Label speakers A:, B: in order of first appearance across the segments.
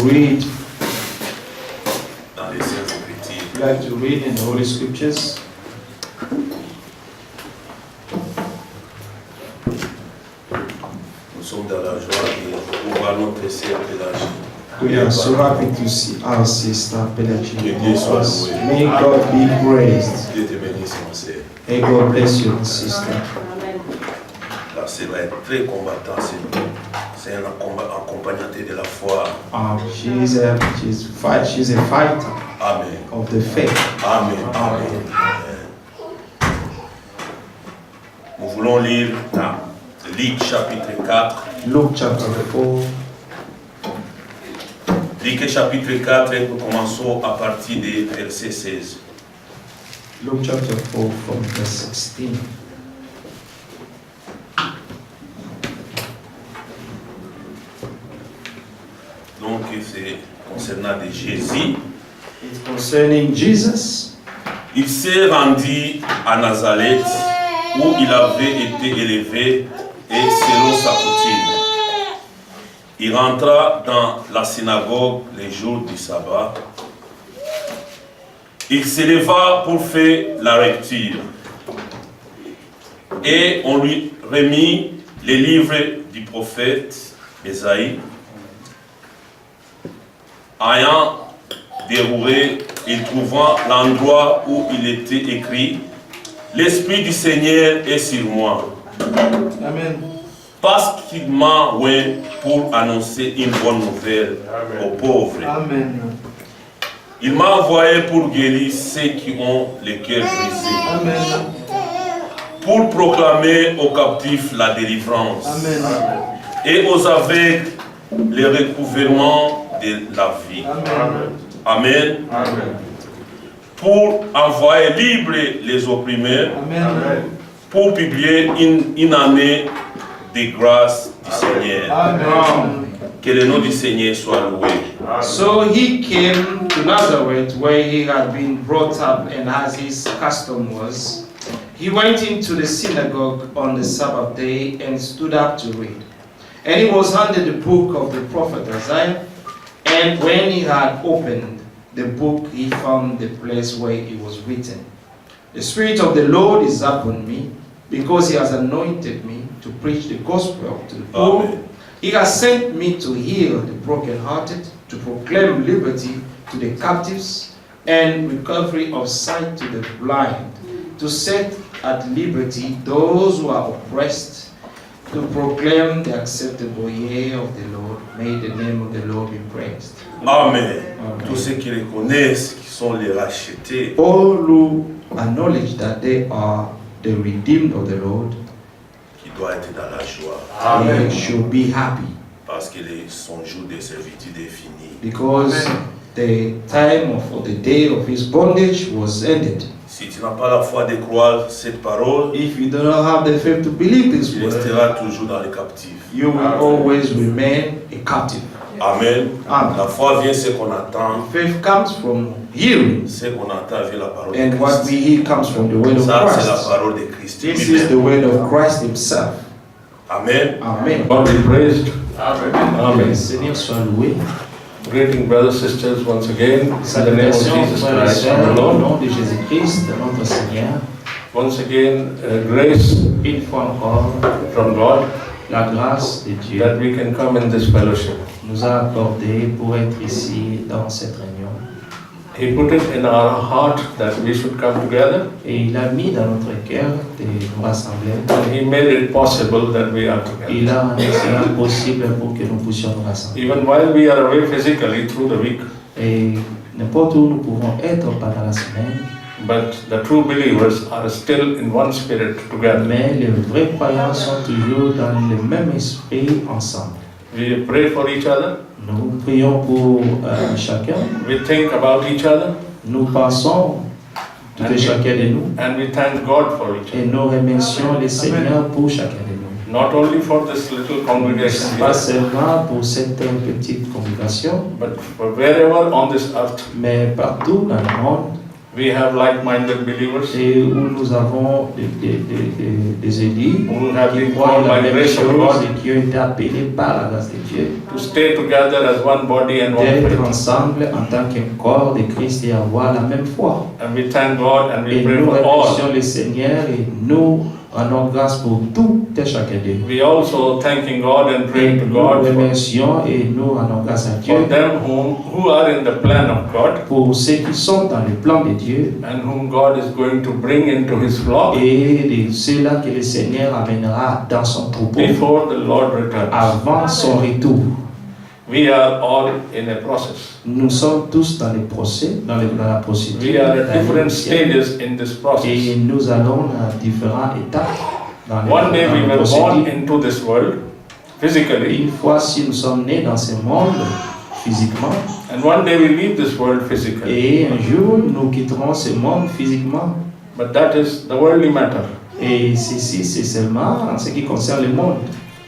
A: Read.
B: Dans les Saintes Écritures.
A: You like to read in the Holy Scriptures?
B: Nous sommes dans la joie de voir notre sœur Pélagie.
A: We are so happy to see our sister Pelagie.
B: Que Dieu soit loué.
A: May God be praised.
B: Dieu te bénisse, mon sœur.
A: May God bless you, sister.
B: La sœur va être très combattant, c'est un accompagnateur de la foi.
A: She's a fighter
B: Amen.
A: of the faith.
B: Amen. Amen. Nous voulons lire dans Luc chapitre 4.
A: Luke chapter 4.
B: Luc chapitre 4, nous commençons à partir du verset 16.
A: Luke chapter 4 from verse 16.
B: Donc c'est concernant de Jésus.
A: It's concerning Jesus.
B: Il s'est rendu à Nazareth où il avait été élevé et selon sa coutume. Il rentra dans la synagogue les jours du sabbat. Il s'éleva pour faire la lecture. Et on lui remit les livres du prophète Ésaïe. Ayant déroulé, il trouva l'endroit où il était écrit « L'Esprit du Seigneur est sur moi. »
A: Amen.
B: Parce qu'il m'a oint pour annoncer une bonne nouvelle aux pauvres.
A: Amen.
B: Il m'a envoyé pour guérir ceux qui ont le cœur brisé.
A: Amen.
B: Pour proclamer aux captifs la délivrance.
A: Amen.
B: Et aux aveugles le recouvrement de la vie.
A: Amen.
B: Amen.
A: Amen.
B: Pour envoyer libre les opprimés.
A: Amen.
B: Pour publier une année de grâce du Seigneur.
A: Amen.
B: Que le nom du Seigneur soit loué.
A: So he came to Nazareth where he had been brought up, and as his custom was, he went into the synagogue on the Sabbath day and stood up to read. And he was handed the book of the prophet Isaiah, and when he had opened the book, he found the place where it was written, "The Spirit of the Lord is upon me, because he has anointed me to preach the gospel to the poor.
B: Amen.
A: He has sent me to heal the brokenhearted, to proclaim liberty to the captives, and recovery of sight to the blind, to set at liberty those who are oppressed, to proclaim the acceptable year of the Lord. May the name of the Lord be praised."
B: Amen.
A: Amen.
B: Tous ceux qui reconnaissent qui sont les rachetés,
A: All who acknowledge that they are the redeemed of the Lord,
B: qui doivent être dans la joie.
A: they should be happy,
B: Parce que son jour de servitude est fini.
A: because the time of the day of his bondage was ended.
B: Si tu n'as pas la foi de croire cette parole,
A: If you do not have the faith to believe this
B: tu
A: word,
B: resteras toujours dans les captifs.
A: you will always remain a captive.
B: Amen.
A: Amen.
B: La foi vient ce qu'on attend.
A: Faith comes from hearing,
B: Ce qu'on entend vient la parole de
A: and what we
B: Christ.
A: hear comes from the word of
B: Ça, c'est la
A: Christ.
B: parole de Christ.
A: This is the word of Christ himself.
B: Amen.
A: Amen.
C: God be praised.
A: Amen. Seigneur soit loué.
C: Greeting brothers and sisters once again in the name of
A: Salutations,
C: Jesus
A: frères et
C: Christ
A: sœurs,
C: our
A: au
C: Lord.
A: nom de Jésus-Christ, notre Seigneur.
C: Once again, grace
A: Une fois encore,
C: from God
A: la grâce de Dieu
C: that we can come in this fellowship.
A: nous a accordé pour être ici dans cette réunion.
C: He put it in our heart that we should come together,
A: Et il a mis dans notre cœur de nous rassembler.
C: and He made it possible that we are together.
A: Il a rendu cela possible pour que nous puissions nous rassembler.
C: Even while we are away physically through the week,
A: Et n'importe où nous pouvons être pendant la semaine,
C: but the true believers are still in one spirit together.
A: mais les vrais croyants sont toujours dans le même esprit ensemble.
C: We pray for each other,
A: Nous prions pour chacun,
C: we think about each other,
A: nous pensons tout et chacun de nous,
C: and we thank God for each
A: et
C: other.
A: nous remercions le Seigneur pour chacun de nous.
C: Not only for this little congregation
A: Pas
C: here,
A: seulement pour cette petite congrégation,
C: but for wherever on this earth
A: mais partout dans le monde,
C: We have like-minded believers
A: et où nous avons des élus
C: who have
A: qui
C: been
A: croient
C: called
A: la
C: by
A: même
C: grace of
A: chose
C: God
A: et qui ont été appelés par la grâce de Dieu
C: to stay together as one body and one
A: d'être
C: faith.
A: ensemble en tant qu'un corps de Christ et avoir la même foi.
C: And we thank God and we
A: Et
C: pray
A: nous
C: for all.
A: remercions le Seigneur et nous rendons grâce pour tout et chacun d'eux.
C: We also thanking God and
A: Et
C: praying to
A: nous
C: God
A: remercions et nous rendons grâce à Dieu
C: for them who are in the plan of God
A: pour ceux qui sont dans le plan de Dieu
C: and whom God is going to bring into His flock
A: et de ceux-là que le Seigneur amènera dans son troupeau
C: before the Lord returns.
A: avant son retour.
C: We are all in a process.
A: Nous sommes tous dans le procès, dans la procédure.
C: We are at
A: dans
C: different
A: le ciel.
C: stages in this process.
A: Et nous allons à différentes étapes dans le
C: One day we
A: dans la
C: were born
A: procédure.
C: into this world physically,
A: Une fois si nous sommes nés dans ce monde physiquement,
C: and one day we leave this world physically.
A: et un jour nous quitterons ce monde physiquement.
C: But that is the worldly matter.
A: Et ceci, c'est seulement en ce qui concerne le monde.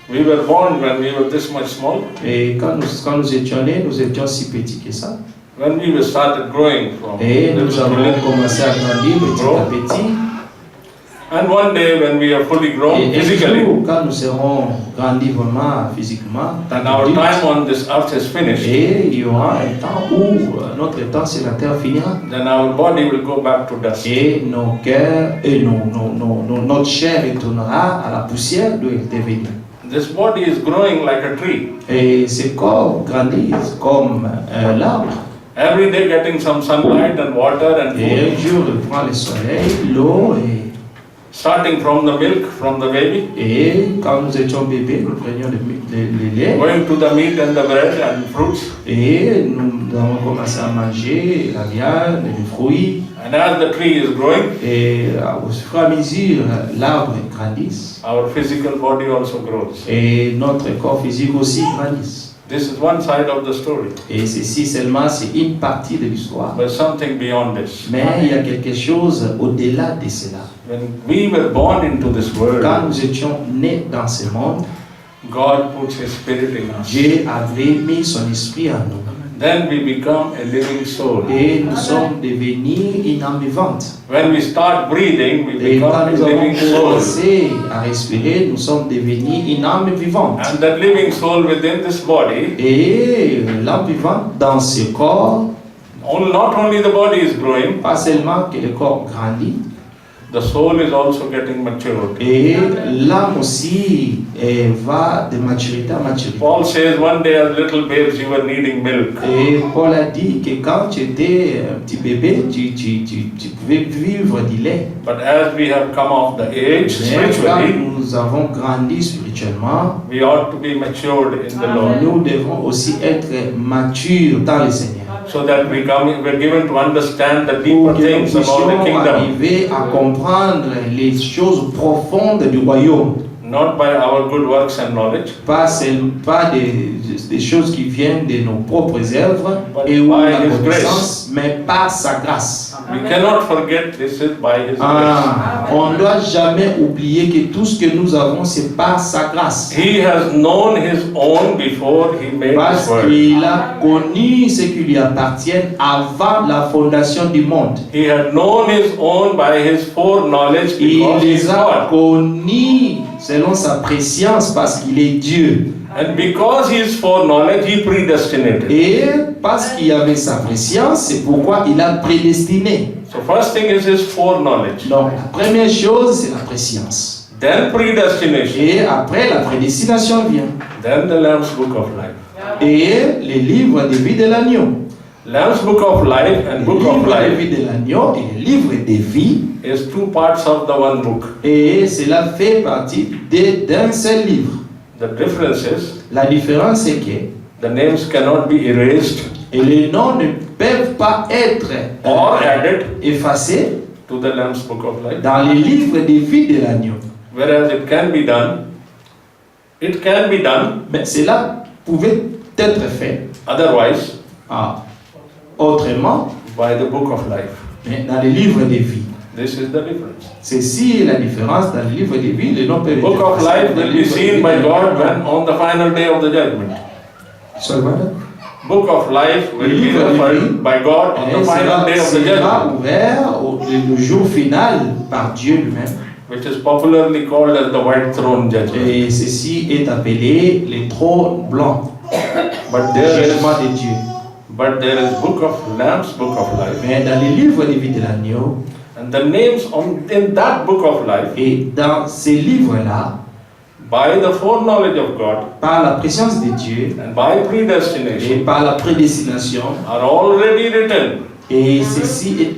C: We were born when we were this much small.
A: Et quand nous étions nés, nous étions si petits que ça.
C: When we were started growing from
A: Et nous
C: little to
A: avons
C: little.
A: commencé à grandir petit à petit.
C: And one day when we are fully grown
A: Et un
C: physically,
A: jour, quand nous serons grandis vraiment physiquement,
C: and our
A: adultes,
C: time on this earth is finished,
A: et il y aura un temps où notre temps sur la terre finira.
C: then our body will go back to dust.
A: Et nos cœurs et notre chair retournera à la poussière d'où il était venu.
C: This body is growing like a tree.
A: Et ce corps grandit comme l'arbre.
C: Every day getting some sunlight and water and
A: Et
C: food.
A: un jour, il prend le soleil, l'eau,
C: Starting from the milk from the baby,
A: et quand nous étions bébés, nous prenions le lait.
C: going to the meat and the bread and fruits.
A: Et nous avons commencé à manger la viande, les fruits.
C: And as the tree is growing,
A: Et au fur et à mesure, l'arbre grandit.
C: our physical body also grows.
A: Et notre corps physique aussi grandit.
C: This is one side of the story.
A: Et ceci seulement, c'est une partie de l'histoire.
C: But something beyond this.
A: Mais il y a quelque chose au-delà de cela.
C: When we were born into this world,
A: Quand nous étions nés dans ce monde,
C: God puts His Spirit in us.
A: Dieu avait mis son esprit en nous.
C: Then we become a living soul.
A: Et nous sommes devenus une âme vivante.
C: When we start breathing, we
A: Et
C: become
A: quand
C: a
A: nous avons
C: living soul.
A: commencé à respirer, nous sommes devenus une âme vivante.
C: And that living soul within this body,
A: Et l'âme vivante dans ce corps,
C: not only the body is growing,
A: pas seulement que le corps grandit,
C: the soul is also getting matured.
A: et l'âme aussi va de maturité à maturité.
C: Paul says one day as little babes you were needing milk.
A: Et Paul a dit que quand tu étais un petit bébé, tu pouvais vivre du lait.
C: But as we have come of the age
A: Mais quand
C: spiritually,
A: nous avons grandi spirituellement,
C: we ought to be matured in the Lord.
A: nous devons aussi être matures dans le Seigneur.
C: So that we're given to understand the
A: Pour
C: deeper
A: que nous
C: things about the
A: puissions
C: kingdom,
A: arriver à comprendre les choses profondes du royaume.
C: not by our good works and knowledge,
A: Pas des choses qui viennent de nos propres œuvres
C: But
A: et ou
C: by
A: la
C: His
A: connaissance, mais par sa grâce.
C: we cannot forget this is by His grace.
A: On ne doit jamais oublier que tout ce que nous avons, c'est par sa grâce.
C: He has known His own before He made
A: Parce
C: this world.
A: qu'il a connu ce qui lui appartient avant la fondation du monde.
C: He had known His own by His foreknowledge
A: Il
C: because He is
A: les a
C: God.
A: connus selon sa préscience parce qu'il est Dieu.
C: And because He is foreknowledge, He predestinated.
A: Et parce qu'il avait sa préscience, c'est pourquoi il a prédestiné.
C: So first thing is His foreknowledge.
A: Donc la première chose, c'est la préscience.
C: Then predestination.
A: Et après, la prédestination vient.
C: Then the Lamb's Book of Life.
A: Et les livres de vie de l'agneau.
C: Lamb's Book of Life and
A: Le
C: Book
A: livre
C: of
A: de
C: Life
A: vie de l'agneau et le livre de vie.
C: is two parts of the one book.
A: Et cela fait partie d'un seul livre.
C: The difference is
A: La différence est que
C: the names cannot be erased
A: et les noms ne peuvent pas être
C: or added
A: effacés
C: to the Lamb's Book of Life.
A: dans les livres de vie de l'agneau.
C: Whereas it can be done
A: Mais cela pouvait être fait
C: otherwise
A: autrement,
C: by the Book of Life.
A: mais dans les livres de vie.
C: This is the difference.
A: Ceci est la différence dans les livres de vie. Les noms peuvent
C: The Book
A: être
C: of
A: effacés
C: Life
A: dans les
C: will be
A: livres de
C: seen
A: vie.
C: by God when on the final day of the judgment.
A: Sorry, what?
C: book of life will be opened by God on the final day of the
A: sera
C: judgment,
A: ouvert le jour final par Dieu lui-même.
C: which is popularly called as the white throne judgment.
A: Et ceci est appelé les trônes blancs,
C: But
A: le
C: there
A: jugement
C: is,
A: de Dieu.
C: but there is book of Lamb's book of life,
A: Mais dans les livres de vie de l'agneau,
C: and the names in that book of life,
A: et dans ces livres-là,
C: by the foreknowledge of God
A: par la présence de Dieu
C: and by
A: et
C: predestination,
A: par la prédestination,
C: are already written.
A: et ceci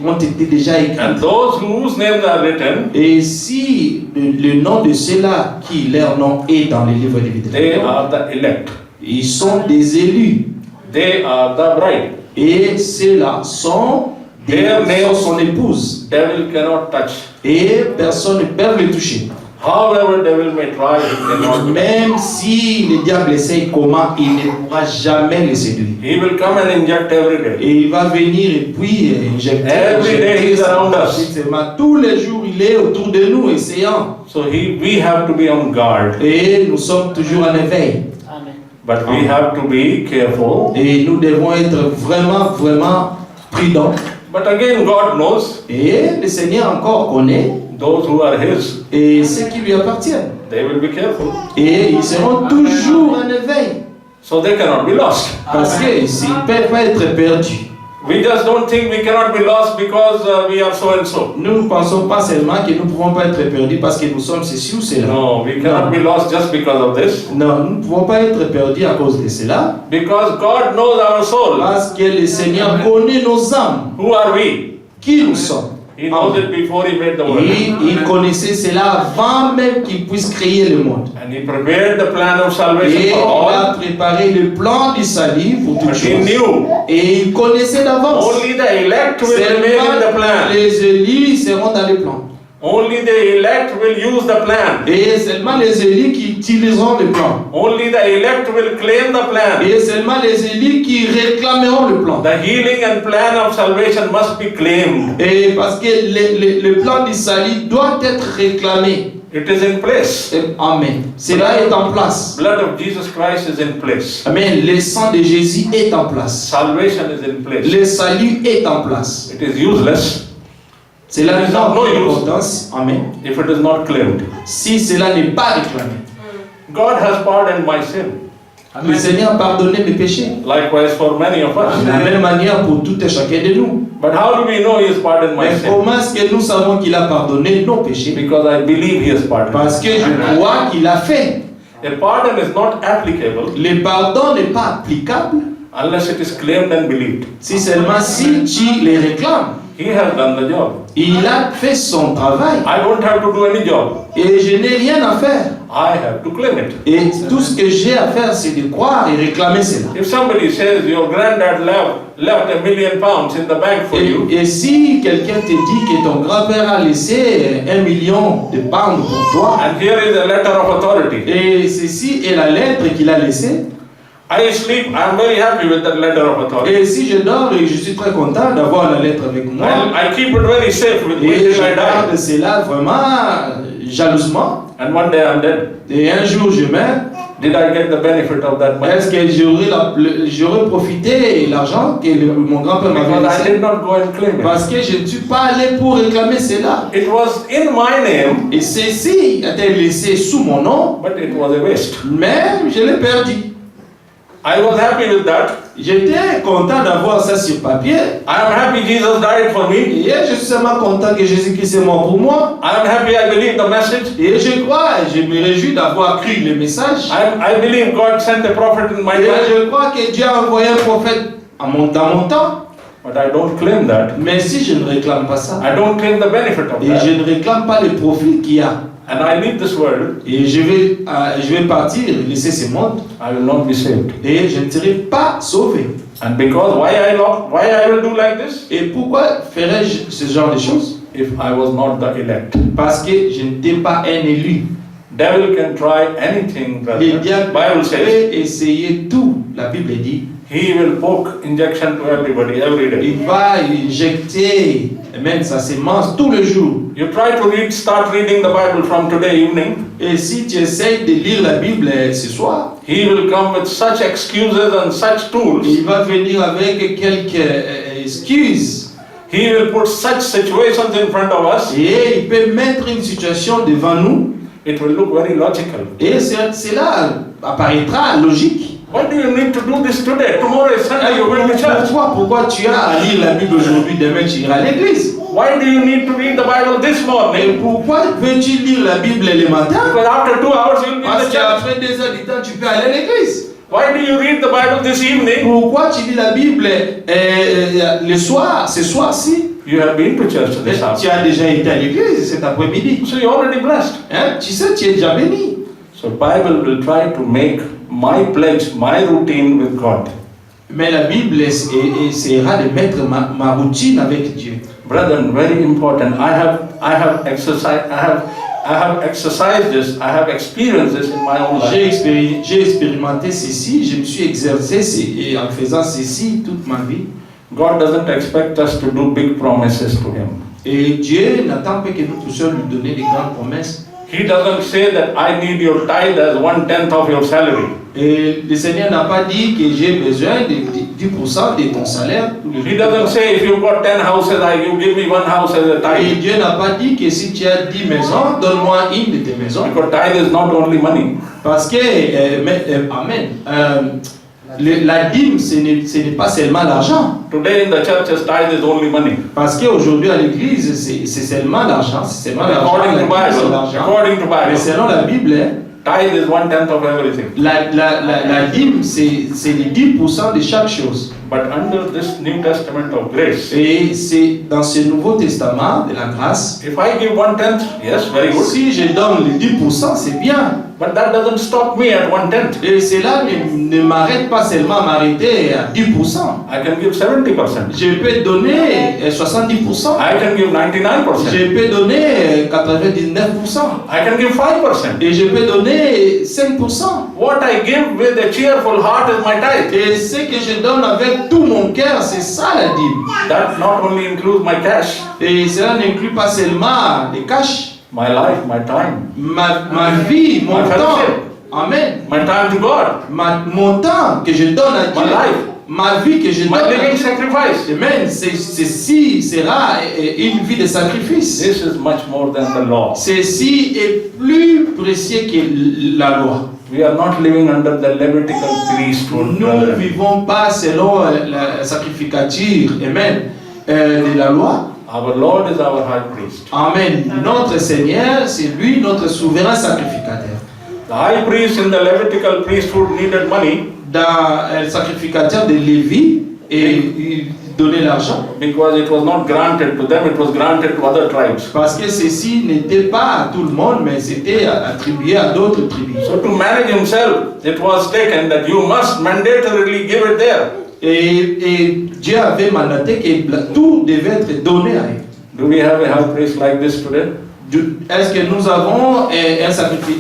A: ont été déjà écrits.
C: And those whose names are written,
A: Et si le nom de ceux-là qui leur nom est dans les livres de vie de
C: they
A: l'agneau,
C: are the elect.
A: ils sont des élus.
C: They are the bride.
A: Et ceux-là sont son épouse.
C: Devil cannot touch.
A: Et personne ne peut le toucher.
C: However devil may try, he cannot.
A: Même si le diable essaye comment, il ne pourra jamais le séduire.
C: He will come and inject every day.
A: Et il va venir et puis injecter.
C: Every day he is around us.
A: Tous les jours, il est autour de nous, essayant.
C: So we have to be on guard.
A: Et nous sommes toujours en éveil.
C: But we have to be careful.
A: Et nous devons être vraiment prudents.
C: But again, God knows
A: Et le Seigneur encore connaît
C: those who are His.
A: et ceux qui lui appartiennent.
C: They will be careful.
A: Et ils seront toujours en éveil.
C: So they cannot be lost.
A: Parce qu'ils ne peuvent pas être perdus.
C: We just don't think we cannot be lost because we are so and so.
A: Nous ne pensons pas seulement que nous ne pouvons pas être perdus parce que nous sommes ceci ou cela.
C: No, we cannot be lost just because of this.
A: Non, nous ne pouvons pas être perdus à cause de cela.
C: Because God knows our soul.
A: Parce que le Seigneur connaît nos âmes.
C: Who are we?
A: Qui nous sommes.
C: He knows it before He made the world.
A: Il connaissait cela avant même qu'il puisse créer le monde.
C: And He prepared the plan of
A: Et
C: salvation
A: il
C: for all.
A: a préparé le plan du salut pour toutes
C: But He
A: choses.
C: knew
A: Et il connaissait d'avance.
C: only the elect will remain in the
A: Seulement
C: plan.
A: les élus seront dans le plan.
C: Only the elect will use the plan.
A: Et seulement les élus qui utiliseront le plan.
C: Only the elect will claim the plan.
A: Et seulement les élus qui réclameront le plan.
C: The healing and plan of salvation must be claimed.
A: Et parce que le plan du salut doit être réclamé.
C: It is in place.
A: Amen. Cela est en place.
C: Blood of Jesus Christ is in place.
A: Amen. Le sang de Jésus est en place.
C: Salvation is in place.
A: Le salut est en place.
C: It is useless
A: Cela
C: It is
A: n'a
C: of no
A: aucune
C: use.
A: importance. Amen.
C: if it is not claimed.
A: Si cela n'est pas réclamé.
C: God has pardoned my sin.
A: Le Seigneur a pardonné mes péchés.
C: Likewise for many of us.
A: De la même manière pour tout et chacun de nous.
C: But how do we know He has pardoned my
A: Mais
C: sin?
A: comment est-ce que nous savons qu'il a pardonné nos péchés?
C: Because I believe He has pardoned.
A: Parce que je crois qu'il a fait.
C: A pardon is not applicable
A: Le pardon n'est pas applicable
C: unless it is claimed and believed.
A: si seulement si tu les réclames.
C: He has done the job.
A: Il a fait son travail.
C: I don't have to do any job.
A: Et je n'ai rien à faire.
C: I have to claim it.
A: Et tout ce que j'ai à faire, c'est de croire et réclamer cela.
C: If somebody says your granddad left £1 million in the bank for you,
A: Et si quelqu'un te dit que ton grand-père a laissé 1 million de pounds pour toi,
C: and here is a letter of authority,
A: et ceci est la lettre qu'il a laissée,
C: I sleep, I am very happy with that letter of authority.
A: et si je dors, et je suis très content d'avoir la lettre avec moi,
C: I keep it very safe with me
A: et
C: till
A: je
C: I
A: garde
C: die.
A: cela vraiment jalousement,
C: And one day I'm dead.
A: et un jour je meurs,
C: Did I get the benefit of that money?
A: est-ce que j'aurais profité de l'argent que mon grand-père m'avait
C: Because I
A: laissé?
C: did not go and claim it.
A: Parce que je ne suis pas allé pour réclamer cela.
C: It was in my name,
A: Et ceci a été laissé sous mon nom,
C: but it was a waste.
A: mais je l'ai perdu.
C: I was happy with that.
A: J'étais content d'avoir ça sur papier.
C: I am happy Jesus died for me.
A: Et je suis seulement content que Jésus-Christ est mort pour moi.
C: I am happy I believe the message.
A: Et je crois, je me réjouis d'avoir cru le message.
C: I believe God sent a prophet in my
A: Et
C: life.
A: je crois que Dieu a envoyé un prophète dans mon temps.
C: But I don't claim that.
A: Mais si je ne réclame pas ça,
C: I don't claim the benefit of
A: et
C: that.
A: je ne réclame pas le profit qu'il y a,
C: And I leave this world,
A: et je vais partir et laisser ce monde,
C: I will not be saved.
A: et je ne serai pas sauvé.
C: And because why I will do like this?
A: Et pourquoi ferais-je ce genre de choses?
C: If I was not the elect.
A: Parce que je n'étais pas un élu.
C: Devil can try anything, brother.
A: Le diable
C: Bible says,
A: peut essayer tout. La Bible dit,
C: he will poke injection to everybody every day.
A: Il va injecter même sa sémence tous les jours.
C: You try to start reading the Bible from today evening.
A: Et si tu essayes de lire la Bible ce soir,
C: He will come with such excuses and such tools.
A: il va venir avec quelques excuses.
C: He will put such situations in front of us.
A: Et il peut mettre une situation devant nous.
C: It will look very logical.
A: Et cela apparaîtra logique.
C: Why do you need to do this today? Tomorrow is Sunday, you're going to church.
A: Pourquoi tu as à lire la Bible aujourd'hui, demain tu iras à l'église?
C: Why do you need to read the Bible this
A: Et
C: morning?
A: pourquoi veux-tu lire la Bible le matin?
C: Because after 2 hours you'll be in
A: Parce
C: the church.
A: qu'après 2 heures du temps, tu peux aller à l'église.
C: Why do you read the Bible this evening?
A: Pourquoi tu lis la Bible le soir, ce soir-ci?
C: You have been to church this hour.
A: Tu as déjà été à l'église cet après-midi.
C: So you're already blessed.
A: Hein? Tu sais, tu es déjà béni.
C: So Bible will try to make my pledge, my routine with God.
A: Mais la Bible essaiera de mettre ma routine avec Dieu.
C: Brethren, very important. I have exercised this. I have experienced this in my own life.
A: J'ai expérimenté ceci, je me suis exercé et en faisant ceci toute ma vie.
C: God doesn't expect us to do big promises to Him.
A: Et Dieu n'attend pas que nous puissions lui donner des grandes promesses.
C: He doesn't say that I need your tithe as 1/10 of your salary.
A: Et le Seigneur n'a pas dit que j'ai besoin de 10% de ton salaire.
C: He doesn't say if you've got 10 houses, you give me 1 house as a
A: Et
C: tithe.
A: Dieu n'a pas dit que si tu as 10 maisons, donne-moi une de tes maisons.
C: Because tithe is not only money.
A: Parce que, amen, la dîme, ce n'est pas seulement l'argent.
C: Today in the churches, tithe is only money.
A: Parce qu'aujourd'hui à l'église, c'est seulement l'argent. C'est seulement l'argent.
C: According to
A: La dîme, c'est
C: Bible,
A: l'argent.
C: according to
A: Mais
C: Bible,
A: selon la Bible,
C: tithe is 1/10 of everything.
A: la dîme, c'est les 10% de chaque chose.
C: But under this New Testament of grace,
A: Et c'est dans ce Nouveau Testament de la grâce.
C: if I give 1/10, yes, very good.
A: Si je donne les 10%, c'est bien.
C: But that doesn't stop me at 1/10.
A: Et cela ne m'arrête pas seulement à m'arrêter à 10%.
C: I can give 70%.
A: Je peux donner 70%.
C: I can give 99%.
A: Je peux donner 99%.
C: I can give 5%.
A: Et je peux donner 5%.
C: What I give with a cheerful heart is my tithe.
A: Et ce que je donne avec tout mon cœur, c'est ça la dîme.
C: That not only includes my cash,
A: Et cela n'inclut pas seulement les cash,
C: my life, my time,
A: ma vie, mon
C: My
A: temps.
C: fellowship.
A: Amen.
C: my time to God,
A: Mon temps que je donne à Dieu.
C: My life.
A: Ma vie que je
C: my
A: donne à
C: living
A: Dieu.
C: sacrifice.
A: Amen. Ceci sera une vie de sacrifice.
C: This is much more than the law.
A: Ceci est plus précieux que la loi.
C: We are not living under the Levitical priesthood.
A: Nous ne
C: brethren.
A: vivons pas selon la sacrificature, amen, de la loi.
C: Our Lord is our high priest.
A: Amen. Notre Seigneur, c'est lui notre souverain sacrificateur.
C: The high priest in the Levitical priesthood needed money
A: Dans le sacrificateur de Lévi, et il donnait l'argent
C: because it was not granted to them, it was granted to other tribes.
A: parce que ceci n'était pas à tout le monde, mais c'était attribué à d'autres tribus.
C: So to manage himself, it was taken that you must mandatorily give it there.
A: Et Dieu avait mandaté que tout devait être donné à eux.
C: Do we have a high priest like this today?
A: Est-ce que nous avons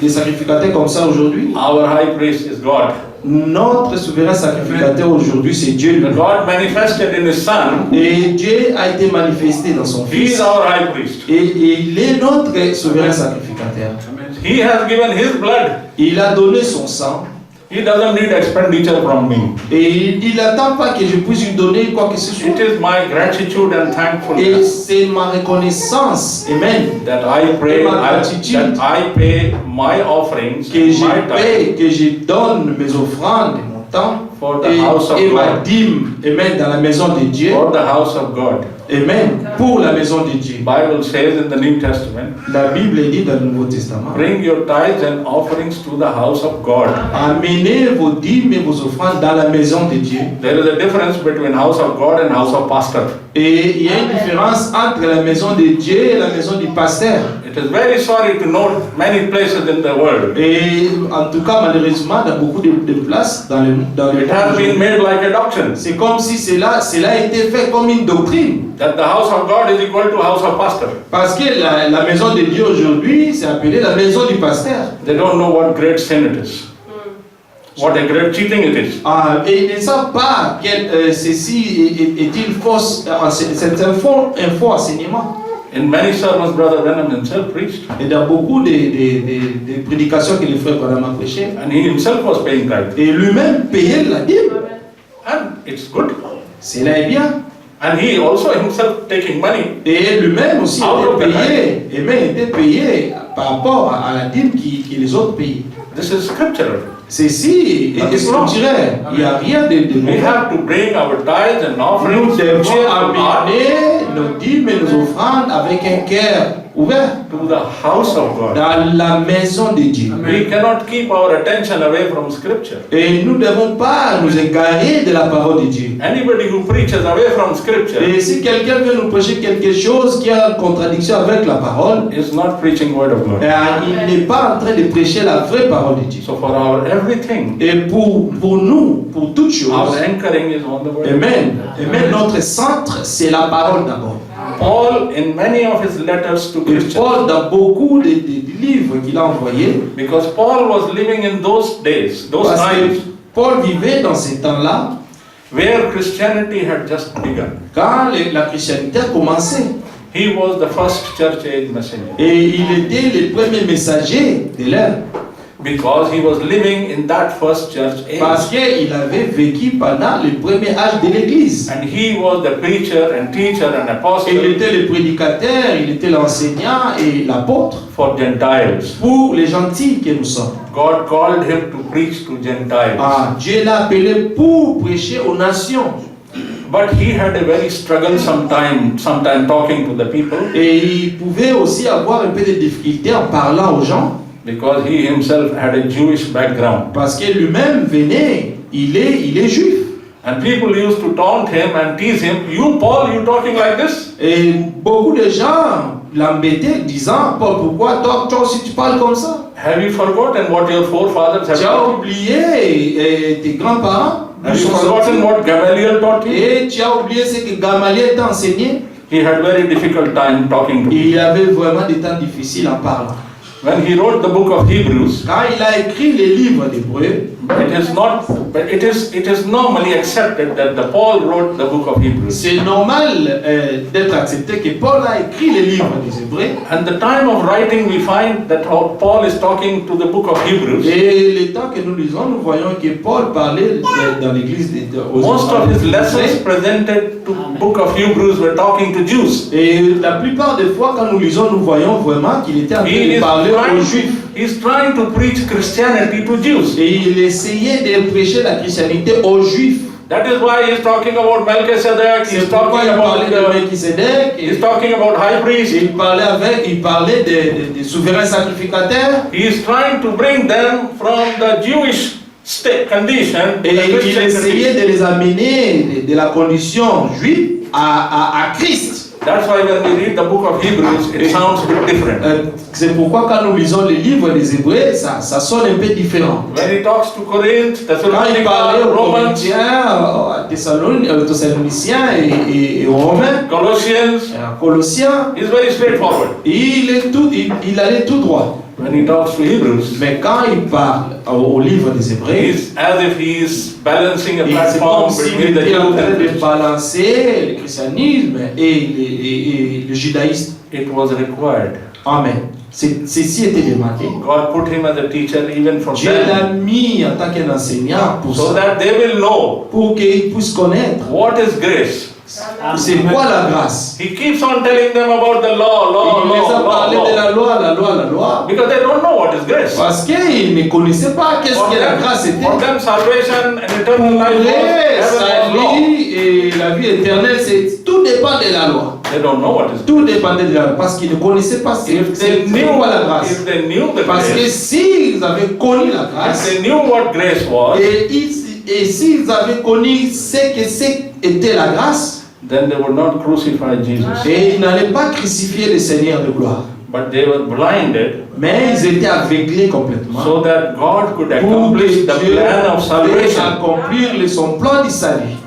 A: des sacrificateurs comme ça aujourd'hui?
C: Our high priest is God.
A: Notre souverain sacrificateur aujourd'hui, c'est Dieu lui-même.
C: God manifested in His Son.
A: Et Dieu a été manifesté dans son
C: He is
A: Fils.
C: our high priest.
A: Et il est notre souverain sacrificateur.
C: He has given His blood.
A: Il a donné son sang.
C: He doesn't need expenditure from me.
A: Et il n'attend pas que je puisse lui donner quoi que ce soit.
C: It is my gratitude and
A: Et
C: thankfulness
A: c'est ma reconnaissance, amen,
C: that I pray,
A: Ma gratitude.
C: that I pay my offerings,
A: que je
C: my time
A: paie, que je donne mes offrandes, mon temps,
C: For the house of
A: et ma
C: God.
A: dîme, amen, dans la maison de Dieu,
C: for the house of God.
A: amen, pour la maison de Dieu.
C: Bible says in the New Testament,
A: La Bible dit dans le Nouveau Testament,
C: bring your tithes and offerings to the house of God.
A: amenez vos dîmes et vos offrandes dans la maison de Dieu.
C: There is a difference between house of God and house of pastor.
A: Et il y a une différence entre la maison de Dieu et la maison du pasteur.
C: It is very sorry to note many places in the world.
A: Et en tout cas, malheureusement, dans beaucoup de places dans le
C: It has been
A: monde,
C: made like a doctrine
A: c'est comme si cela a été fait comme une doctrine.
C: that the house of God is equal to house of pastor.
A: Parce que la maison de Dieu aujourd'hui, c'est appelé la maison du pasteur.
C: They don't know what great sin it is. What a great cheating it is.
A: Et ils ne savent pas que ceci est-il fausse, c'est un faux enseignement.
C: In many sermons, Brother Branham himself preached,
A: Et dans beaucoup de prédications que le frère Branham a prêché,
C: and he himself was paying tithe.
A: et lui-même payait la dîme.
C: And it's good.
A: Cela est bien.
C: And he also himself taking money.
A: Et lui-même aussi était payé, et même était payé par rapport à la dîme que les autres payaient.
C: This is scriptural.
A: Ceci est scripturaire. Il n'y a rien de
C: We
A: mauvais.
C: have to bring our tithes and offerings
A: Nous
C: to
A: devons
C: cheerful heart
A: amener nos dîmes et nos offrandes avec un cœur ouvert
C: to the house of God.
A: dans la maison de Dieu.
C: We cannot keep our attention away from scripture.
A: Et nous ne devons pas nous égarer de la parole de Dieu.
C: Anybody who preaches away from scripture
A: Et si quelqu'un veut nous prêcher quelque chose qui est en contradiction avec la parole,
C: is not preaching word of God.
A: il n'est pas en train de prêcher la vraie parole de Dieu.
C: So for our everything,
A: Et pour nous, pour toutes choses,
C: our anchoring is on the word.
A: Amen. Amen. Notre centre, c'est la parole d'abord.
C: Paul, in many of his letters to
A: Et
C: Christians,
A: Paul, dans beaucoup de livres qu'il a envoyés,
C: because Paul was living in those days, those
A: parce que
C: times,
A: Paul vivait dans ces temps-là,
C: where Christianity had just begun.
A: quand la christianité a commencé.
C: He was the first church age messenger.
A: Et il était le premier messager de l'ère.
C: Because he was living in that first church age.
A: Parce qu'il avait vécu pendant le premier âge de l'Église.
C: And he was the preacher and teacher and
A: Il
C: apostle
A: était le prédicateur, il était l'enseignant et l'apôtre
C: for Gentiles.
A: pour les gentils que nous sommes.
C: God called him to preach to Gentiles.
A: Dieu l'a appelé pour prêcher aux nations.
C: But he had a very struggle sometime talking to the people,
A: Et il pouvait aussi avoir un peu de difficulté en parlant aux gens.
C: because he himself had a Jewish background.
A: Parce que lui-même venait, il est juif.
C: And people used to taunt him and tease him. You, Paul, you talking like this?
A: Et beaucoup de gens l'embêtaient disant, Paul, pourquoi toi aussi tu parles comme ça?
C: Have you forgotten what your forefathers have
A: Tu as
C: taught you?
A: oublié tes grands-parents?
C: Have you forgotten what Gamaliel taught you?
A: Et tu as oublié ce que Gamaliel t'a enseigné?
C: He had very difficult time talking to people.
A: Il avait vraiment des temps difficiles en parlant.
C: When he wrote the book of Hebrews,
A: Quand il a écrit les livres d'Hébreux,
C: it is normally accepted that the Paul wrote the book of Hebrews.
A: c'est normal d'être accepté que Paul a écrit les livres des Hébreux.
C: And the time of writing, we find that Paul is talking to the book of Hebrews.
A: Et le temps que nous lisons, nous voyons que Paul parlait dans l'église aux
C: Most of his lessons presented to book of Hebrews were talking to Jews.
A: Et la plupart des fois, quand nous lisons, nous voyons vraiment qu'il était en train de parler aux Juifs.
C: He's trying to preach Christianity to Jews.
A: Et il essayait de prêcher la christianité aux Juifs.
C: That is why he's talking about Melchizedek.
A: C'est pourquoi il parlait de Melchisedec.
C: He's talking about high priest.
A: Il parlait des souverains sacrificateurs.
C: He is trying to bring them from the Jewish state condition to
A: Et
C: the
A: il
C: Christian
A: essayait
C: condition.
A: de les amener de la condition juive à Christ.
C: That's why when we read the book of Hebrews, it sounds a bit different.
A: C'est pourquoi quand nous lisons les livres des Hébreux, ça sonne un peu différent.
C: When he talks to Corinth,
A: Quand il parlait
C: Thessalonica,
A: aux
C: Romans,
A: Corinthiens, aux Thessaloniciens et aux Romains,
C: Colossians,
A: aux Colossiens,
C: he's very straightforward.
A: il allait tout droit.
C: When he talks to Hebrews,
A: Mais quand il parle au livre des Hébreux,
C: it's as if he is balancing a
A: c'est comme
C: platform
A: s'il
C: between the
A: était en
C: Jews
A: train
C: and
A: de
C: Christians.
A: balancer le christianisme et le judaïsme.
C: It was required.
A: Amen. Ceci était demandé.
C: God put him as a teacher even for
A: Dieu
C: them,
A: l'a mis en tant qu'enseignant pour
C: so
A: ça,
C: that they will know
A: pour qu'ils puissent connaître
C: what is grace.
A: c'est quoi la grâce.
C: He keeps on telling them about the law,
A: Il les a parlé de la loi,
C: because they don't know what is grace.
A: parce qu'ils ne connaissaient pas qu'est-ce que la grâce était.
C: For them, salvation and eternal life was heaven was law.
A: Salut et la vie éternelle, tout dépend de la loi.
C: They don't know what is grace.
A: Tout dépendait de la loi, parce qu'ils ne connaissaient pas c'est quoi la grâce.
C: If they knew the
A: Parce que
C: grace,
A: s'ils avaient connu la
C: if
A: grâce,
C: they knew what grace was,
A: et s'ils avaient connu ce que était la grâce,
C: then they would not crucify Jesus.
A: et ils n'allaient pas crucifier le Seigneur de gloire.
C: But they were blinded
A: Mais ils étaient aveuglés complètement
C: so that God could
A: pour que
C: accomplish the
A: Dieu
C: plan of
A: puisse
C: salvation.
A: accomplir son plan de salut.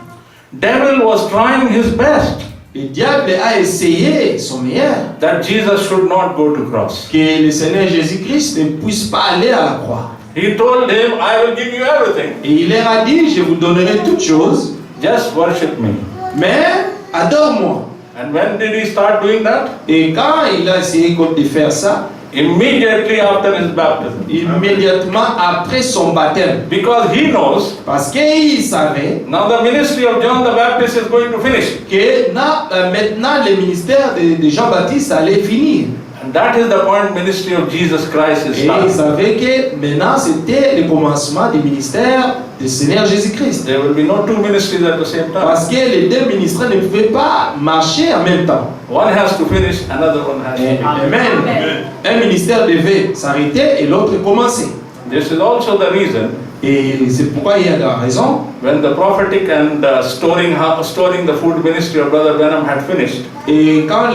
C: Devil was trying his best
A: Le diable a essayé son meilleur
C: that Jesus should not go to cross.
A: que le Seigneur Jésus-Christ ne puisse pas aller à la croix.
C: He told him, I will give you everything.
A: Et il leur a dit, je vous donnerai toutes choses,
C: Just worship me.
A: mais adore-moi.
C: And when did he start doing that?
A: Et quand il a essayé de faire ça,
C: Immediately after his baptism.
A: immédiatement après son baptême,
C: Because he knows
A: parce qu'il savait
C: now the ministry of John the Baptist is going to finish.
A: que maintenant le ministère de Jean-Baptiste allait finir.
C: And that is the point ministry of Jesus Christ is
A: Et il
C: starting.
A: savait que maintenant c'était le commencement du ministère du Seigneur Jésus-Christ.
C: There will be no two ministries at the same time.
A: Parce que les deux ministères ne pouvaient pas marcher en même temps.
C: One has to finish, another one has to begin.
A: Amen. Un ministère devait s'arrêter et l'autre commencer.
C: This is also the reason
A: Et c'est pourquoi il y a la raison.
C: when the prophetic and storing the food ministry of Brother Branham had finished,
A: Et quand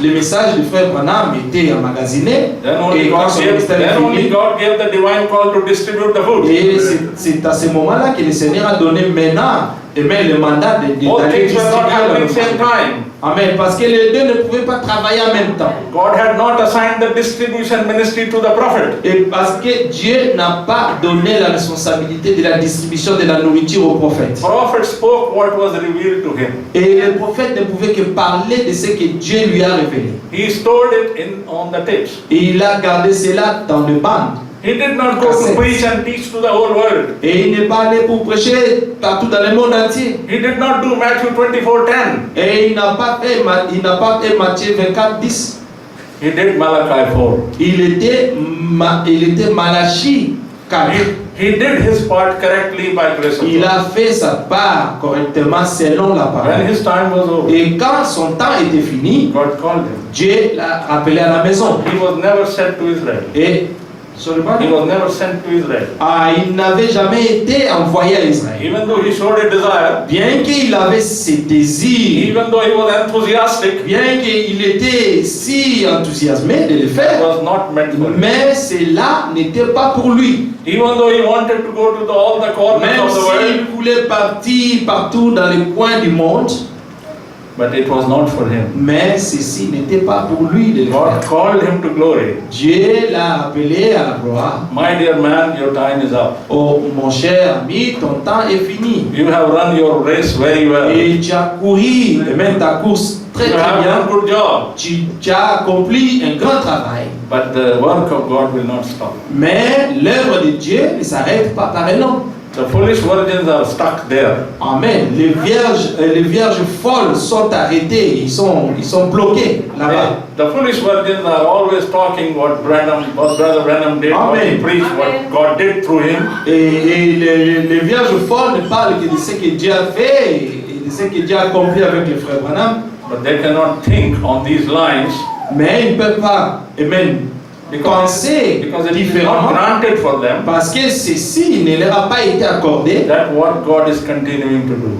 A: le message du frère Branham était emmagasiné,
C: then only
A: et quand son ministère est fini,
C: God gave the divine call to distribute the food.
A: et c'est à ce moment-là que le Seigneur a donné maintenant le mandat
C: Both
A: d'aller
C: things were not
A: distribuer
C: happening at the
A: la
C: same time.
A: Amen. Parce que les deux ne pouvaient pas travailler en même temps.
C: God had not assigned the distribution ministry to the prophet.
A: Et parce que Dieu n'a pas donné la responsabilité de la distribution de la nourriture au prophète.
C: Prophet spoke what was revealed to him.
A: Et le prophète ne pouvait que parler de ce que Dieu lui a révélé.
C: He stored it on the tapes.
A: Et il a gardé cela dans le bandes.
C: He did not go to preach and teach to the whole world.
A: Et il n'est pas allé pour prêcher partout dans le monde entier.
C: He did not do Matthew 24:10.
A: Et il n'a pas fait Matthieu 24:10.
C: He did Malachi 4.
A: Il était Malachie 4.
C: He did his part correctly by grace of
A: Il
C: God.
A: a fait sa part correctement selon la
C: When
A: parole.
C: his time was over,
A: Et quand son temps était fini,
C: God called him.
A: Dieu l'a rappelé à la maison.
C: He was never sent to Israel.
A: Et sur le banc,
C: He was never sent to Israel.
A: il n'avait jamais été envoyé à Israël.
C: Even though he showed a desire,
A: Bien qu'il avait ses désirs,
C: even though he was enthusiastic,
A: bien qu'il était si enthousiasmé de le
C: it
A: faire,
C: was not meant for him.
A: mais cela n'était pas pour lui.
C: Even though he wanted to go to all the corners
A: Même
C: of the world,
A: s'il voulait partir partout dans les coins du monde,
C: but it was not for him.
A: mais ceci n'était pas pour lui de le
C: God
A: faire.
C: called him to glory.
A: Dieu l'a appelé à la gloire.
C: My dear man, your time is up.
A: Oh mon cher ami, ton temps est fini.
C: You have run your race very well.
A: Et tu as couru, et même ta course très
C: You
A: très
C: have done a
A: bien.
C: good job.
A: Tu as accompli un grand travail.
C: But the work of God will not stop.
A: Mais l'œuvre de Dieu ne s'arrête pas par un homme.
C: The foolish virgins are stuck there.
A: Amen. Les vierges folles sont arrêtées, ils sont bloqués là-bas.
C: The foolish virgins are always talking what Brother Branham did, what he
A: Amen.
C: preached, what God did through him.
A: Et les vierges folles ne parlent que de ce que Dieu a fait et de ce que Dieu a accompli avec le frère Branham,
C: But they cannot think on these lines
A: mais ils ne peuvent pas, amen, penser
C: because it is not
A: différemment
C: granted for them
A: parce que ceci ne leur a pas été accordé.
C: that what God is continuing to do.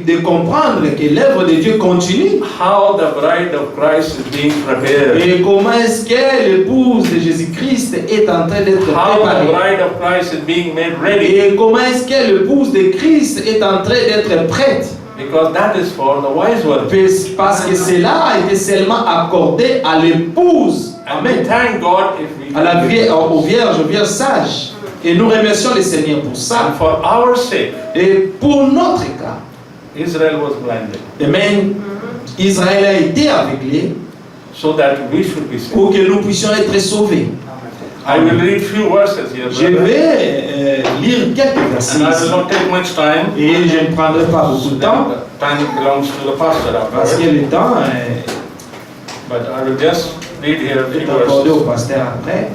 A: De comprendre que l'œuvre de Dieu continue.
C: How the bride of Christ is being prepared.
A: Et comment est-ce que l'épouse de Jésus-Christ est en train d'être
C: How the
A: préparée?
C: bride of Christ is being made ready.
A: Et comment est-ce que l'épouse de Christ est en train d'être prête?
C: Because that is for the wise virgin.
A: Parce que cela a été seulement accordé à l'épouse.
C: And we
A: Amen.
C: thank God if we
A: À la aux vierges sages. Et nous remercions le Seigneur pour ça.
C: and for our sake,
A: Et pour notre cas,
C: Israel was blinded
A: amen, Israël a été aveuglé
C: so that we should be saved.
A: pour que nous puissions être sauvés.
C: I will read few verses here,
A: Je
C: brother.
A: vais lire quelques versets
C: And I will
A: ici.
C: not take much time.
A: Et je ne prendrai pas beaucoup de temps
C: Time belongs to the pastor
A: parce que
C: afterwards.
A: le temps
C: But I will just read here a few
A: est accordé au
C: verses.
A: pasteur après.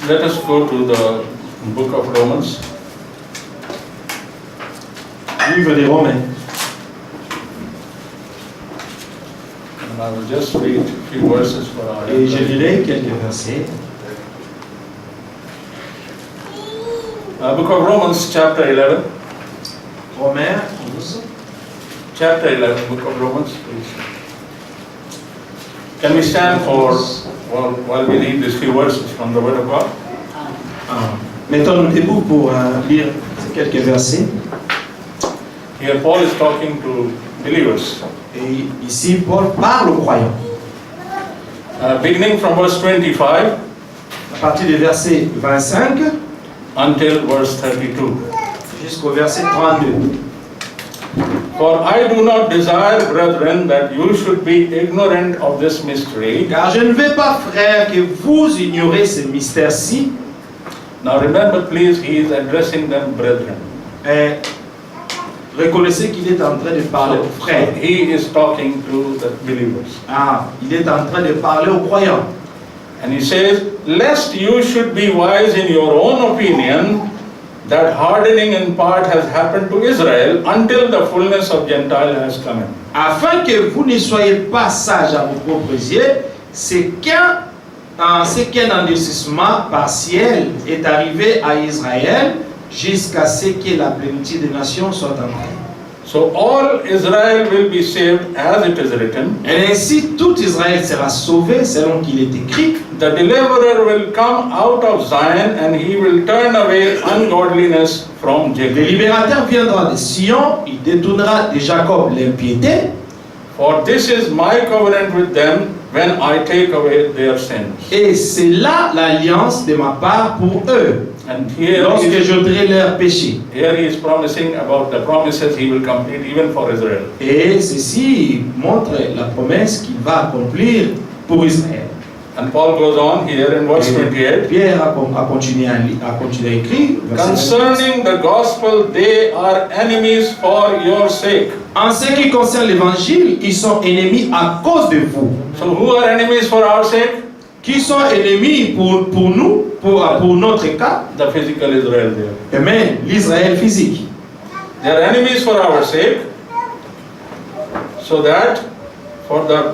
C: Let us go to the book of Romans.
A: Livre des Romains.
C: And I will just read a few verses for our
A: Et je lirai quelques versets.
C: Book of Romans, chapter 11.
A: Romains 11.
C: Chapter 11, book of Romans, please. Can we stand for while we read these few verses from the Word of God?
A: Mettons-nous debout pour lire ces quelques versets.
C: Here Paul is talking to believers.
A: Et ici, Paul parle aux croyants.
C: Beginning from verse 25
A: À partir du verset 25
C: until verse 32.
A: jusqu'au verset 32.
C: For I do not desire, brethren, that you should be ignorant of this mystery.
A: Car je ne veux pas, frères, que vous ignorez ce mystère-ci.
C: Now remember, please, he is addressing them, brethren.
A: Et reconnaissez qu'il est en train de parler aux frères.
C: He is talking to the believers.
A: Ah, il est en train de parler aux croyants.
C: And he says, lest you should be wise in your own opinion, that hardening in part has happened to Israel until the fullness of Gentile has come in.
A: Afin que vous ne soyez pas sages à vos propres yeux, c'est qu'un endurcissement partiel est arrivé à Israël jusqu'à ce que la plénitude des nations soit entrée.
C: So all Israel will be saved as it is written.
A: Et ainsi tout Israël sera sauvé selon qu'il est écrit.
C: The deliverer will come out of Zion and he will turn away ungodliness from
A: Le
C: Jacob.
A: libérateur viendra de Sion, il détournera de Jacob l'impiété.
C: For this is my covenant with them when I take away their sins.
A: Et c'est là l'alliance de ma part pour eux,
C: And here
A: lorsque
C: he
A: j'ôterai leurs péchés.
C: is promising about the promises he will complete even for Israel.
A: Et ceci montre la promesse qu'il va accomplir pour Israël.
C: And Paul goes on here in verse 28.
A: Pierre a continué à écrire. verset 28.
C: Concerning the gospel, they are enemies for your sake.
A: En ce qui concerne l'évangile, ils sont ennemis à cause de vous.
C: So who are enemies for our sake?
A: Qui sont ennemis pour nous, pour notre cas?
C: The physical Israel there.
A: Amen. L'Israël physique.
C: They are enemies for our sake, so that for the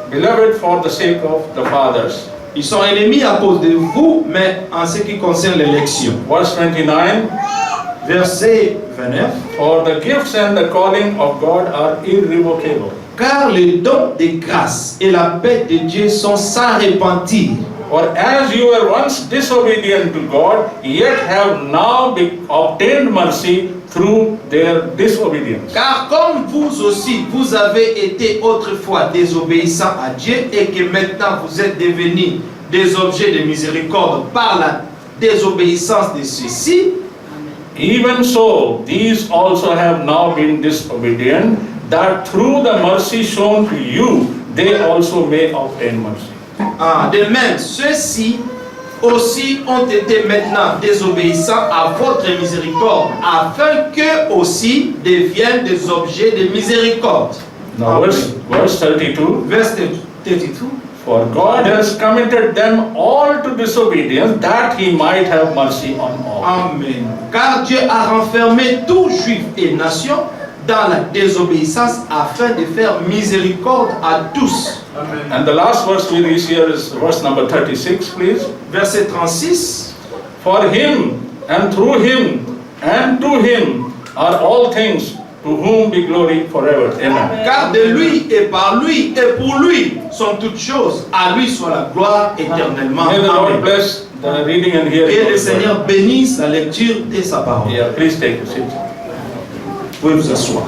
C: beloved, for the sake of the fathers.
A: Ils sont ennemis à cause de vous, mais en ce qui concerne l'élection.
C: Verse 29.
A: Verset 29.
C: For the gifts and the calling of God are irrevocable.
A: Car les dons de grâce et la paix de Dieu sont sans repentir.
C: For as you were once disobedient to God, yet have now obtained mercy through their disobedience.
A: Car comme vous aussi, vous avez été autrefois désobéissants à Dieu et que maintenant vous êtes devenus des objets de miséricorde par la désobéissance de ceux-ci,
C: Even so, these also have now been disobedient, that through the mercy shown to you, they also may obtain mercy.
A: de même, ceux-ci aussi ont été maintenant désobéissants à votre miséricorde, afin qu'eux aussi deviennent des objets de miséricorde.
C: Now, verse 32.
A: Verset 32.
C: For God has committed them all to disobedience, that he might have mercy on all.
A: Amen. Car Dieu a renfermé tout juif et nation dans la désobéissance afin de faire miséricorde à tous. Amen.
C: And the last verse we read here is verse number 36, please.
A: Verset 36.
C: For him and through him and to him are all things, to whom be glory forever. Amen.
A: Car de lui et par lui et pour lui sont toutes choses. À lui soit la gloire éternellement.
C: May the Lord
A: Amen.
C: bless the reading and hearing.
A: Et
C: of
A: le
C: His word.
A: Seigneur bénisse la lecture de sa parole.
C: Yeah, please take a seat.
A: Vous pouvez vous asseoir.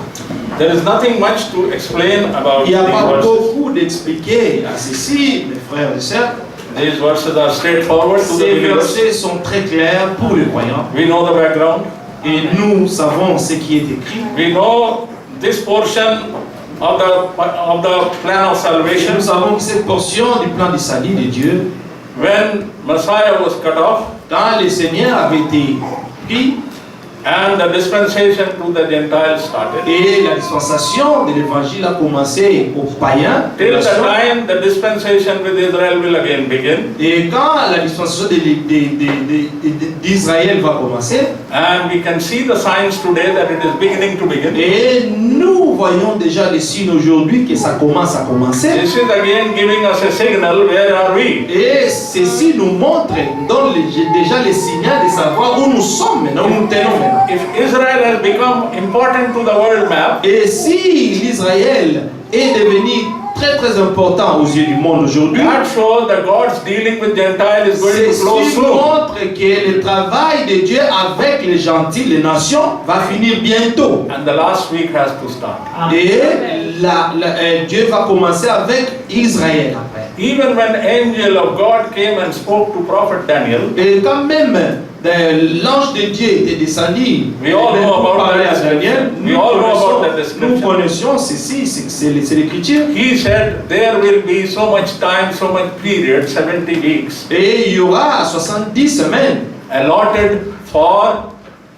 C: There is nothing much to explain about
A: Il n'y a
C: these
A: pas
C: verses.
A: beaucoup d'expliquer à ceci, mes frères et sœurs.
C: These verses are straightforward to the
A: Ces
C: believers.
A: versets sont très clairs pour les croyants.
C: We know the background.
A: Et nous savons ce qui est écrit.
C: We know this portion of the plan of
A: Et
C: salvation.
A: nous savons que cette portion du plan du salut de Dieu,
C: When Messiah was cut off
A: quand le Seigneur avait été pris
C: and the dispensation to the Gentiles started.
A: et la dispensation de l'évangile a commencé aux païens,
C: Till the time the dispensation with Israel will again begin.
A: et quand la dispensation d'Israël va commencer,
C: And we can see the signs today that it is beginning to begin.
A: et nous voyons déjà les signes aujourd'hui que ça commence à commencer.
C: This is again giving us a signal, where are we?
A: Et ceci nous montre, donne déjà les signaux de savoir où nous sommes maintenant, où nous tenons maintenant.
C: If Israel has become important to the world map,
A: Et si l'Israël est devenu très très important aux yeux du monde aujourd'hui,
C: that shows that God's dealing with Gentiles is going to
A: ceci
C: close soon.
A: montre que le travail de Dieu avec les gentils, les nations, va finir bientôt.
C: And the last week has to start.
A: Et Dieu va commencer avec Israël après.
C: Even when angel of God came and spoke to prophet Daniel,
A: Et quand même l'ange de Dieu était descendu,
C: We all know about
A: parler
C: that
A: à Daniel,
C: description. We all know about that description.
A: nous connaissions ceci, c'est l'écriture.
C: he said there will be so much time, so much period, 70 weeks,
A: Et il y aura 70 semaines.
C: allotted for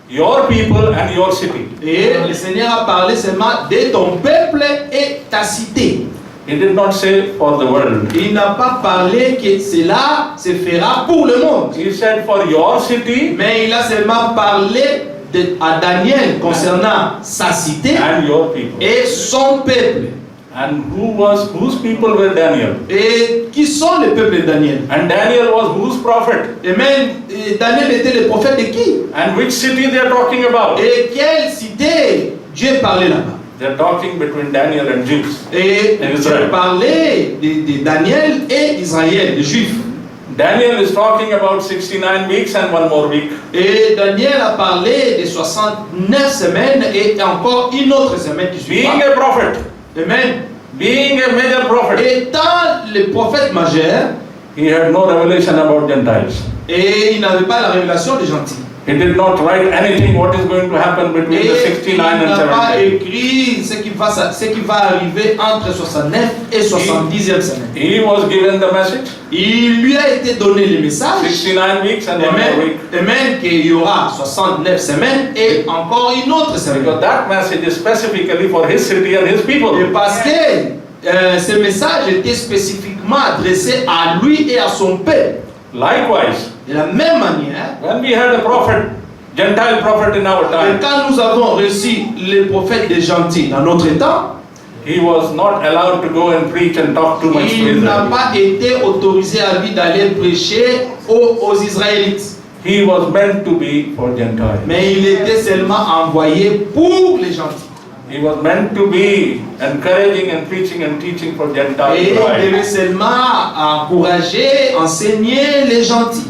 C: your people and your city.
A: Et le Seigneur a parlé seulement de ton peuple et ta cité.
C: He did not say for the world.
A: Il n'a pas parlé que cela se fera pour le monde.
C: He said for your city
A: Mais il a seulement parlé à Daniel concernant sa cité
C: and your people.
A: et son peuple.
C: And whose people were Daniel?
A: Et qui sont les peuples de Daniel?
C: And Daniel was whose prophet?
A: Et même Daniel était le prophète de qui?
C: And which city they are talking about?
A: Et quelle cité Dieu parlait là-bas?
C: They are talking between Daniel and Jews.
A: Et
C: And
A: Dieu
C: Israel.
A: parlait de Daniel et Israël, les Juifs.
C: Daniel is talking about 69 weeks and one more week.
A: Et Daniel a parlé de 69 semaines et encore une autre semaine qui suivra.
C: Being a prophet,
A: Amen.
C: being a major prophet,
A: Étant le prophète majeur,
C: he had no revelation about Gentiles.
A: et il n'avait pas la révélation des gentils.
C: He did not write anything what is going to happen between the
A: Et
C: 69
A: il
C: and
A: n'a pas
C: 70.
A: écrit ce qui va arriver entre 69 et 70e semaine.
C: He was given the message,
A: Il lui a été donné le message.
C: 69 weeks and one more
A: Amen.
C: week.
A: Amen, qu'il y aura 69 semaines et encore une autre semaine.
C: Because that message is specifically for his city and his people.
A: Et parce que ce message était spécifiquement adressé à lui et à son peuple.
C: Likewise,
A: De la même manière,
C: when we had a prophet, Gentile prophet in our
A: et
C: time,
A: quand nous avons reçu les prophètes des gentils dans notre temps,
C: he was not allowed to go and preach and talk too much to
A: il n'a
C: Israel.
A: pas été autorisé à lui d'aller prêcher aux Israélites.
C: He was meant to be for Gentiles.
A: Mais il était seulement envoyé pour les gentils.
C: He was meant to be encouraging and preaching and teaching for
A: Et
C: Gentiles.
A: il devait seulement encourager, enseigner les gentils.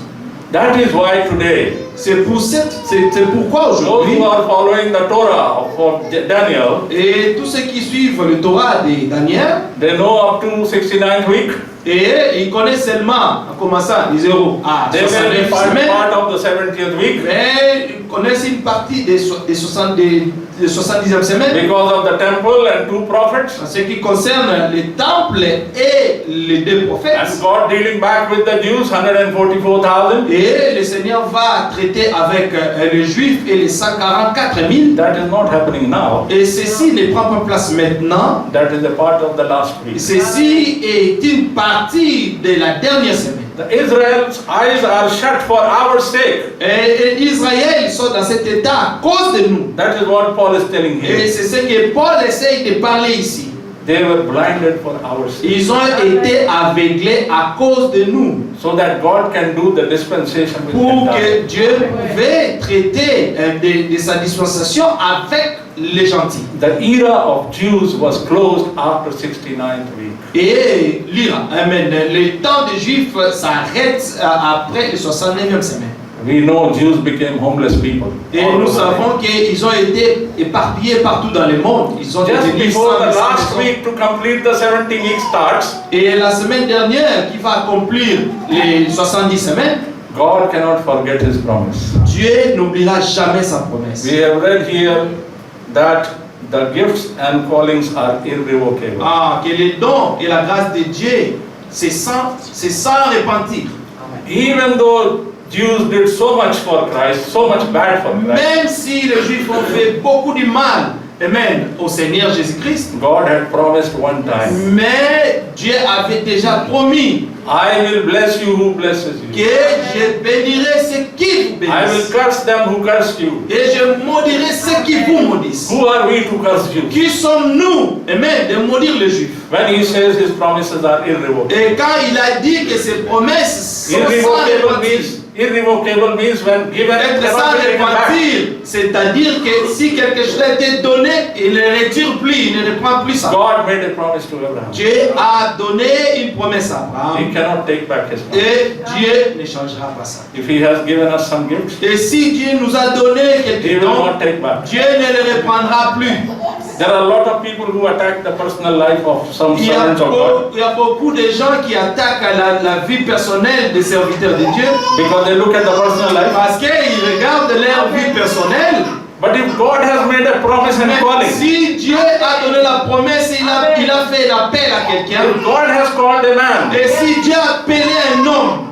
C: That is why today,
A: C'est pourquoi
C: those
A: aujourd'hui,
C: who are following the Torah of Daniel,
A: et tous ceux qui suivent le Torah de Daniel,
C: they know up to 69th week.
A: et ils connaissent seulement, en commençant du 0 à
C: They may
A: 69
C: be part
A: semaines,
C: of the 70th week
A: mais ils connaissent une partie des 70e semaines.
C: because of the temple and two prophets.
A: En ce qui concerne les temples et les deux prophètes.
C: And God dealing back with the Jews, 144,000.
A: Et le Seigneur va traiter avec les Juifs et les 144 000.
C: That is not happening now.
A: Et ceci ne prend pas place maintenant.
C: That is a part of the last week.
A: Ceci est une partie de la dernière semaine.
C: The Israel's eyes are shut for our sake.
A: Et Israël sont dans cet état à cause de nous.
C: That is what Paul is telling
A: Et
C: here.
A: c'est ce que Paul essaye de parler ici.
C: They were blinded for our sake.
A: Ils ont été aveuglés à cause de nous.
C: So that God can do the dispensation with
A: Pour
C: Gentiles.
A: que Dieu pouvait traiter de sa dispensation avec les gentils.
C: The era of Jews was closed after 69th week.
A: Et amen, le temps des Juifs s'arrête après les 69e semaine.
C: We know Jews became homeless people.
A: Et
C: All
A: nous
C: over.
A: savons qu'ils ont été éparpillés partout dans le monde. Ils ont
C: Just
A: été
C: before the
A: sans
C: last
A: maison.
C: week to complete the 70 weeks starts,
A: Et la semaine dernière, qui va accomplir les 70 semaines,
C: God cannot forget His promise.
A: Dieu n'oubliera jamais sa promesse.
C: We have read here that the gifts and callings are irrevocable.
A: Ah, que les dons et la grâce de Dieu, c'est sans repentir.
C: Even though Jews did so much for Christ, so much bad for Christ,
A: Même si les Juifs ont fait beaucoup de mal, amen, au Seigneur Jésus-Christ,
C: God had promised one time,
A: mais Dieu avait déjà promis
C: I will bless you who blesses
A: que
C: you.
A: je bénirai ceux qui vous
C: I will
A: bénissent
C: curse them who curse you.
A: et je maudirai ceux qui vous maudissent.
C: Who are we to curse you?
A: Qui sommes-nous, amen, de maudire les Juifs?
C: When he says his promises are irrevocable.
A: Et quand il a dit que ses promesses sont sans
C: Irrevocable
A: repentir,
C: means when given it
A: être sans
C: cannot be taken back.
A: repentir, c'est-à-dire que si quelque chose a été donné, il ne retire plus, il ne reprend plus ça.
C: God made a promise to Abraham.
A: Dieu a donné une promesse à
C: He
A: Abraham
C: cannot take back his promise.
A: et Dieu ne changera pas ça.
C: If he has given us some gifts,
A: Et si Dieu nous a donné
C: he
A: quelques
C: will
A: dons,
C: not take back.
A: Dieu ne les reprendra plus.
C: There are a lot of people who attack the personal life of some
A: Il y
C: servants of God
A: a beaucoup de gens qui attaquent à la vie personnelle des serviteurs de Dieu
C: because they look at the personal life.
A: parce qu'ils regardent leur vie personnelle.
C: But if God has made a promise and
A: Mais
C: calling,
A: si Dieu a donné la promesse, il a fait l'appel à quelqu'un.
C: if God has called a man,
A: Et si Dieu a appelé un homme,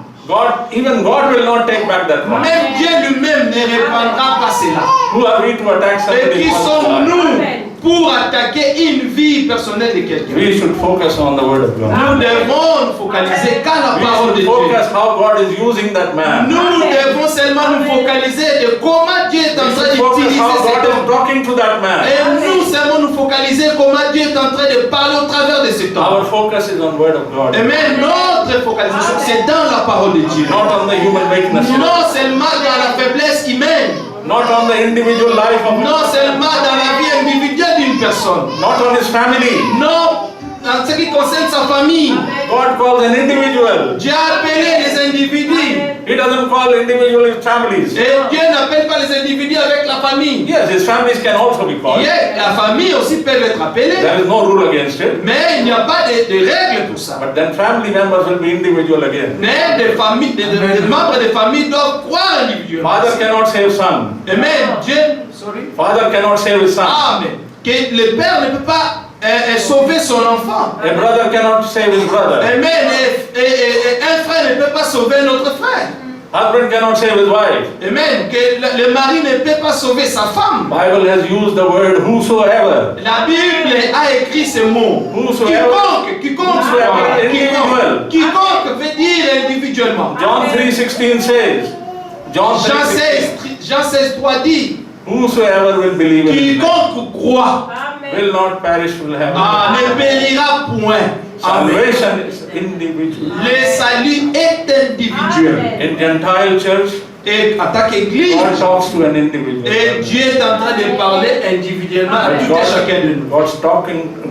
C: even God will not take back that promise.
A: même Dieu lui-même ne reprendra pas cela.
C: Who are we to attack
A: Et
C: somebody's
A: qui
C: personal life?
A: sommes-nous pour attaquer une vie personnelle de quelqu'un?
C: We should focus on the word of God.
A: Nous devons nous focaliser qu'à la parole de
C: We
A: Dieu.
C: should focus how God is using that man.
A: Nous devons seulement nous focaliser de comment Dieu est en train
C: Focus
A: d'utiliser
C: how
A: cet
C: God is
A: homme.
C: talking to that man.
A: Et nous seulement nous focaliser comment Dieu est en train de parler au travers de cet homme.
C: Our focus is on word of God,
A: Et même notre focalisation, c'est dans la parole de Dieu.
C: not on the human weakness,
A: Non seulement dans la faiblesse humaine,
C: not on the individual life of
A: non seulement dans la vie individuelle d'une personne,
C: not on his family.
A: non en ce qui concerne sa famille.
C: God calls an individual.
A: Dieu a appelé les individus.
C: He doesn't call individual families.
A: Et Dieu n'appelle pas les individus avec la famille.
C: Yes, his families can also be called.
A: La famille aussi peut être appelée.
C: There is no rule against it.
A: Mais il n'y a pas de règles pour ça.
C: But then family members will be individual again.
A: Mais des membres de famille doivent croire individuellement.
C: Father cannot save son.
A: Et même Dieu,
C: Father cannot save his son.
A: mais que le père ne peut pas sauver son enfant.
C: A brother cannot save his brother.
A: Amen. Un frère ne peut pas sauver notre frère.
C: Husband cannot save his wife.
A: Amen. Que le mari ne peut pas sauver sa femme.
C: Bible has used the word whosoever.
A: La Bible a écrit ce mot.
C: Whosoever.
A: Quiconque veut dire individuellement.
C: John 3:16 says. John 3:16.
A: Jean 16:3 dit.
C: Whosoever will believe in him
A: Quiconque croit
C: will not perish, will have
A: ne périra point.
C: salvation is individual.
A: Le salut est individuel.
C: In Gentile church,
A: Et à ta église,
C: God talks to an individual.
A: et Dieu est en train de parler individuellement à tout et chacun de nous.
C: God's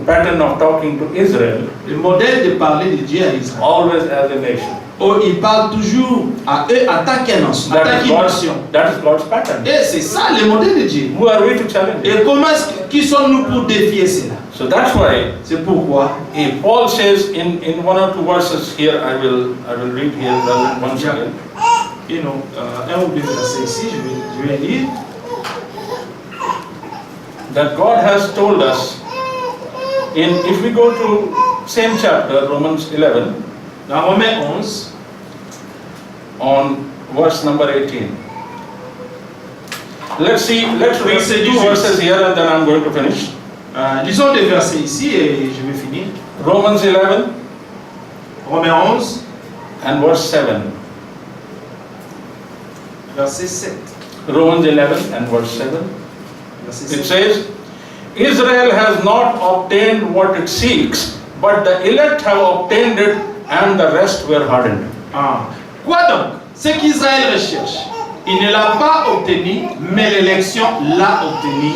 C: pattern of talking to Israel,
A: Le modèle de parler de Dieu à Israël.
C: always as a nation.
A: Oh, il parle toujours à eux en tant qu'un nation.
C: That is God's pattern.
A: Et c'est ça le modèle de Dieu.
C: Who are we to challenge it?
A: Et comment qui sommes-nous pour défier cela?
C: So that's why
A: C'est pourquoi
C: Paul says in one or two verses here, I will read here once again.
A: un ou deux versets ici, je vais lire.
C: That God has told us if we go to same chapter, Romans 11,
A: Dans Romains 11,
C: on verse number 18. Let's read two verses here and then I'm going to finish.
A: Lisons des versets ici et je vais finir.
C: Romans 11
A: Romains 11,
C: and verse 7.
A: verset 7.
C: Romans 11 and verse 7.
A: Verset
C: It
A: 7.
C: says, Israel has not obtained what it seeks, but the elect have obtained it, and the rest were hardened.
A: Quoi donc? Ce qu'Israël recherche, il ne l'a pas obtenu, mais l'élection l'a obtenu.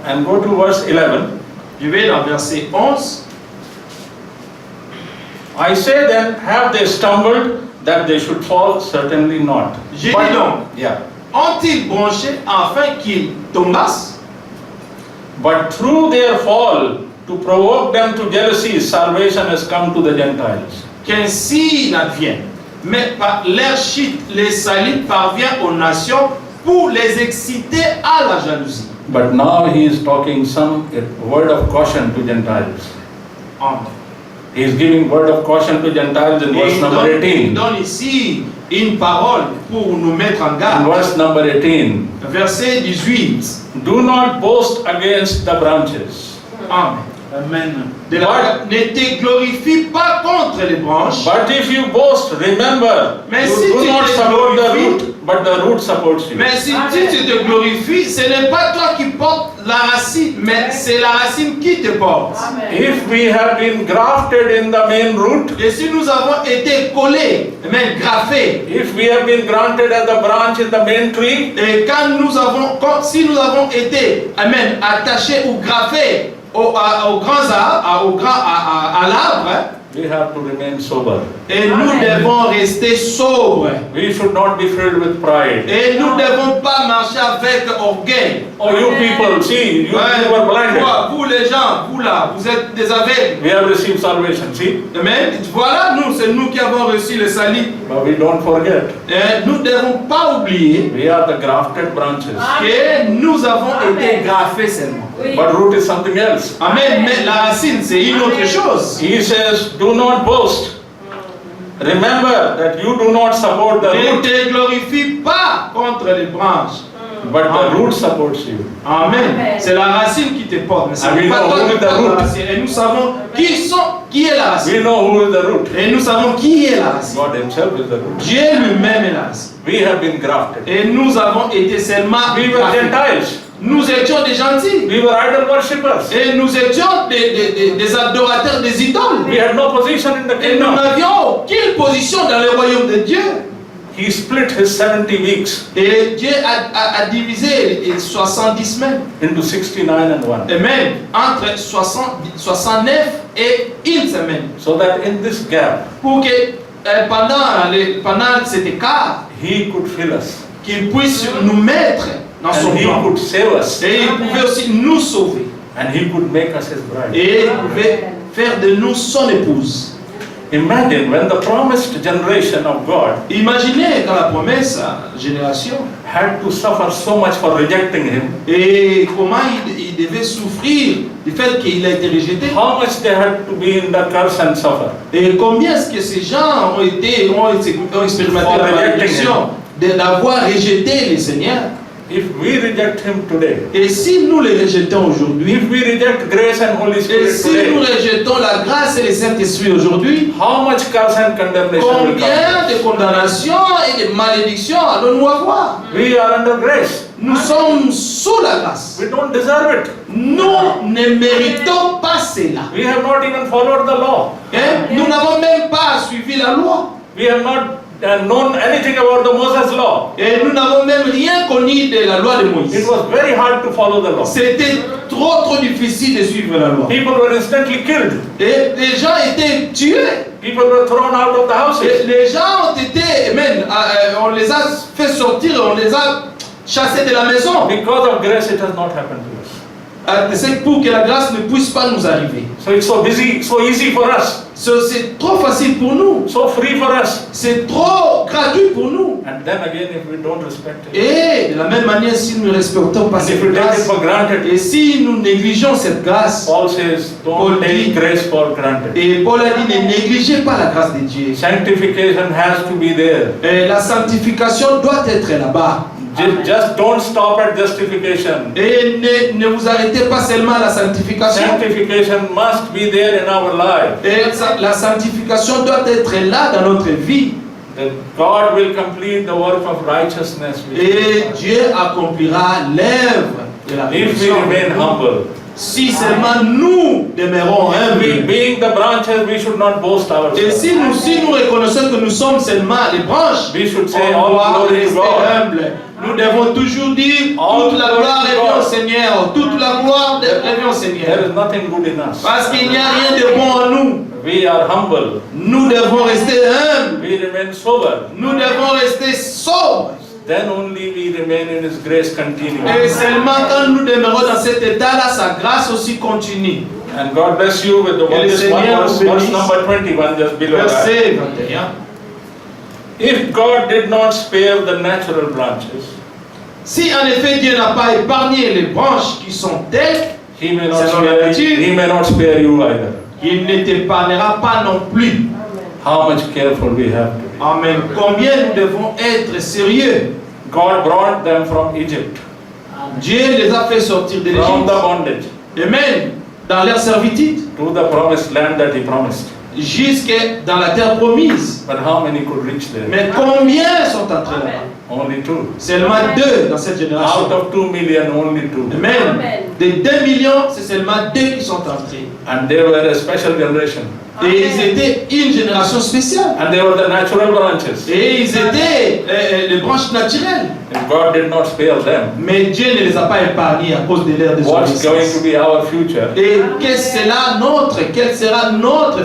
C: And go to verse 11.
A: Je vais dans verset 11.
C: I say then, have they stumbled that they should fall? Certainly not.
A: J'ai dit donc,
C: Yeah.
A: ont-ils bronché afin qu'ils tombassent?
C: But through their fall, to provoke them to jealousy, salvation has come to the Gentiles.
A: Qu'ainsi n'advienne. Mais par leur chute, le salut parvient aux nations pour les exciter à la jalousie.
C: But now he is talking some word of caution to Gentiles.
A: Amen.
C: He is giving word of caution to Gentiles in verse number
A: Il
C: 18.
A: donne ici une parole pour nous mettre en
C: In
A: garde.
C: verse number 18.
A: Verset 18.
C: Do not boast against the branches.
A: Amen.
D: Amen.
A: Ne te glorifie pas contre les branches.
C: But if you boast, remember,
A: Mais
C: you
A: si
C: do
A: tu
C: not
A: te
C: support the
A: glorifies,
C: root, but the root supports you.
A: Mais si tu te glorifies, ce n'est pas toi qui portes la racine, mais c'est la racine qui te porte.
C: If we have been grafted in the main root,
A: Et si nous avons été collés, même graffés,
C: if we have been granted as a branch in the main tree,
A: et si nous avons été, amen, attachés ou graffés aux grands arbres, à l'arbre,
C: we have to remain sober.
A: et nous devons rester sobres.
C: We should not be filled with pride.
A: Et nous ne devons pas marcher avec orgueil.
C: Oh, you people, see, you were blinded.
A: Vous les gens, vous là, vous êtes des aveugles.
C: We have received salvation, see?
A: Amen. Voilà, c'est nous qui avons reçu le salut.
C: But we don't forget.
A: Et nous ne devons pas oublier
C: We are the grafted branches.
A: que nous avons été graffés seulement.
C: But root is something else.
A: Amen. Mais la racine, c'est une autre chose.
C: He says, do not boast. Remember that you do not support the
A: Ne
C: root,
A: te glorifie pas contre les branches.
C: but the root supports you.
A: Amen. C'est la racine qui te porte. Mais c'est
C: And we
A: pas
C: know
A: toi
C: who
A: qui
C: is the
A: portes la
C: root.
A: racine. Et nous savons qui est la racine.
C: We know who is the root.
A: Et nous savons qui est la racine.
C: God himself is the root.
A: Dieu lui-même est la racine.
C: We have been grafted.
A: Et nous avons été seulement
C: We were
A: graffés.
C: Gentiles.
A: Nous étions des gentils.
C: We were idol worshippers.
A: Et nous étions des adorateurs des idoles.
C: We had no position in the
A: Et nous
C: kingdom.
A: n'avions aucune position dans le royaume de Dieu.
C: He split his 70 weeks
A: Et Dieu a divisé les 70 semaines.
C: into 69 and 1.
A: Et même entre 69 et une semaine.
C: So that in this gap,
A: Pour que pendant cet écart,
C: he could fill us.
A: qu'il puisse nous mettre dans son
C: And he
A: plan.
C: could save us.
A: Et il pouvait aussi nous sauver.
C: And he could make us his bride.
A: Et il pouvait faire de nous son épouse.
C: Imagine when the promised generation of God
A: Imaginez quand la promesse génération
C: had to suffer so much for rejecting him,
A: et comment il devait souffrir du fait qu'il a été rejeté.
C: how much they had to be in the curse and suffer.
A: Et combien est-ce que ces gens ont expérimenté la malédiction d'avoir rejeté le Seigneur.
C: If we reject him today,
A: Et si nous les rejetons aujourd'hui,
C: if we reject grace and Holy
A: et
C: Spirit
A: si nous
C: today,
A: rejetons la grâce et le Saint-Esprit aujourd'hui,
C: how much curse and condemnation will come?
A: combien de condamnations et de malédictions allons-nous avoir?
C: We are under grace.
A: Nous sommes sous la grâce.
C: We don't deserve it.
A: Nous ne méritons pas cela.
C: We have not even followed the law.
A: Hein? Nous n'avons même pas suivi la loi.
C: We have not known anything about the Moses law.
A: Et nous n'avons même rien connu de la loi de
C: It
A: Moïse.
C: was very hard to follow the law.
A: C'était trop difficile de suivre la loi.
C: People were instantly killed.
A: Et les gens étaient tués.
C: People were thrown out of the
A: Et
C: houses.
A: les gens ont été, on les a fait sortir, on les a chassés de la maison.
C: Because of grace, it has not happened to us.
A: C'est pour que la grâce ne puisse pas nous arriver.
C: So it's so easy for us,
A: C'est trop facile pour nous.
C: so free for us.
A: C'est trop gratuit pour nous.
C: And then again, if we don't respect it,
A: Et de la même manière, si nous ne respectons pas
C: and if
A: cette
C: we take it
A: grâce,
C: for granted,
A: et si nous négligeons cette grâce,
C: Paul says,
A: Paul
C: don't
A: dit-
C: take grace for granted.
A: et Paul a dit, ne négligez pas la grâce de Dieu.
C: Sanctification has to be there.
A: Et la sanctification doit être là-bas.
C: Just don't stop at justification.
A: Et ne vous arrêtez pas seulement à la sanctification.
C: Sanctification must be there in our life.
A: Et la sanctification doit être là dans notre vie.
C: That God will complete the work of righteousness.
A: Et Dieu accomplira l'œuvre de la
C: If we
A: rédemption.
C: remain humble.
A: Si seulement nous demeurons
C: We,
A: humbles.
C: being the branches, we should not boast
A: Et
C: ourselves.
A: si nous reconnaissons que nous sommes seulement les branches,
C: We should say
A: on
C: all
A: doit
C: glory to
A: rester
C: God.
A: humbles. Nous devons toujours dire
C: All
A: toute la
C: glory
A: gloire
C: to
A: revient au
C: God.
A: Seigneur. Toute la gloire revient au
C: There
A: Seigneur.
C: is nothing good in us.
A: Parce qu'il n'y a rien de bon en nous.
C: We are humble.
A: Nous devons rester humbles.
C: We remain sober.
A: Nous devons rester sobres.
C: Then only we remain in His grace continually.
A: Et seulement quand nous demeurons dans cet état-là, sa grâce aussi continue.
C: And God bless you with the
A: Que le
C: this one
A: Seigneur
C: verse,
A: vous
C: verse
A: bénisse.
C: number 21, just below that.
A: Verset 21.
C: If God did not spare the natural branches,
A: Si en effet Dieu n'a pas épargné les branches qui sont telles,
C: He may not
A: Selon la
C: spare,
A: nature.
C: He may not spare you either.
A: il ne t'épargnera pas non plus.
C: How much careful we have to be.
A: Amen. Combien nous devons être sérieux.
C: God brought them from Egypt,
A: Dieu les a fait sortir de
C: from the
A: l'Égypte.
C: bondage,
A: Et même dans leur servitude,
C: to the promised land that He promised.
A: jusque dans la terre promise.
C: But how many could reach there?
A: Mais combien sont entrés là-bas?
C: Only 2.
A: Seulement 2 dans cette
C: Out
A: génération.
C: of 2 million, only 2.
A: Amen. Des 2 millions, c'est seulement 2 qui sont entrés.
C: And they were a special generation.
A: Et ils étaient une génération spéciale.
C: And they were the natural branches.
A: Et ils étaient les branches naturelles.
C: And God did not spare them.
A: Mais Dieu ne les a pas épargnés à cause de leur
C: What's going
A: désobéissance.
C: to be our future
A: Et quel sera notre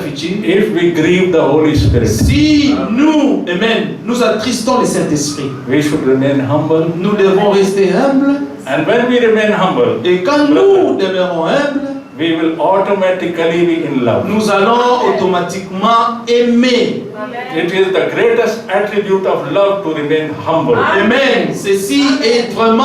A: futur
C: if we grieve the Holy Spirit?
A: si nous, amen, nous attristons le Saint-Esprit?
C: We should remain humble.
A: Nous devons rester humbles.
C: And when we remain humble,
A: Et quand nous demeurons humbles,
C: we will automatically be in love.
A: nous allons automatiquement aimer.
C: It is the greatest attribute of love to remain humble.
A: Amen. Ceci est vraiment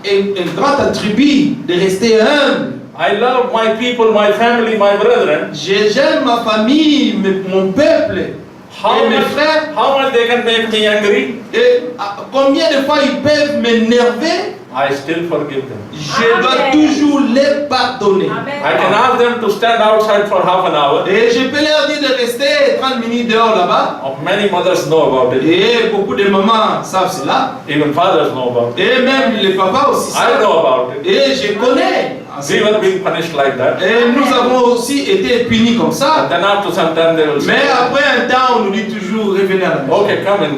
A: un grand attribut de rester humble.
C: I love my people, my family, my brethren.
A: J'aime ma famille, mon peuple et mes frères.
C: How much they can make me angry,
A: Et combien de fois ils peuvent m'énerver,
C: I still forgive them.
A: je dois toujours les pardonner.
C: I can ask them to stand outside for half an hour.
A: Et je peux leur dire de rester 30 minutes dehors là-bas.
C: Many mothers know about it.
A: Et beaucoup de mamans savent cela.
C: Even fathers know about it.
A: Et même les papas aussi
C: I
A: savent.
C: know about it.
A: Et je connais.
C: We were being punished like that.
A: Et nous avons aussi été punis comme ça.
C: And then after some time they will say,
A: Mais après un temps, on nous dit toujours revenez à la maison.
C: okay, come in.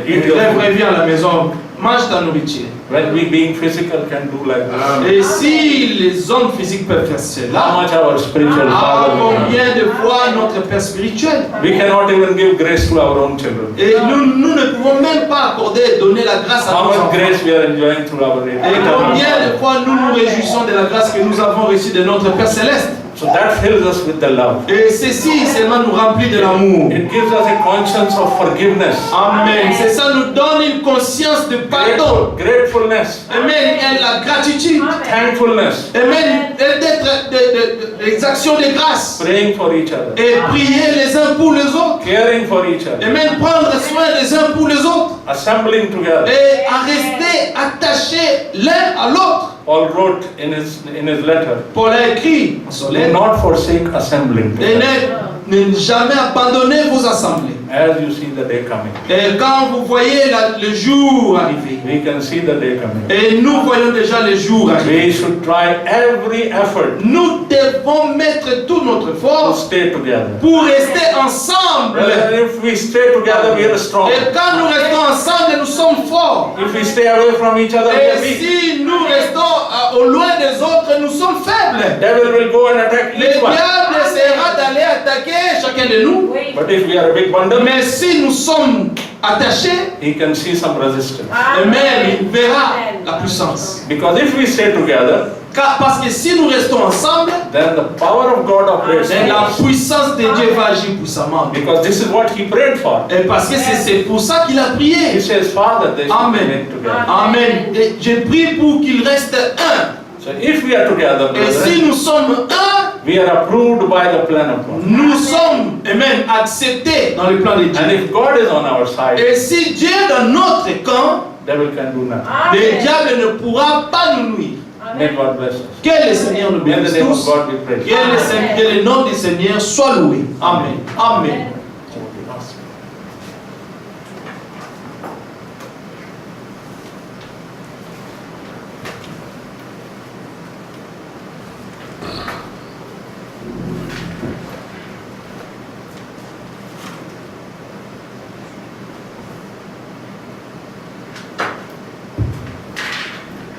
C: Eat your
A: Reviens
C: food.
A: à la maison, mange ta nourriture.
C: When we being physical can do like this.
A: Et si les hommes physiques peuvent faire
C: How
A: cela,
C: much our spiritual father will do.
A: combien de fois notre Père spirituel?
C: We cannot even give grace to our own children.
A: Et nous ne pouvons même pas accorder, donner la grâce à
C: How
A: nos
C: much
A: enfants.
C: grace we are enjoying through our
A: Et combien de fois nous nous réjouissons de la grâce que nous avons reçue de notre Père Céleste.
C: So that fills us with the love.
A: Et ceci seulement nous remplit de l'amour.
C: It gives us a conscience of forgiveness.
A: Amen. C'est ça nous donne une conscience de pardon.
C: Gratefulness.
A: Amen. Et la gratitude.
C: Thankfulness.
A: Amen. Et des actions de grâce.
C: Praying for each other.
A: Et prier les uns pour les autres.
C: Caring for each other.
A: Amen. Prendre soin les uns pour les autres.
C: Assembling together.
A: Et à rester attachés l'un à l'autre.
C: Paul wrote in his letter,
A: Paul a écrit en son
C: do
A: lettre,
C: not forsake assembling
A: et
C: together,
A: ne jamais abandonner vos assemblées.
C: as you see the day coming.
A: Et quand vous voyez le jour arriver,
C: We can see the day coming.
A: et nous voyons déjà le jour arriver,
C: We should try every effort
A: nous devons mettre toute notre
C: to
A: force
C: stay together.
A: pour rester ensemble.
C: If we stay together, we are strong.
A: Et quand nous restons ensemble, nous sommes forts.
C: If we stay away from each other, we
A: Et
C: are weak.
A: si nous restons au loin des autres, nous sommes faibles.
C: Devil will go and attack
A: Le
C: each one.
A: diable essaiera d'aller attaquer chacun de nous.
C: But if we are a big bundle,
A: Mais si nous sommes attachés,
C: he can see some resistance.
A: Amen, il verra la puissance.
C: Because if we stay together,
A: Parce que si nous restons ensemble,
C: then the power of God operates. in
A: la
C: us.
A: puissance de Dieu va agir puissamment.
C: Because this is what he prayed for.
A: Et parce que c'est pour ça qu'il a
C: He
A: prié.
C: says, Father, they should
A: Amen.
C: remain together.
A: Amen. Et je prie pour qu'il reste un.
C: So if we are together,
A: Et si
C: brethren,
A: nous sommes un,
C: we are approved by the plan of God.
A: nous sommes, amen, acceptés dans le plan de
C: And
A: Dieu.
C: if God is on our side,
A: Et si Dieu est dans notre camp,
C: devil can do nothing.
A: le diable ne pourra pas nous nuire.
C: May God bless us.
A: Que le Seigneur nous
C: In the
A: bénisse
C: name of
A: tous.
C: God we pray.
A: Que le nom du Seigneur soit loué. Amen. Amen.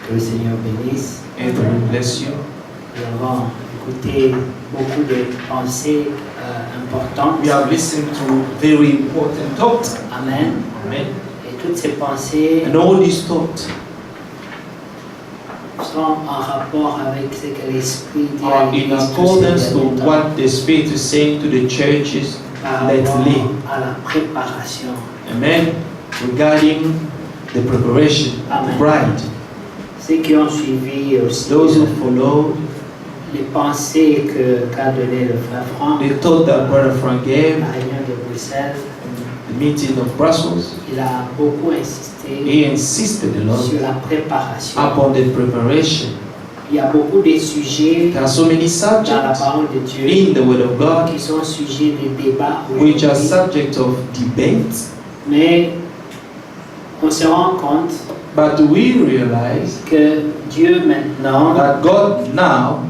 D: Que le Seigneur bénisse.
A: Et the Lord bless you.
D: Nous avons écouté beaucoup de pensées importantes.
A: We have listened to very important thoughts.
D: Amen.
A: Amen.
D: Et toutes ces pensées
A: And all these thoughts
D: sont en rapport avec ce que l'Esprit dit à
A: are in
D: l'Église tous
A: accordance
D: ces
A: to
D: derniers temps
A: what the Spirit is saying to the churches
D: par
A: lately.
D: rapport à la préparation.
A: Amen. Regarding the preparation of the
D: Amen.
A: bride.
D: Ceux qui ont suivi aussi
A: Those who follow
D: les pensées qu'a donné le frère Franck
A: the thought that Brother Frank
D: à
A: gave,
D: la réunion de Bruxelles,
A: the meeting of Brussels,
D: il a beaucoup insisté
A: he insisted a lot
D: sur la préparation.
A: upon the preparation.
D: Il y a beaucoup de sujets
A: There are so many
D: dans la
A: subjects
D: parole de Dieu
A: in the Word of God
D: qui sont sujets de débat
A: which are
D: aujourd'hui.
A: subject of debate,
D: Mais on se rend compte
A: But we realize
D: que Dieu maintenant
A: that God now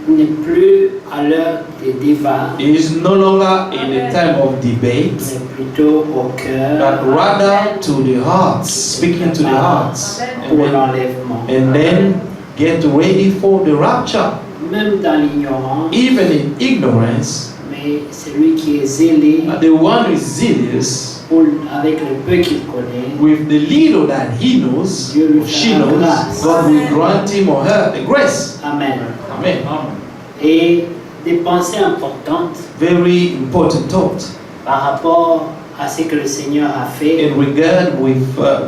D: n'est plus à l'heure des débats,
A: is no longer in the time of debate,
D: mais plutôt au
A: but
D: cœur
A: rather to the hearts, speaking to the hearts,
D: pour l'enlèvement.
A: and then get ready for the rapture.
D: Même dans l'ignorance,
A: Even in ignorance,
D: mais celui qui est zélé
A: the one who is zealous
D: avec le peu qu'il connaît,
A: with the little that he knows or she knows, God will grant him or her the grace.
D: Amen.
A: Amen.
D: Et des pensées importantes
A: Very important thought
D: par rapport à ce que le Seigneur a fait.
A: in regard with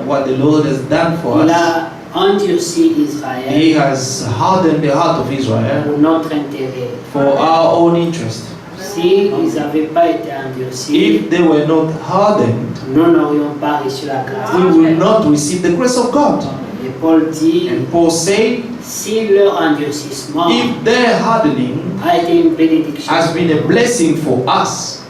A: what the Lord has done for
D: Il
A: us.
D: a endurci
A: He
D: Israël
A: has hardened the heart of Israel
D: pour notre intérêt.
A: for our own interest.
D: Si ils n'avaient pas été endurcis,
A: If they were not hardened,
D: nous n'aurions pas reçu la grâce.
A: we will not receive the grace of God.
D: Et Paul dit,
A: And Paul said,
D: si leur endurcissement
A: if their hardening
D: a été une bénédiction,
A: has been a blessing for us,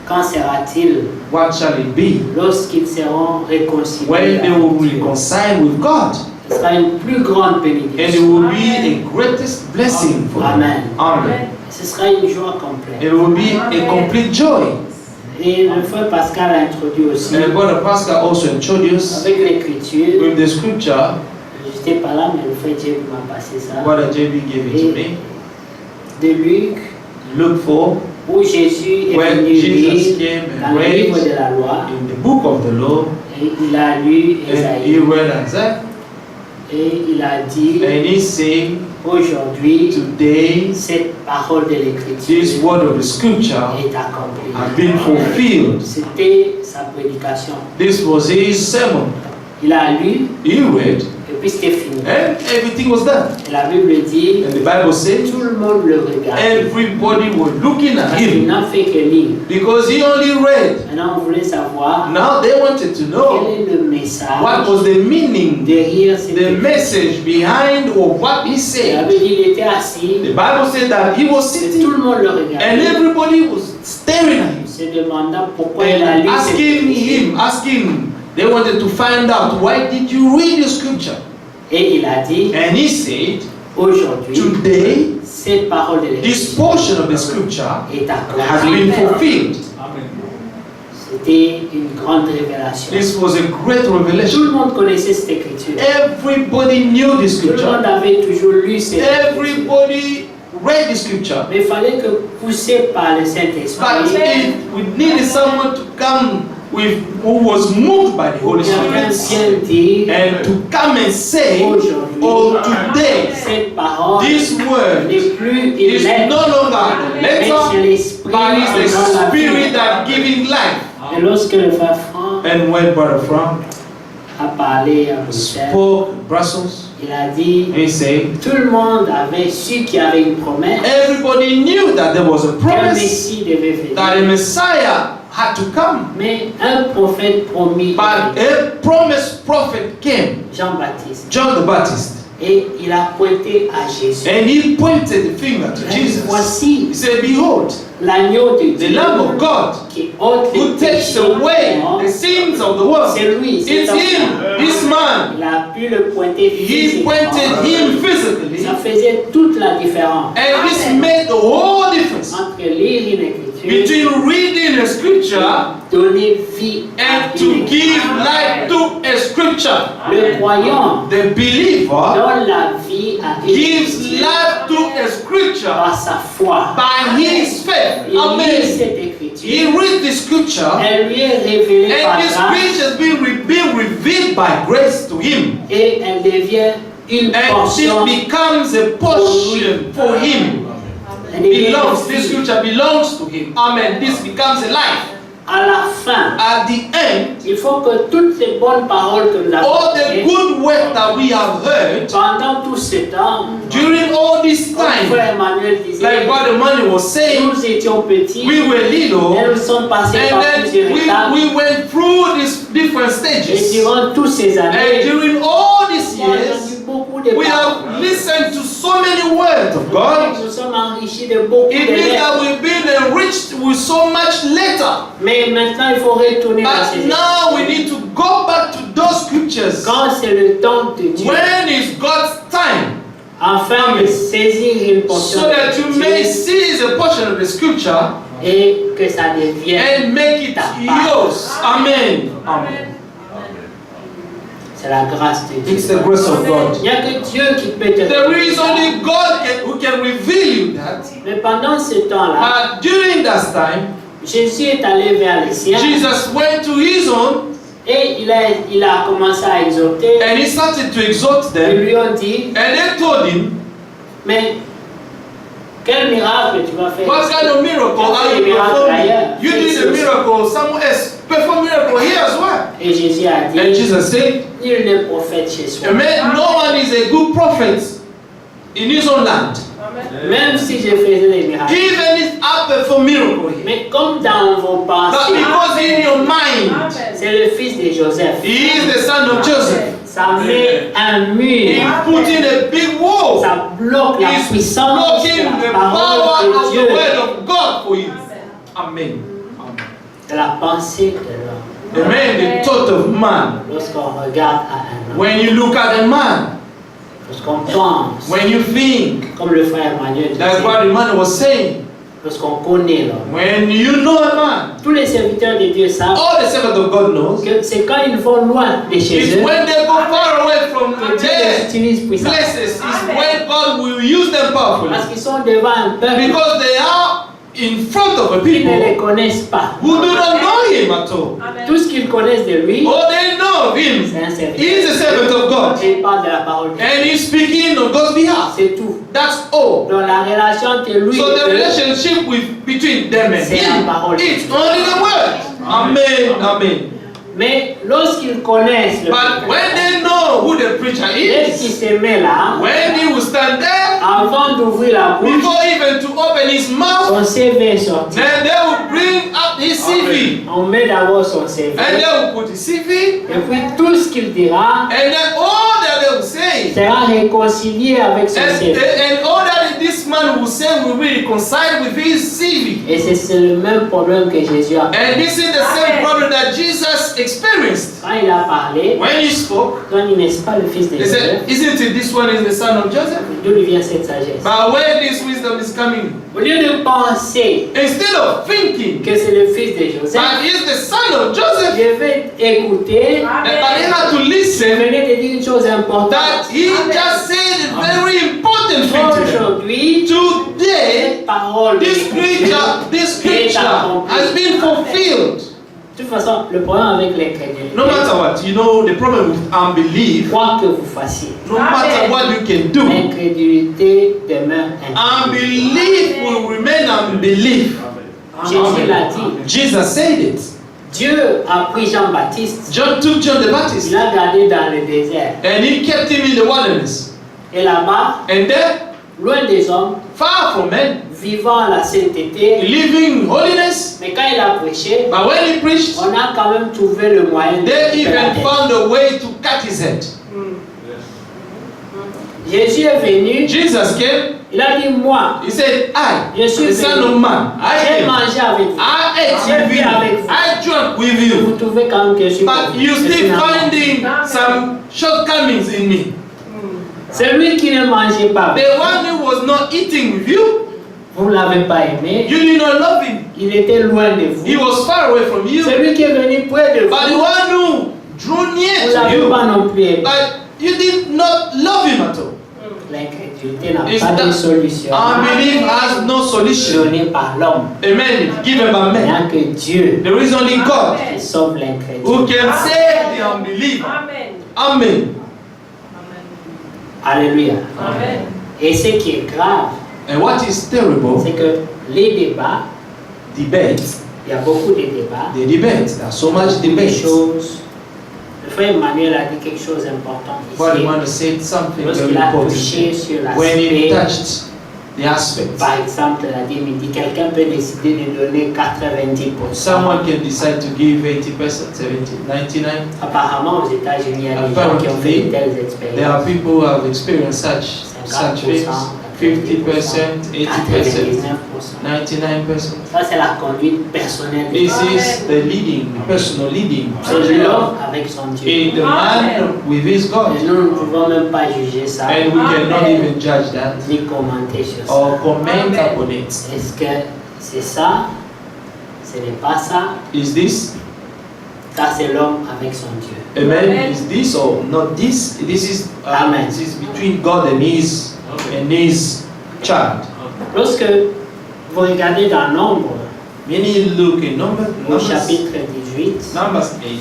D: qu'en sera-t-il
A: what shall it be
D: lorsqu'ils seront réconciliés
A: when they
D: avec
A: will
D: Dieu?
A: reconcile with God?
D: Ce sera une plus grande
A: And it
D: bénédiction.
A: will be a greatest blessing for them.
D: Amen.
A: Amen.
D: Ce sera une joie complète.
A: It will be a complete joy.
D: Et le frère Pascal a introduit aussi
A: And Brother Pascal also introduced
D: avec l'écriture.
A: with the scripture,
D: J'étais pas là, mais le frère Dieu m'a passé ça.
A: Brother JB gave it to me.
D: De Luc,
A: Look for
D: où Jésus est
A: when
D: venu
A: Jesus
D: lire
A: came
D: dans
A: and
D: le livre
A: read
D: de la loi.
A: in the book of the law,
D: Et il a lu
A: and he
D: Esaïe.
A: read Isaiah,
D: Et il a dit,
A: and he said,
D: aujourd'hui,
A: today
D: cette parole de
A: this
D: l'écriture
A: word of the scripture
D: est accomplie.
A: has been fulfilled.
D: C'était sa prédication.
A: This was his sermon.
D: Il a lu,
A: He read,
D: et puis c'était fini.
A: and everything was done.
D: Et la Bible dit,
A: And the Bible says,
D: tout le monde le regarde.
A: everybody was looking at
D: Il
A: him
D: n'a fait que lire.
A: because he only read.
D: Maintenant, on voulait savoir
A: Now they wanted to
D: quel
A: know
D: est le message
A: what was the meaning,
D: derrière cette
A: the message behind of what he
D: Il
A: said.
D: avait dit, il était assis,
A: The Bible said that he was
D: et tout
A: sitting
D: le monde le
A: and
D: regardait.
A: everybody was staring at him
D: Se demandant pourquoi il a
A: and
D: lu cette écriture.
A: asking, they wanted to find out, why did you read the scripture?
D: Et il a dit,
A: And he said,
D: aujourd'hui,
A: today
D: cette parole de
A: this
D: l'écriture
A: portion of the scripture
D: est
A: has been
D: accomplie.
A: fulfilled.
D: C'était une grande révélation.
A: This was a great
D: Tout
A: revelation.
D: le monde connaissait cette écriture.
A: Everybody knew the
D: Tout le monde
A: scripture.
D: avait toujours lu cette écriture.
A: Everybody read the scripture.
D: Mais il fallait que, poussé par le
A: But
D: Saint-Esprit,
A: if we needed someone to come with who was moved by the Holy
D: quelqu'un
A: Spirit
D: vient dire,
A: and to come and say,
D: aujourd'hui,
A: oh, today,
D: cette parole
A: this word
D: n'est plus une
A: is
D: lettre,
A: no longer the
D: mais c'est
A: letter,
D: l'Esprit
A: but
D: qui
A: it's the
D: donne la vie.
A: Spirit that giving life.
D: Et lorsque le frère Franck
A: And when Brother Frank
D: a parlé à Bruxelles,
A: spoke Brussels,
D: il a dit,
A: he said,
D: tout le monde avait su qu'il y avait une promesse,
A: everybody knew that there was a
D: qu'un
A: promise
D: Messie devait venir.
A: that a Messiah had to come.
D: Mais un prophète promis,
A: But a promised prophet came,
D: Jean-Baptiste,
A: John the Baptist,
D: et il a pointé à Jésus.
A: and he pointed the finger to
D: Il a dit,
A: Jesus.
D: voici
A: He said, behold,
D: l'agneau de
A: the
D: Dieu
A: Lamb of God
D: qui ôte les
A: who takes
D: péchés
A: away
D: du monde.
A: the sins of the world.
D: C'est lui, c'est
A: It's
D: un-
A: him, this man.
D: Il a pu le pointer
A: He
D: physiquement.
A: pointed him physically,
D: Ça faisait toute la différence
A: and this made the whole difference
D: entre lire une écriture,
A: between reading a scripture
D: donner vie à
A: and
D: une
A: to
D: écriture.
A: give life to a scripture.
D: Le croyant
A: The believer
D: donne la vie à une
A: gives
D: écriture
A: life to a scripture
D: par sa foi.
A: by his faith.
D: Il lit
A: Amen.
D: cette
A: He
D: écriture,
A: reads the scripture,
D: elle lui est révélée par
A: and this
D: grâce
A: scripture has been revealed by grace to him.
D: et elle devient une
A: And
D: portion.
A: this becomes a portion for him.
D: Elle devient
A: Belongs,
D: une
A: this
D: vie.
A: scripture belongs to him. Amen. This becomes a life.
D: À la fin,
A: At the end,
D: il faut que toutes ces bonnes paroles que nous avons
A: all the
D: faites,
A: good work that we have heard
D: pendant tout ce temps,
A: during all this
D: comme
A: time,
D: frère Emmanuel disait,
A: like Brother Money was saying,
D: nous étions petits,
A: we were little,
D: et nous sommes passés
A: and
D: par
A: then
D: plusieurs étapes,
A: we went through these different
D: et
A: stages.
D: durant toutes ces
A: And
D: années,
A: during all these
D: nous avons
A: years,
D: entendu beaucoup de
A: we
D: paroles.
A: have listened to so many words of God.
D: Nous sommes enrichis de beaucoup
A: It
D: de
A: means
D: lettres.
A: that we've been enriched with so much later.
D: Mais maintenant, il faut retourner dans ces
A: But now we need to go back to those scriptures.
D: Quand c'est le temps de Dieu,
A: When is God's time?
D: afin de saisir une portion
A: So that you
D: de
A: may
D: Dieu
A: seize a portion of the scripture
D: et que ça devienne
A: and make it
D: ta part.
A: yours. Amen. Amen.
D: C'est la grâce de Dieu.
A: It's the grace of God.
D: Il n'y a que Dieu qui peut te
A: There is only God who can reveal you that.
D: Mais pendant ce temps-là,
A: But during that time,
D: Jésus est allé vers les siens
A: Jesus went to his own
D: et il a commencé à exhorter.
A: and he started to exhort
D: Ils
A: them.
D: lui ont dit,
A: And they told him,
D: mais quel miracle tu vas faire?
A: what kind of miracle are you performing? You did a miracle somewhere else. Perform miracle here as well.
D: Et Jésus a dit,
A: And Jesus said,
D: nul n'est prophète chez soi.
A: Amen. No one is a good prophet in his own land.
D: Même si je faisais des miracles.
A: Even if I perform miracle here.
D: Mais comme dans vos
A: But
D: pensées,
A: because in your mind,
D: c'est le fils de Joseph.
A: he is the son of Joseph.
D: Ça met un
A: He
D: mur.
A: put in a big wall.
D: Ça bloque la
A: He's
D: puissance
A: blocking
D: de
A: the
D: la
A: power
D: parole de
A: of the
D: Dieu,
A: word of God for you. Amen.
D: de la pensée de l'homme.
A: Amen. The thought of man.
D: Lorsqu'on regarde à un homme,
A: When you look at a man,
D: lorsqu'on pense,
A: when you think,
D: comme le frère Emmanuel
A: that's
D: disait,
A: what the man was saying.
D: lorsqu'on connaît l'homme.
A: When you know a man,
D: Tous les serviteurs de Dieu savent
A: all the servants of God knows,
D: que c'est quand ils vont loin de chez
A: it's
D: eux
A: when they go far away from
D: que Dieu
A: their
D: les utilise puissamment.
A: places, is when God will use them powerfully.
D: Parce qu'ils sont devant un peuple
A: Because they are in front of a
D: qui ne les
A: people
D: connaissent pas.
A: who do not know him at all.
D: Tout ce qu'ils connaissent de lui,
A: All they know of him,
D: c'est un
A: he is a
D: serviteur.
A: servant of God.
D: Il parle de la parole de Dieu.
A: And he's speaking on God's behalf.
D: C'est tout.
A: That's all.
D: Donc la relation entre lui
A: So the
D: et eux,
A: relationship between them and
D: C'est
A: him,
D: la parole.
A: it's only the word. Amen. Amen.
D: mais lorsqu'ils connaissent le
A: But
D: prédicateur,
A: when they know who the preacher
D: dès qu'il
A: is,
D: se met là,
A: when he will stand there,
D: avant d'ouvrir la bouche,
A: before even to open his mouth,
D: son CV est sorti.
A: then they will bring up his CV.
D: On met d'abord son CV.
A: And they will put his CV,
D: Et puis tout ce qu'il dira
A: and then all that they will say,
D: sera réconcilié avec son CV.
A: and all that this man will say will be reconciled with his CV.
D: Et c'est le même problème que Jésus a.
A: And this is the same problem that Jesus experienced.
D: Quand il a parlé,
A: When he spoke,
D: quand il n'est pas le fils de
A: he said,
D: Joseph,
A: isn't it this one is the son of Joseph?
D: d'où lui vient cette sagesse?
A: But where this wisdom is coming,
D: Au lieu de penser
A: instead of thinking
D: que c'est le fils de Joseph,
A: that he's the son of Joseph,
D: je vais écouter.
A: but he had to
D: Je
A: listen
D: venais de dire une chose
A: that
D: importante.
A: he just said a very important thing to them.
D: Aujourd'hui,
A: Today,
D: cette parole de
A: this scripture has been fulfilled.
D: De toute façon, le problème avec l'incrédulité,
A: No matter what, you know, the problem with unbelief,
D: quoi que vous fassiez,
A: no matter what you can do,
D: l'incrédulité demeure incrédule.
A: unbelief will remain unbelief.
D: Jésus l'a dit.
A: Jesus said it.
D: Dieu a pris Jean-Baptiste,
A: John took John the
D: il
A: Baptist
D: l'a gardé dans le désert.
A: and he kept him in the wilderness.
D: Et là-bas,
A: And there,
D: loin des hommes,
A: far from men,
D: vivant la sainteté,
A: living in holiness.
D: mais quand il a prêché,
A: But when he preached,
D: on a quand même trouvé le moyen de
A: they
D: couper la
A: even
D: tête.
A: found a way to cut his head.
D: Jésus est venu,
A: Jesus came,
D: il a dit, moi,
A: he said, I,
D: Je suis
A: the Son
D: venu.
A: of Man, I
D: j'ai
A: came.
D: mangé avec vous.
A: I ate
D: J'ai
A: with
D: bu
A: you.
D: avec vous.
A: I drank with
D: Vous
A: you.
D: trouvez quand même que je suis
A: But
D: pauvre.
A: you
D: C'est
A: still
D: finalement.
A: finding some shortcomings in me.
D: Celui qui ne mangeait pas,
A: The one who was not eating with you,
D: vous ne l'avez pas aimé,
A: you did not love him.
D: il était loin de
A: He
D: vous.
A: was far away from you.
D: Celui qui est venu près de
A: But the
D: vous,
A: one who drew near
D: vous ne
A: to
D: l'avez
A: you,
D: pas non plus aimé.
A: but you did not love him at all.
D: L'incrédulité n'a
A: Is
D: pas de
A: that-
D: solution
A: Unbelief has no solution.
D: donnée par l'homme.
A: Amen. Given by
D: Il n'y
A: men.
D: a que Dieu
A: There is only God
D: qui sauve
A: who
D: l'incrédulité.
A: can save the unbeliever. Amen.
D: Alléluia. Et ce qui est grave,
A: And what is terrible,
D: c'est que les débats,
A: debates,
D: il y a beaucoup de débats,
A: the debates, there's so much
D: des
A: debate.
D: choses. Le frère Emmanuel a dit quelque chose d'important
A: But
D: ici.
A: the man said something very
D: Lorsqu'il a
A: important.
D: touché sur
A: When he
D: l'aspect,
A: touched the aspect,
D: par exemple, il a dit, il dit, quelqu'un peut décider de donner 90%.
A: someone can decide to give 80%, 70, 99.
D: Apparemment, aux États-Unis, il y a des gens qui ont fait de telles
A: There
D: expériences.
A: are people who have experienced such
D: 50%,
A: things. 50%, 80%,
D: 99%.
A: 99%.
D: Ça, c'est la conduite personnelle.
A: This is the leading, personal leading.
D: C'est l'homme avec son Dieu.
A: In the man with his God.
D: Et nous ne pouvons même pas juger ça,
A: And we cannot even judge that
D: ni commenter sur ça.
A: or comment upon it.
D: Est-ce que c'est ça? Ce n'est pas ça?
A: Is this
D: Ça, c'est l'homme avec son Dieu.
A: amen? Is this or not this? This is
D: Amen.
A: This is between God and his child.
D: Lorsque vous regardez dans Nombre,
A: When you look in
D: au
A: Numbers
D: chapitre 18,
A: 18.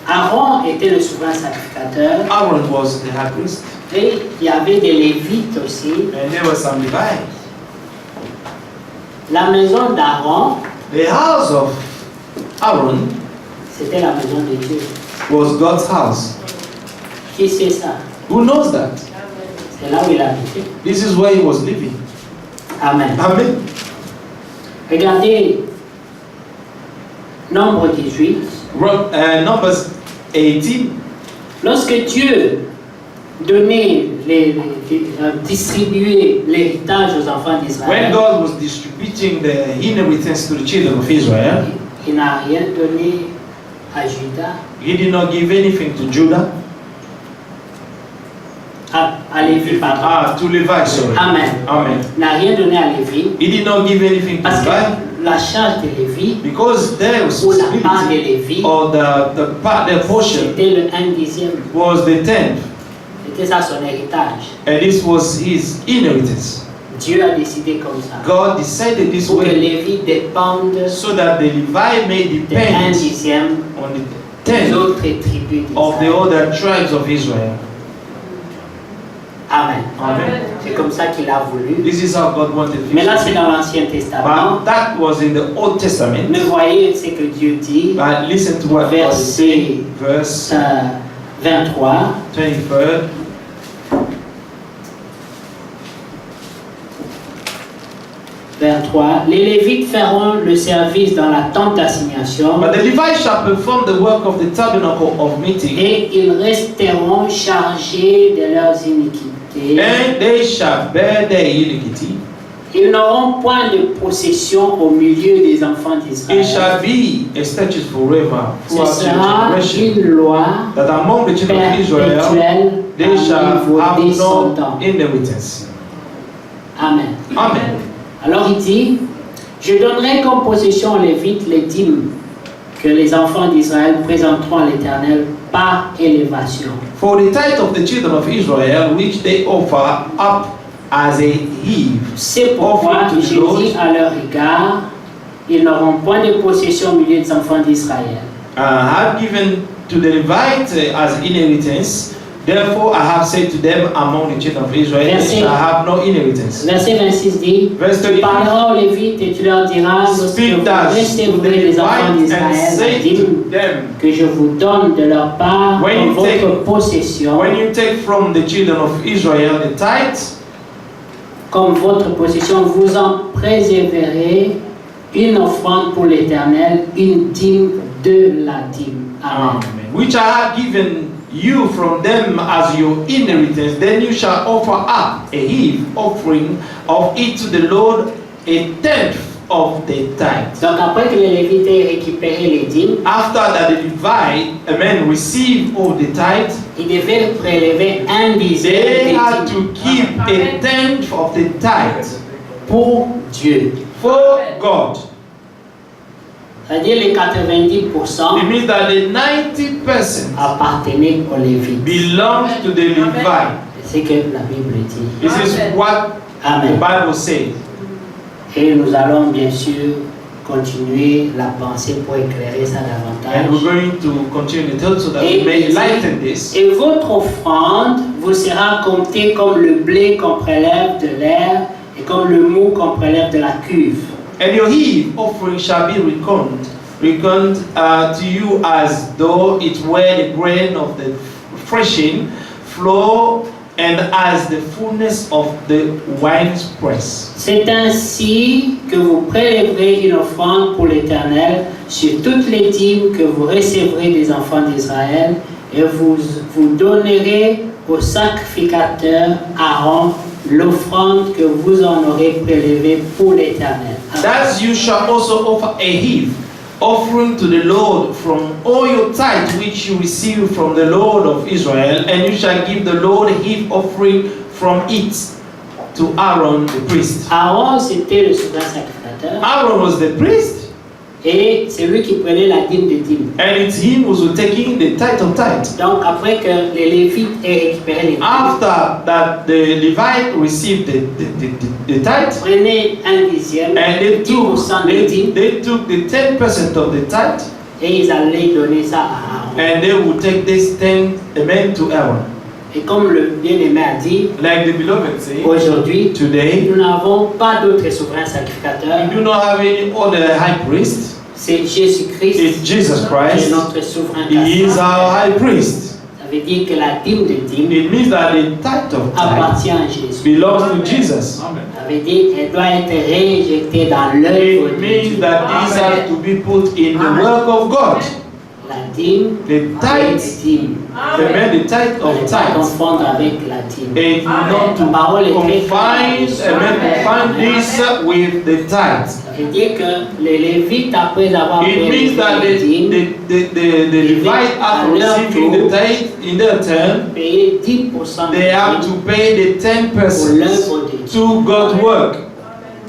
D: Aaron était le souverain sacrificateur
A: Aaron was the high priest,
D: et il y avait des Lévites aussi.
A: and there were some Levites.
D: La maison d'Aaron,
A: The house of Aaron
D: c'était la maison de Dieu.
A: was God's house.
D: Qui sait ça?
A: Who knows that?
D: C'est là où il habitait.
A: This is where he was living.
D: Amen.
A: Amen.
D: Regardez Nombre 18.
A: Numbers 18.
D: Lorsque Dieu donnait, distribuait l'héritage aux enfants
A: When
D: d'Israël,
A: God was distributing the inheritance to the children of Israel,
D: il n'a rien donné à Judas,
A: he did not give anything to Judah,
D: à Lévi, pardon.
A: to Levi, sorry.
D: Amen.
A: Amen.
D: Il n'a rien donné à Lévi
A: He did not give anything to
D: parce que
A: Levi
D: la charge de Lévi
A: because their
D: ou la part de
A: responsibility
D: Lévi,
A: or their portion
D: c'était le 1/10.
A: was the 10th,
D: C'était ça son héritage.
A: and this was his inheritance.
D: Dieu a décidé comme ça.
A: God decided this
D: Pour que
A: way
D: Lévi dépende
A: so that the Levi may
D: de
A: depend
D: 1/10
A: on the
D: des
A: 10th
D: autres tribus
A: of the
D: d'Israël.
A: other tribes of Israel.
D: Amen.
A: Amen.
D: C'est comme ça qu'il a voulu.
A: This is how God wanted
D: Mais là,
A: it.
D: c'est dans l'Ancien Testament.
A: But that was in the Old Testament.
D: Mais voyez ce que Dieu dit,
A: But listen to what God is saying. Verse
D: 23.
A: 23.
D: Les Lévites feront le service dans la tente d'assignation
A: But the Levites shall perform the work of the tabernacle of meeting,
D: et ils resteront chargés de leurs iniquités.
A: and they shall bear their iniquity.
D: Ils n'auront point de possession au milieu des enfants
A: It
D: d'Israël.
A: shall be a statute forever
D: Ce
A: throughout
D: sera
A: your generation,
D: une loi
A: that among the children of Israel
D: perpétuelle
A: they shall
D: parmi vos
A: have no
D: descendants.
A: inheritance.
D: Amen.
A: Amen.
D: Alors il dit, je donnerai comme possession aux Lévites les dîmes que les enfants d'Israël présenteront à l'Éternel par élévation.
A: For the tithe of the children of Israel, which they offer up as a heave.
D: C'est pourquoi j'ai dit à leur égard, ils n'auront point de possession au milieu des enfants d'Israël.
A: Have given to the Levites as inheritance. Therefore, I have said to them among the children of Israel, they shall have no inheritance.
D: Verset 26 dit,
A: Verse
D: tu
A: 35.
D: parleras aux Lévites et tu leur diras, lorsque
A: Speak
D: vous
A: thus to
D: recevrez
A: the
D: les enfants
A: Levites and
D: d'Israël la
A: say
D: dîme
A: to them,
D: que je vous donne de leur part
A: When
D: comme
A: you
D: votre possession,
A: when you take from the children of Israel the tithes,
D: comme votre possession, vous en préserverez une offrande pour l'Éternel, une dîme de la dîme. Amen.
A: which I have given you from them as your inheritance, then you shall offer up a heave offering of it to the Lord, a tenth of the tithe.
D: Donc après que les Lévites aient récupéré les dîmes,
A: After that the Levite, receive all the tithe,
D: ils devaient prélever un dixième
A: they
D: des
A: had
D: dîmes
A: to keep a tenth of the tithe
D: pour Dieu.
A: for God.
D: C'est-à-dire les 90%
A: It means that the 90%
D: appartenaient aux Lévites.
A: belongs to the Levite.
D: C'est ce que la Bible dit.
A: This is what the
D: Amen.
A: Bible says.
D: Et nous allons bien sûr continuer la pensée pour éclairer ça
A: And we're
D: davantage.
A: going to continue to tell so that
D: Et,
A: we may enlighten this.
D: et votre offrande vous sera comptée comme le blé qu'on prélève de l'air et comme le mou qu'on prélève de la cuve.
A: And your heave offering shall be reckoned to you as though it were the grain of the threshing floor and as the fullness of the winepress.
D: C'est ainsi que vous prélèverez une offrande pour l'Éternel sur toutes les dîmes que vous recevrez des enfants d'Israël Et vous donnerez au sacrificateur Aaron l'offrande que vous en aurez prélevée pour l'Éternel.
A: Thus you shall also offer a heave offering to the Lord from all your tithes which you receive from the Lord of Israel, and you shall give the Lord a heave offering from it to Aaron the priest.
D: Aaron, c'était le souverain sacrificateur.
A: Aaron was the priest,
D: Et c'est lui qui prenait la dîme de dîme.
A: and it's him who was taking the tithe of tithe.
D: Donc après que les Lévites aient récupéré les dîmes,
A: After that, the Levite received the tithe,
D: prenaient un dixième,
A: and they
D: 10% des dîmes,
A: they took the 10% of the tithe,
D: et ils allaient donner ça à Aaron.
A: and they would take this 10 amen to Aaron.
D: Et comme le bien-aimé a dit,
A: Like the beloved say,
D: aujourd'hui,
A: today
D: nous n'avons pas d'autre souverain sacrificateur.
A: we do not have any other high priest.
D: C'est Jésus-Christ
A: It's Jesus
D: qui est
A: Christ.
D: notre souverain
A: He is
D: sacrificateur.
A: our high priest.
D: Ça veut dire que la dîme de dîme
A: It means that the tithe of tithe
D: appartient à Jésus.
A: belongs to Jesus.
D: Ça veut dire qu'elle doit être réinjectée dans l'œuvre
A: It
D: de
A: means
D: Dieu.
A: that this has to be put in the work of God.
D: La dîme,
A: The
D: est
A: tithe,
D: dîme.
A: the tithe
D: On ne
A: of
D: peut pas
A: tithe.
D: confondre avec la dîme.
A: It not to
D: La parole est très
A: confine this with the tithe.
D: Ça veut dire que les Lévites, après avoir
A: It
D: prélevé
A: means that
D: les dîmes,
A: the Levite, after receiving the tithe in their turn,
D: payaient 10%
A: they have
D: de
A: to pay the
D: pour
A: 10%
D: l'œuvre de Dieu.
A: to God's work.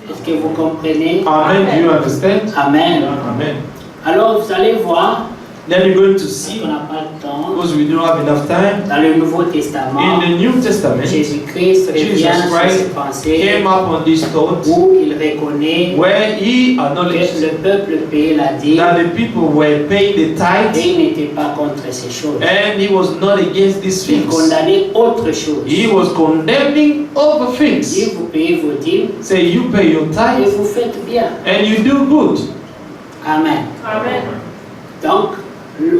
D: Est-ce que vous comprenez?
A: Amen. Do you understand?
D: Amen.
A: Amen.
D: Alors vous allez voir,
A: Then you're going to
D: parce
A: see,
D: qu'on n'a pas le temps,
A: because we don't have enough time,
D: dans le Nouveau Testament,
A: in the New Testament,
D: Jésus-Christ revient
A: Jesus
D: sur ses
A: Christ
D: pensées
A: came up on this thought
D: où il reconnaît
A: where he
D: que
A: acknowledged
D: le peuple payait la dîme
A: that the people were paying the
D: et
A: tithe,
D: il n'était pas contre ces choses.
A: and he was not against these
D: Il
A: things.
D: condamnait autre chose.
A: He was condemning other
D: Il
A: things.
D: dit, vous payez vos dîmes
A: Say, you pay your
D: et
A: tithe
D: vous faites bien.
A: and you do good.
D: Amen. Donc,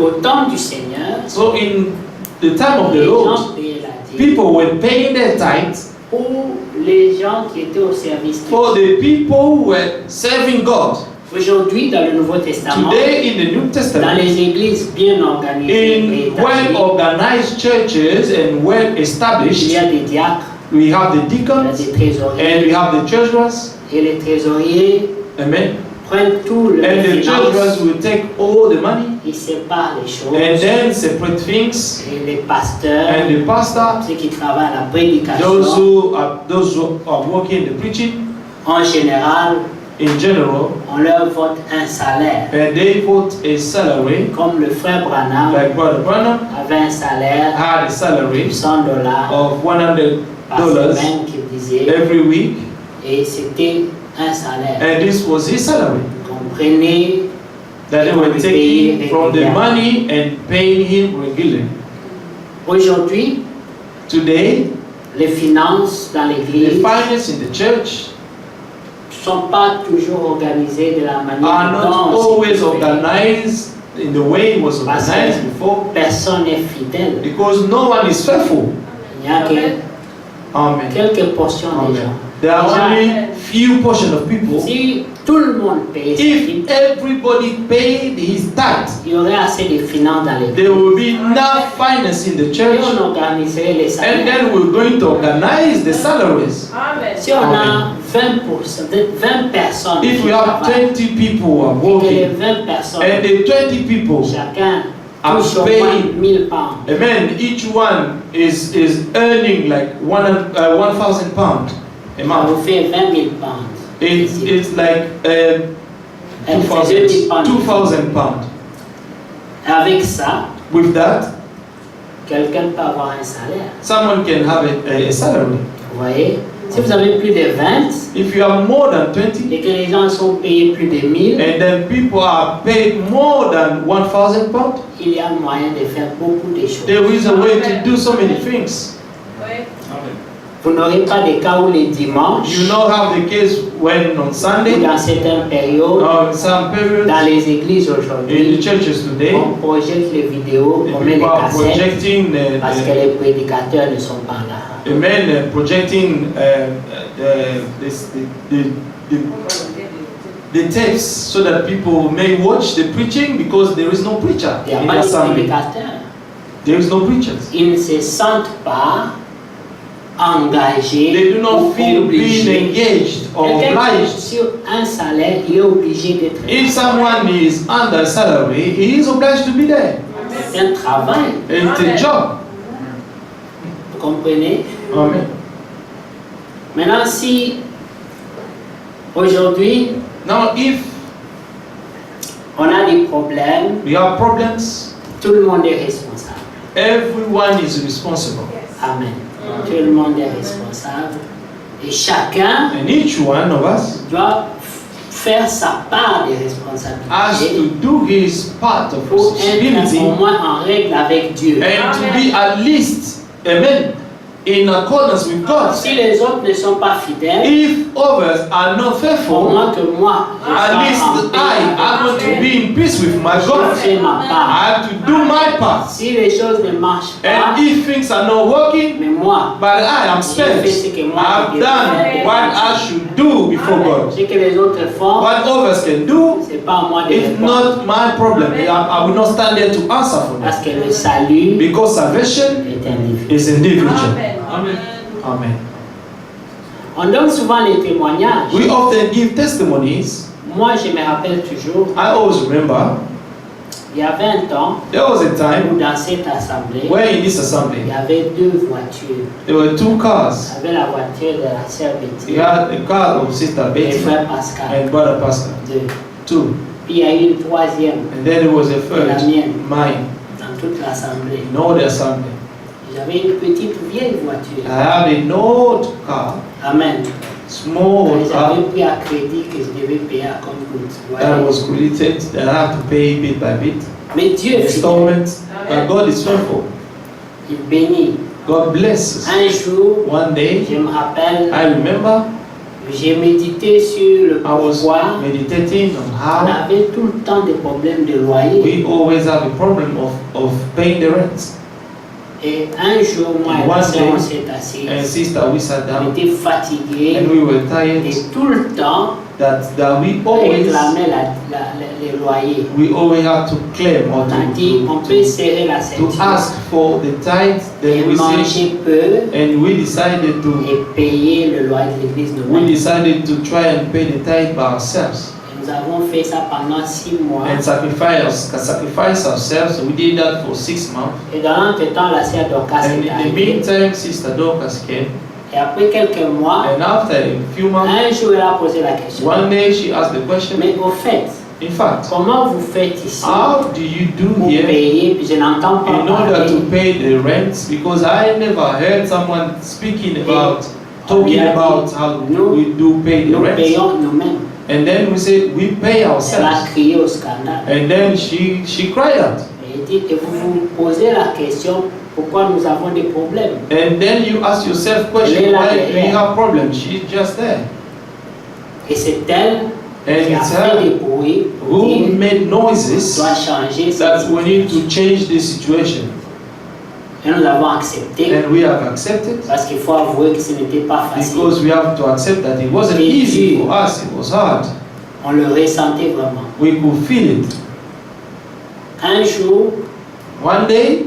D: au temps du Seigneur,
A: So in the time of the
D: les gens
A: Lord,
D: payaient la dîme
A: people were paying their tithe
D: pour les gens qui étaient au service de
A: for the people who were serving God.
D: Aujourd'hui, dans le Nouveau Testament,
A: Today in the New
D: dans
A: Testament,
D: les églises bien organisées et
A: in well-organized churches and
D: il
A: well-established,
D: y a des diacres,
A: we have the
D: il y a
A: deacons
D: des
A: and
D: trésoriers,
A: we have the treasurers.
D: et les trésoriers
A: Amen.
D: prennent tout le
A: And the treasurers
D: finance,
A: will take all the money
D: ils séparent les choses,
A: and then separate things.
D: et les pasteurs,
A: And the pastor,
D: ceux qui travaillent à la prédication,
A: those who are working the preaching,
D: en général,
A: in general,
D: on leur vote un salaire.
A: and they put a salary,
D: Comme le frère Branham
A: like Brother Branham
D: avait un salaire
A: had a
D: de
A: salary
D: $100
A: of
D: par
A: $100
D: semaine qu'il disait,
A: every week,
D: et c'était un salaire.
A: and this was his salary
D: Qu'on prenait
A: that they were taking from the money and paying him regularly.
D: aujourd'hui,
A: Today,
D: les finances dans
A: the
D: l'église
A: finance in the church
D: ne sont pas toujours organisées de la manière
A: are not
D: dont
A: always
D: c'était fait.
A: organized in the way it was
D: Parce
A: organized
D: que
A: before,
D: personne n'est fidèle.
A: because no one is faithful.
D: Il n'y a que
A: Amen.
D: quelques portions des gens.
A: Amen. There are only few portion of people.
D: Si tout le monde payait sa dîme,
A: If everybody paid his tithe,
D: il y aurait assez de finances dans
A: there
D: l'église.
A: will be enough finance in the
D: Et
A: church,
D: on organiserait les
A: and
D: salaires.
A: then we're going to organize the salaries.
D: Si on a 20 personnes
A: If
D: qui
A: we have
D: travaillent,
A: 20 people who are
D: et que les
A: working,
D: 20 personnes,
A: and the 20 people,
D: chacun
A: are
D: touche au
A: paying.
D: moins 1000 pounds,
A: amen, each one is earning like 1,000 pounds a
D: ça
A: month.
D: vous fait 20 000 pounds.
A: It's like
D: Elle fait 2000 pounds.
A: 2,000 pounds.
D: Avec ça,
A: With that,
D: quelqu'un peut avoir un salaire.
A: someone can have a salary.
D: Vous voyez? Si vous avez plus de 20
A: If you have more than 20,
D: et que les gens sont payés plus de 1000,
A: and then people are paid more than 1,000 pounds,
D: il y a moyen de faire beaucoup de choses.
A: there is a way to do so many things.
D: Vous n'aurez pas de cas où les dimanches,
A: You not have the case when on
D: ou
A: Sunday,
D: dans certaines périodes,
A: or in some periods,
D: dans les églises
A: in the
D: aujourd'hui,
A: churches today,
D: on projette les vidéos,
A: the
D: on met les
A: people are
D: cassettes,
A: projecting
D: parce que les prédicateurs ne sont pas là.
A: the men projecting the tapes so that people may watch the preaching because there is no preacher
D: Il n'y a
A: in
D: pas
A: the
D: de
A: assembly.
D: prédicateurs.
A: There is no preachers.
D: Ils ne se sentent pas engagés
A: They do
D: ou
A: not feel being
D: obligés.
A: engaged or
D: Quelqu'un qui est
A: obliged.
D: sur un salaire, il est obligé d'être là.
A: If someone is under salary, he is obliged to be there.
D: C'est un travail,
A: It's a job.
D: vous comprenez?
A: Amen.
D: Maintenant, si aujourd'hui
A: Now, if
D: on a des problèmes,
A: we have problems,
D: tout le monde est responsable.
A: everyone is responsible.
D: Amen. Tout le monde est responsable. Et chacun
A: And each one of us
D: doit faire sa part de
A: has
D: responsabilité
A: to do his part of
D: pour être
A: responsibility
D: au moins en règle avec Dieu.
A: and to be at least, amen, in accordance with God.
D: Si les autres ne sont pas fidèles,
A: If others are not
D: au
A: faithful,
D: moins que moi, je
A: at
D: sois
A: least
D: en paix
A: I am going
D: avec
A: to
D: Dieu.
A: be in peace with my
D: Je
A: God.
D: fais ma part.
A: I have to do my part.
D: Si les choses ne marchent pas,
A: And if things are not working,
D: mais moi,
A: but I am spent, I've done what I should do before God.
D: ce que les autres font,
A: What others can do,
D: c'est pas à moi de
A: it's
D: répondre.
A: not my problem. I will not stand there to answer for
D: Parce
A: them.
D: que le salut
A: Because salvation
D: est individuel.
A: is individual. Amen.
D: On donne souvent les témoignages.
A: We often give testimonies.
D: Moi, je me rappelle toujours,
A: I always remember
D: il y avait un temps
A: there was a
D: où
A: time
D: dans cette assemblée,
A: where in this
D: il
A: assembly
D: y avait deux voitures.
A: there were two
D: Il
A: cars.
D: y avait la voiture de la sœur Betty
A: You had a car of Sister
D: et
A: Betty
D: frère Pascal.
A: and Brother Pastor.
D: Deux.
A: Two.
D: Puis il y a eu une troisième
A: And then there was a third,
D: La mienne.
A: mine,
D: dans toute l'assemblée.
A: in all the assembly.
D: J'avais une petite vieille voiture.
A: I had an old car,
D: Amen.
A: small
D: J'avais
A: car
D: pris à crédit que je devais payer à compte-gouttes.
A: that was credited that I had to pay bit by bit,
D: Mais Dieu est fidèle.
A: installments. But God is faithful.
D: Il bénit.
A: God blesses.
D: Un jour,
A: One day,
D: je me rappelle,
A: I remember
D: j'ai médité sur le
A: I was
D: pourquoi
A: meditating on
D: on
A: how
D: avait tout le temps des problèmes de loyer.
A: we always have a problem of paying the rent.
D: Et un jour, moi et
A: One
D: la sœur,
A: day,
D: on s'est assis.
A: And sister, we sat
D: On
A: down
D: était fatigués.
A: and we were tired
D: Et tout le temps,
A: that we
D: on
A: always
D: réclamait les loyers.
A: have to claim or
D: On a dit, on peut serrer la
A: to
D: ceinture
A: ask for the tithe.
D: et
A: Then we said,
D: manger peu
A: and we decided to
D: et payer le loyer de l'église
A: we
D: nous-mêmes.
A: decided to try and pay the tithe by ourselves
D: Et nous avons fait ça pendant 6 mois.
A: and sacrifice ourselves. We did that for 6 months.
D: Et dans l'entretemps, la sœur Dorcas
A: And
D: est
A: in the
D: arrivée.
A: meantime, Sister Dorcas came.
D: Et après quelques mois,
A: And after a few months,
D: un jour, elle a posé la question.
A: one day she asked the question.
D: Mais au fait,
A: In fact,
D: comment vous faites ici
A: how do you do
D: pour
A: here
D: payer? Puis je n'entends pas
A: in order
D: parler.
A: to pay the rent? Because I never heard someone speaking about, talking about how we do pay the
D: Nous
A: rent.
D: payons nous-mêmes.
A: And then we say we pay
D: Elle a
A: ourselves.
D: crié au scandale.
A: And then she cried out.
D: Et elle dit, et vous vous posez la question, pourquoi nous avons des problèmes?
A: And then you ask yourself question, why do you have problems? She's just there.
D: Et c'est elle
A: And
D: qui a
A: it's
D: fait des
A: her
D: bruits pour
A: who
D: dire,
A: made
D: on
A: noises
D: doit changer
A: that
D: cette
A: we need
D: situation.
A: to change the situation.
D: Et nous avons accepté,
A: And we have accepted
D: parce qu'il faut avouer que ce n'était pas facile.
A: because we have to accept that it wasn't easy for us, it was hard.
D: On le ressentait vraiment.
A: We could feel it.
D: Un jour,
A: One day,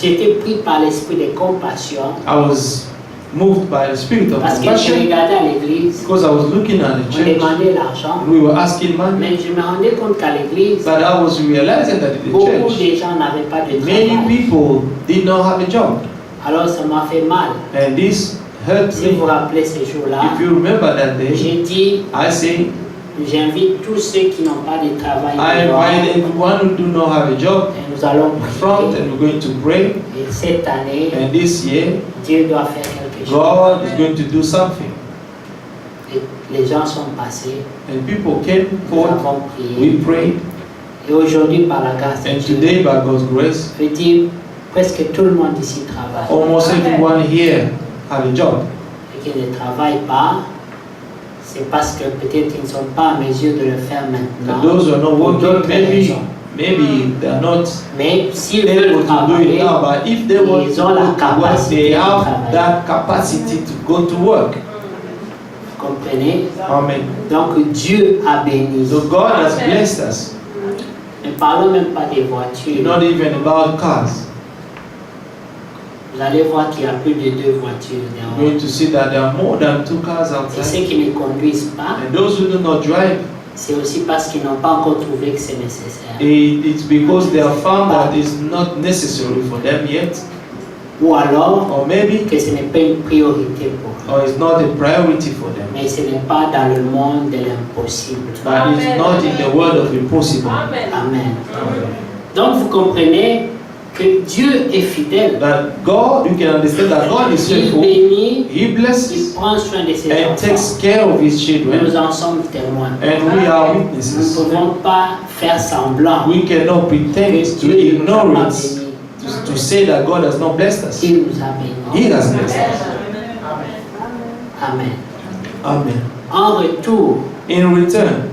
D: j'étais pris par l'esprit de compassion
A: I was moved by the spirit of
D: parce que je
A: compassion
D: regardais à l'église,
A: because I was looking at the
D: on
A: church.
D: demandait l'argent,
A: We were asking money,
D: mais je me rendais compte qu'à l'église,
A: but I was realizing that in the
D: beaucoup
A: church,
D: de gens n'avaient pas de
A: many
D: travail.
A: people did not have a job.
D: Alors ça m'a fait mal.
A: And this hurt
D: Si vous vous
A: me.
D: rappelez ce jour-là,
A: If you remember that day,
D: j'ai dit,
A: I say,
D: j'invite tous ceux qui n'ont pas de travail
A: I
D: dehors,
A: invite everyone who do not have a job
D: et nous allons
A: in front
D: prier.
A: and we're going to pray.
D: Et cette année,
A: And this year,
D: Dieu doit faire quelque chose.
A: God is going to do something.
D: Et les gens sont passés,
A: And people came
D: nous
A: forward,
D: avons prié.
A: we prayed,
D: Et aujourd'hui, par la grâce de
A: and
D: Dieu,
A: today by God's grace,
D: je veux dire, presque tout le monde ici travaille.
A: almost everyone here have a job.
D: Et qui ne travaillent pas, c'est parce que peut-être ils ne sont pas en mesure de le faire
A: And
D: maintenant.
A: those who are not
D: pour d'autres
A: working,
D: raisons.
A: maybe they are not
D: Mais s'ils
A: able
D: veulent
A: to do it
D: travailler,
A: now, but if they want to
D: ils ont la
A: go to work,
D: capacité
A: they
D: de
A: have
D: travailler.
A: that capacity to go to work.
D: vous comprenez?
A: Amen.
D: Donc Dieu a béni.
A: So God has blessed us.
D: Ne parlons même pas des voitures.
A: Not even about cars.
D: Vous allez voir qu'il y a plus de 2 voitures
A: You're
D: dehors.
A: going to see that there are more than 2 cars
D: Et
A: outside.
D: ceux qui ne conduisent pas,
A: And those who do not drive,
D: c'est aussi parce qu'ils n'ont pas encore trouvé que c'est nécessaire.
A: it's because they have found that it's not necessary for them yet,
D: Ou alors
A: or maybe
D: que ce n'est pas une priorité pour eux.
A: or it's not a priority for them.
D: Mais ce n'est pas dans le monde de l'impossible.
A: But it's not in the world of impossible.
D: Amen. Donc vous comprenez que Dieu est fidèle.
A: That God, you can understand that God is
D: Il
A: faithful.
D: bénit,
A: He
D: il
A: blesses
D: prend soin de ses
A: and
D: enfants.
A: takes care of His children,
D: Nous en sommes témoins.
A: and we are
D: Nous ne
A: witnesses.
D: pouvons pas faire semblant
A: We cannot
D: que
A: pretend to
D: Dieu ne nous a
A: ignore
D: pas
A: it,
D: bénis.
A: to say that God has not blessed us.
D: Il nous a bénis.
A: He has blessed us.
D: Amen.
A: Amen.
D: En retour,
A: In return,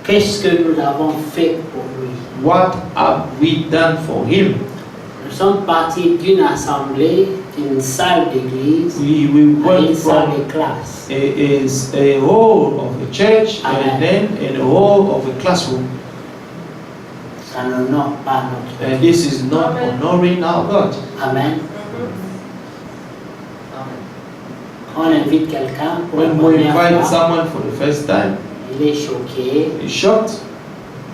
D: qu'est-ce que nous avons fait pour lui?
A: what have we done for Him?
D: Nous sommes partis d'une assemblée, d'une salle d'église,
A: We
D: à une
A: went
D: salle
A: from
D: de classe.
A: a hall of a church
D: Amen.
A: and then in a hall of a classroom.
D: Ça n'honore pas notre
A: And
D: Dieu.
A: this is not honoring our God.
D: Amen. Quand on invite quelqu'un pour la
A: When we
D: première
A: invite
D: fois,
A: someone for the first time,
D: il est choqué
A: he's shocked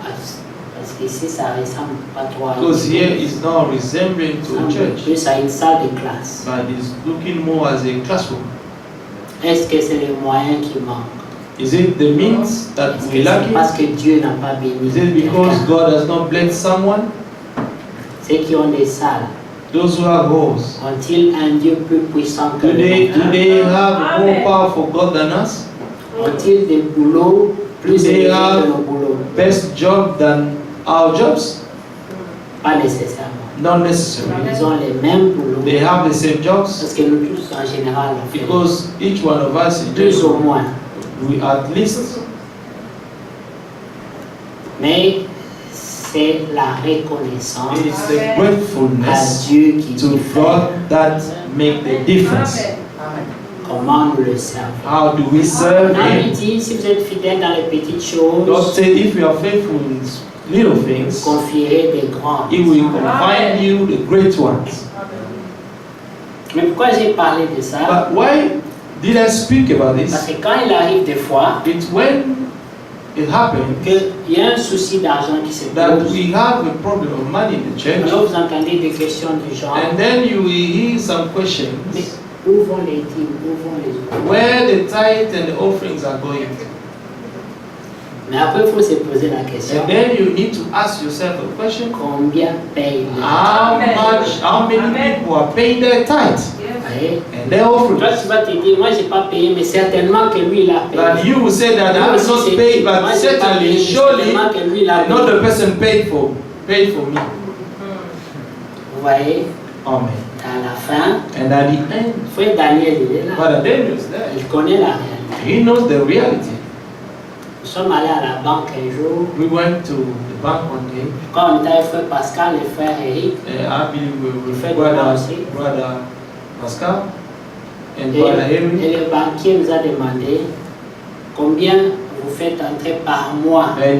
D: parce qu'ici ça ressemble pas trop à une
A: because here
D: église.
A: is now resembling
D: Ça
A: to a
D: ressemble
A: church,
D: plus à une salle de classe.
A: but it's looking more as a classroom.
D: Est-ce que c'est les moyens qui manquent?
A: Is it the means that
D: Est-ce
A: we
D: que
A: lack
D: c'est parce
A: it?
D: que Dieu n'a pas béni
A: Is it because
D: quelqu'un?
A: God has not blessed someone?
D: Ceux qui ont des salles,
A: Those who have halls,
D: ont-ils un Dieu plus puissant que
A: do they
D: nous?
A: have a more powerful God than us?
D: Ont-ils des boulots plus
A: They
D: élevés
A: have
D: que nos boulots?
A: Best job than our jobs?
D: Pas nécessairement.
A: Not necessarily.
D: Ils ont les mêmes boulots.
A: They have the same jobs
D: Parce que nous tous, en général, on fait
A: because each one of us in
D: plus ou
A: general,
D: moins.
A: we at least,
D: Mais c'est la reconnaissance
A: it's the
D: à
A: gratefulness
D: Dieu qui
A: to
D: nous fait
A: God that make the difference.
D: comment nous le servons.
A: How do we serve
D: On a
A: Him?
D: dit, si vous êtes fidèle dans les petites
A: God
D: choses,
A: said, if you are faithful in little
D: vous
A: things,
D: confierez des grandes.
A: He will confide you the great ones.
D: Mais pourquoi j'ai parlé de ça?
A: But why did I speak about
D: Parce
A: this?
D: que quand il arrive des fois
A: It's when it happened
D: qu'il y a un souci d'argent qui se
A: that
D: pose,
A: we have a problem of money in the church,
D: alors vous entendez des questions du genre,
A: and then you will hear some
D: mais
A: questions
D: où vont les dîmes, où vont les autres?
A: where the tithe and the offerings are going.
D: Mais après, il faut se poser la question,
A: And then you need to ask yourself a question:
D: combien paye le
A: how many people are paying their tithe
D: voyez?
A: and their
D: Toi,
A: offerings?
D: tu vas te dire, moi, j'ai pas payé, mais certainement que lui, il a
A: But
D: payé.
A: you will say that I
D: Moi
A: have
D: aussi,
A: not
D: c'est
A: paid,
D: dit, moi,
A: but
D: j'ai pas
A: certainly,
D: payé, mais
A: surely,
D: certainement que lui, il a
A: not
D: payé.
A: the person paid for me.
D: Vous voyez,
A: Amen.
D: à la fin,
A: And at the end,
D: frère Daniel, il est là.
A: Brother Daniel is there.
D: Il connaît la réalité.
A: He knows the reality.
D: Nous sommes allés à la banque un jour.
A: We went to the bank one day.
D: Quand on était avec frère Pascal et frère Eric,
A: I believe we
D: Fait
A: were
D: de moi
A: brother,
D: aussi.
A: brother Pascal and
D: et,
A: brother
D: et
A: Henry.
D: le banquier nous a demandé combien vous faites entrer par mois.
A: And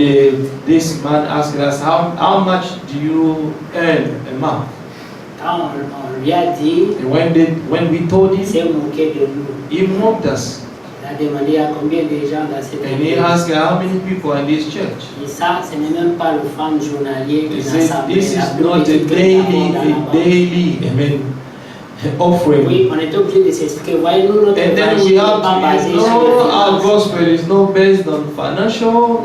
A: this man asked us, how much do you earn a month?
D: Quand on lui a dit,
A: And when we told
D: il
A: him,
D: s'est moqué de nous.
A: he mocked us.
D: Il a demandé à combien de gens dans cette
A: And he
D: église.
A: asked how many people in this church.
D: Et ça, ce n'est même pas le fan journalier
A: He
D: d'une
A: said,
D: assemblée.
A: this
D: la
A: is
D: plus
A: not a
D: petite que nous avons dans la banque.
A: daily, offering.
D: Oui, on est obligé de s'expliquer. Voyez-nous, notre
A: And then
D: évangile
A: we
D: n'est
A: have
D: pas basé
A: to,
D: sur les
A: our
D: finances.
A: gospel is not based on financial,